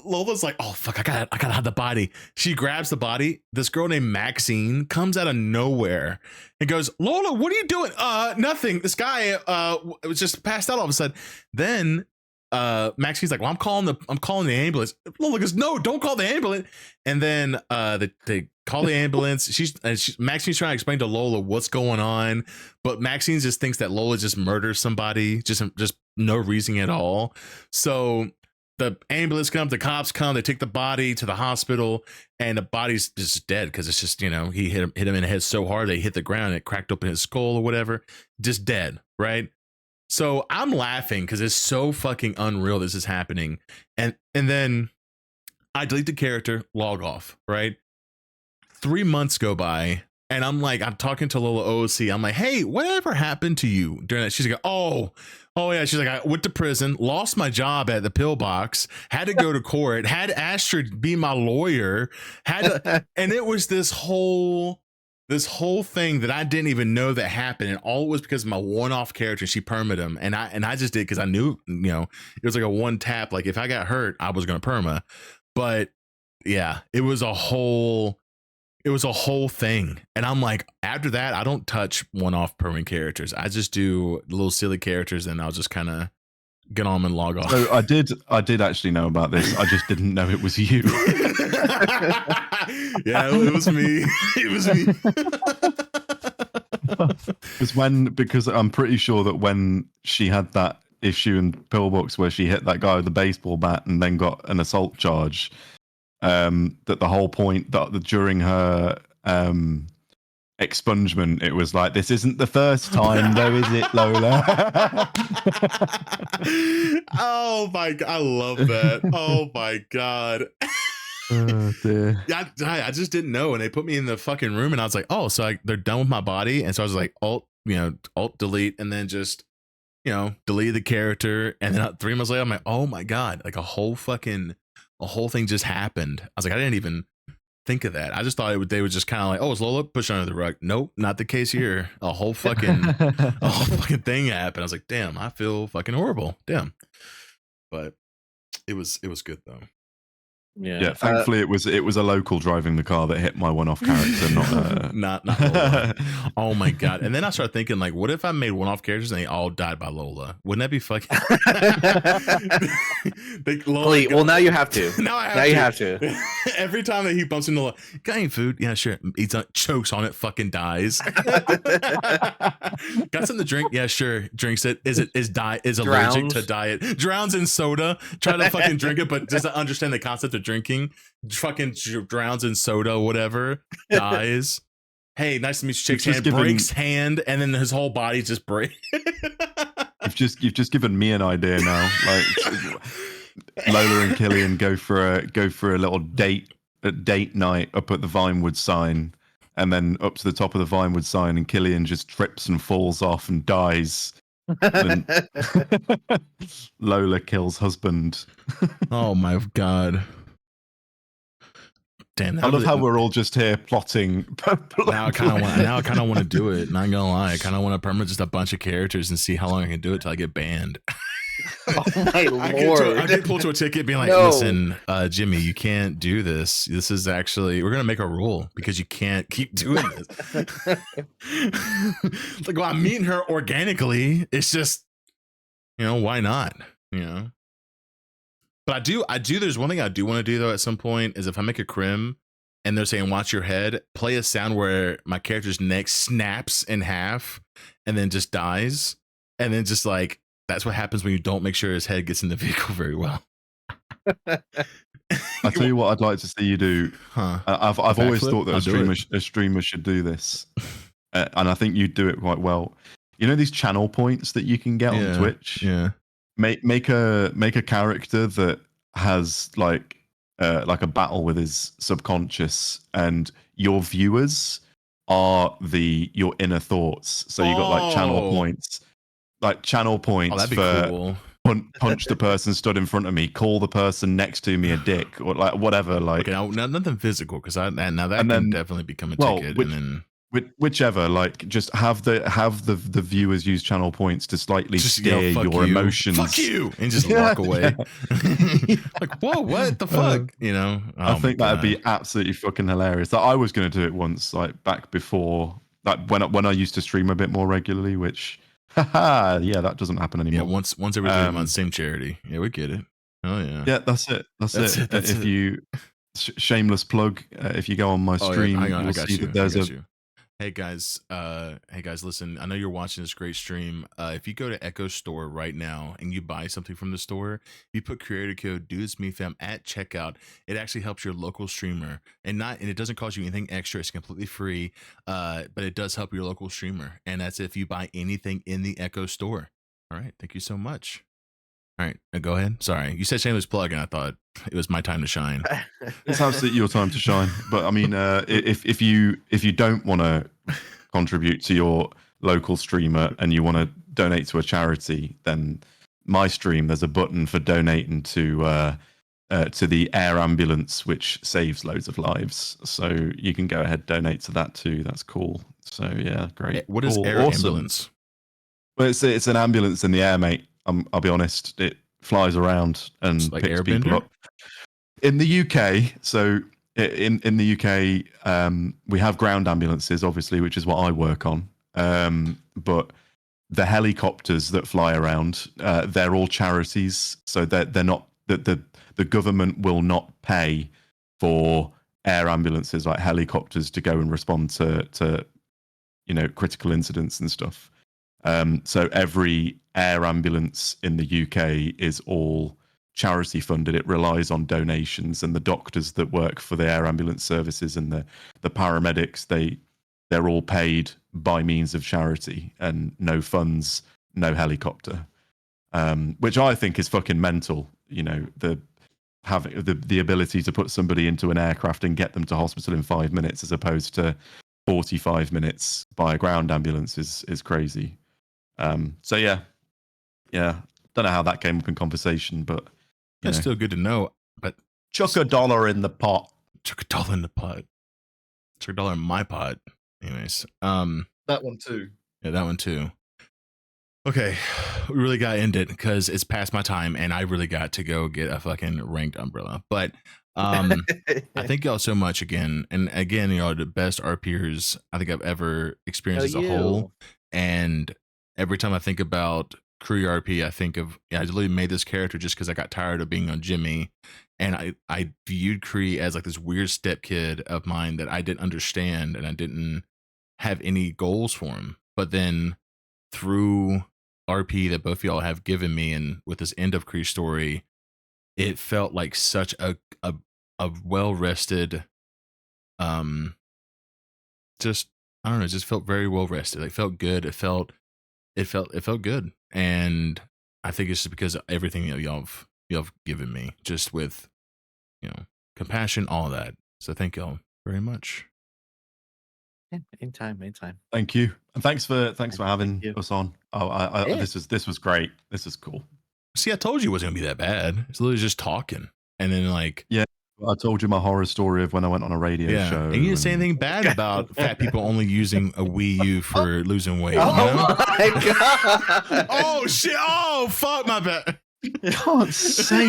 Lola's like, oh fuck, I gotta have the body. She grabs the body. This girl named Maxine comes out of nowhere and goes, Lola, what are you doing? Nothing. This guy was just passed out all of a sudden. Then Maxine's like, well, I'm calling the ambulance. Lola goes, no, don't call the ambulance. And then they call the ambulance. Maxine's trying to explain to Lola what's going on, but Maxine just thinks that Lola just murders somebody, just no reason at all. So the ambulance comes, the cops come, they take the body to the hospital, and the body's just dead because it's just, he hit him in the head so hard they hit the ground, it cracked open his skull or whatever, just dead, right? So I'm laughing because it's so fucking unreal this is happening. And then I delete the character, log off, right? 3 months go by, and I'm talking to Lola OOC. I'm like, hey, whatever happened to you during that? She's like, oh yeah. She's like, I went to prison, lost my job at the pillbox, had to go to court, had Astrid be my lawyer, and it was this whole thing that I didn't even know that happened, and all it was because of my one-off character. She permed him, and I just did because I knew, it was like a one tap. Like if I got hurt, I was gonna perma. But yeah, it was a whole thing. And I'm like, after that, I don't touch one-off permanent characters. I just do little silly characters, and I'll just kind of get on and log off. So I did actually know about this. I just didn't know it was you. Yeah, it was me. It was me. Because I'm pretty sure that when she had that issue in Pillbox where she hit that guy with the baseball bat and then got an assault charge, that the whole point that during her expungement, it was like, this isn't the first time though, is it, Lola? Oh my God, I love that. Oh my God. Oh dear. I just didn't know, and they put me in the fucking room, and I was like, oh, so they're done with my body. And so I was like, alt delete, and then just delete the character. And then 3 months later, I'm like, oh my God, like a whole thing just happened. I was like, I didn't even think of that. I just thought they would just kind of like, oh, it's Lola, push under the rug. Nope, not the case here. A whole fucking thing happened. I was like, damn, I feel fucking horrible. Damn. But it was good though. Yeah, thankfully it was a local driving the car that hit my one-off character, not Lola. Oh my God. And then I started thinking, like, what if I made one-off characters and they all died by Lola? Wouldn't that be fucking well, now you have to. Now you have to. Every time that he bumps into Lola, got any food? Yeah, sure. Eats on, chokes on it, fucking dies. Got something to drink? Yeah, sure. Drinks it. Is allergic to diet. Drowns in soda. Try to fucking drink it, but doesn't understand the concept of drinking. Fucking drowns in soda, whatever. Dies. hey, nice to meet you, shakes You've hand, just breaks hand, and then his whole body just breaks. You've just given me an idea now. Like Lola and Killian go for a little date night up at the Vinewood sign, and then up to the top of the Vinewood sign, and Killian just trips and falls off and dies. And Lola kills husband. Oh my god. Damn, I love how we're all just here plotting. Now I kind of want to do it. Not gonna lie, I kind of want to perma just a bunch of characters and see how long I can do it till I get banned. Oh my lord! I get pulled to a ticket, being like, No. "Listen, Jimmy, you can't do this. This is actually we're gonna make a rule because you can't keep doing this." It's like, well, I'm meeting her organically. It's just, why not? But I do. There's one thing I do want to do though. At some point, is if I make a crim and they're saying "watch your head," play a sound where my character's neck snaps in half and then just dies, and then just like that's what happens when you don't make sure his head gets in the vehicle very well. I tell you what, I'd like to see you do. Huh? I've always backflip? thought that I'll do a streamer should do this, and I think you'd do it quite well. You know these channel points that you can get on Twitch. Yeah. Make a character that has like a battle with his subconscious, and your viewers are your inner thoughts. So you got like channel points. Oh, that'd be for cool. punch the person stood in front of me, call the person next to me a dick, or like whatever. Like Okay, now nothing physical because that can definitely become a well, ticket. which- and then whichever, like just have the viewers use channel points to slightly just yell, steer "Fuck your you. emotions. Fuck you," and just walk away. Like, whoa, what the fuck? I think that'd be absolutely fucking hilarious. Like, I was going to do it once, like back before, like when I used to stream a bit more regularly, which, yeah, that doesn't happen anymore. Yeah, once every 3 months, same charity. Yeah, we get it. Oh yeah. Yeah, that's it. That's it. If you shameless plug, if you go on my stream, Hang on, you'll see that there's Hey guys, listen, I know you're watching this great stream. If you go to Echo Store right now and you buy something from the store, you put creator code DudesMeFam at checkout, it actually helps your local streamer, and it doesn't cost you anything extra. It's completely free, but it does help your local streamer, and that's if you buy anything in the Echo Store. All right, thank you so much. All right, go ahead. Sorry, you said shameless plug, and I thought it was my time to shine. It's absolutely your time to shine. But I mean, if you don't want to contribute to your local streamer and you want to donate to a charity, then my stream, there's a button for donating to the air ambulance, which saves loads of lives. So you can go ahead, donate to that too. That's cool. So yeah, great. What is Cool. air Awesome. ambulance? Well, it's an ambulance in the air, mate. I'll be honest. It flies around and Like picks people Airbender? up. In the UK, so in the UK, we have ground ambulances, obviously, which is what I work on. But the helicopters that fly around, they're all charities, so they're not the government will not pay for air ambulances like helicopters to go and respond to critical incidents and stuff. So every air ambulance in the UK is all charity funded. It relies on donations, and the doctors that work for the air ambulance services and the paramedics, they're all paid by means of charity, and no funds, no helicopter, which I think is fucking mental. Having the ability to put somebody into an aircraft and get them to hospital in 5 minutes as opposed to 45 minutes by a ground ambulance is crazy. So yeah, don't know how that came up in conversation, but That's still good to know. But chuck $1 in the pot. chuck $1 in the pot. Chuck $1 in my pot. Anyways, That one too. yeah, that one too. Okay, we really got to end it because it's past my time, and I really got to go get a fucking ranked umbrella. But I thank y'all so much again, and again, the best RPers I think I've ever experienced as a whole. And every time I think about Crew RP, I think of I literally made this character just because I got tired of being on Jimmy, and I viewed Cree as like this weird step kid of mine that I didn't understand, and I didn't have any goals for him. But then through RP that both of y'all have given me, and with this end of Cree story, it felt like such a well rested, just I don't know, it just felt very well rested. It felt good. It felt good. And I think it's just because of everything that y'all have given me, just with, compassion, all that. So thank y'all very much. Yeah, anytime. Thank you, and thanks for having you. us on. Oh, Yeah. this was great. This is cool. See, I told you it wasn't gonna be that bad. It's literally just talking, and then like, Yeah, I told you my horror story of when I went on a radio show. and you didn't say anything bad about fat people only using a Wii U for losing weight. My god! Oh shit! Oh fuck! My bad. You can't say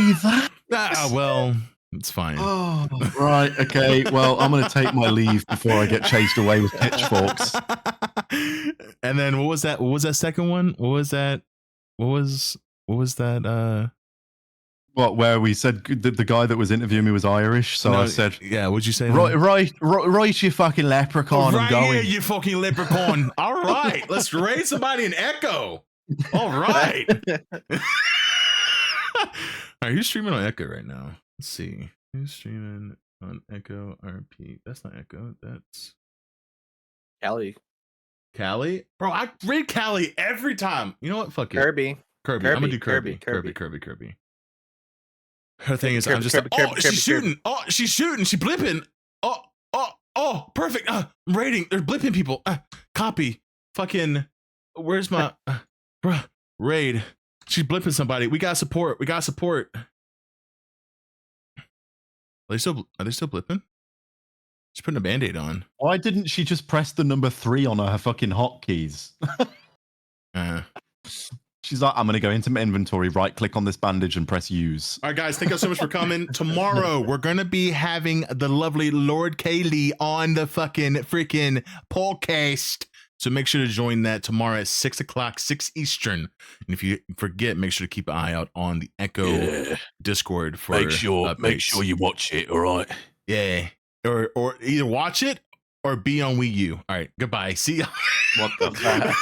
that. Well, it's fine. Oh, right. Okay. Well, I'm going to take my leave before I get chased away with pitchforks. And then what was that? What was that second one? What was that? What was that? What? Where we said the guy that was interviewing me was Irish, so I said, "Yeah." What'd you say? Right, you fucking leprechaun. Right I'm going. here, you fucking leprechaun. All right, let's raise somebody in Echo. All right. All right, who's streaming on Echo right now? Let's see. Who's streaming on EchoRP? That's not Echo. That's Callie. Callie? Bro, I read Callie every time. You know what? Fuck it. Kirby. I'm gonna do Kirby. Her thing is, I'm just like, oh, she's shooting. Oh, she's shooting. She's blipping. Oh, perfect. I'm raiding. They're blipping people. Copy. Fucking, where's my, bruh, raid. She's blipping somebody. We got support. Are they still blipping? She's putting a band-aid on. Why didn't she just press the number 3 on her fucking hotkeys? She's like, I'm going to go into my inventory, right click on this bandage and press use. All right, guys, thank you so much for coming. Tomorrow, we're going to be having the lovely Lord Kaylee on the fucking freaking podcast. So make sure to join that tomorrow at 6 o'clock, 6 Eastern. And if you forget, make sure to keep an eye out on the Echo Discord for make sure you watch it, all right? Yeah. Or either watch it or be on Wii U. All right, goodbye. See ya. What the fuck?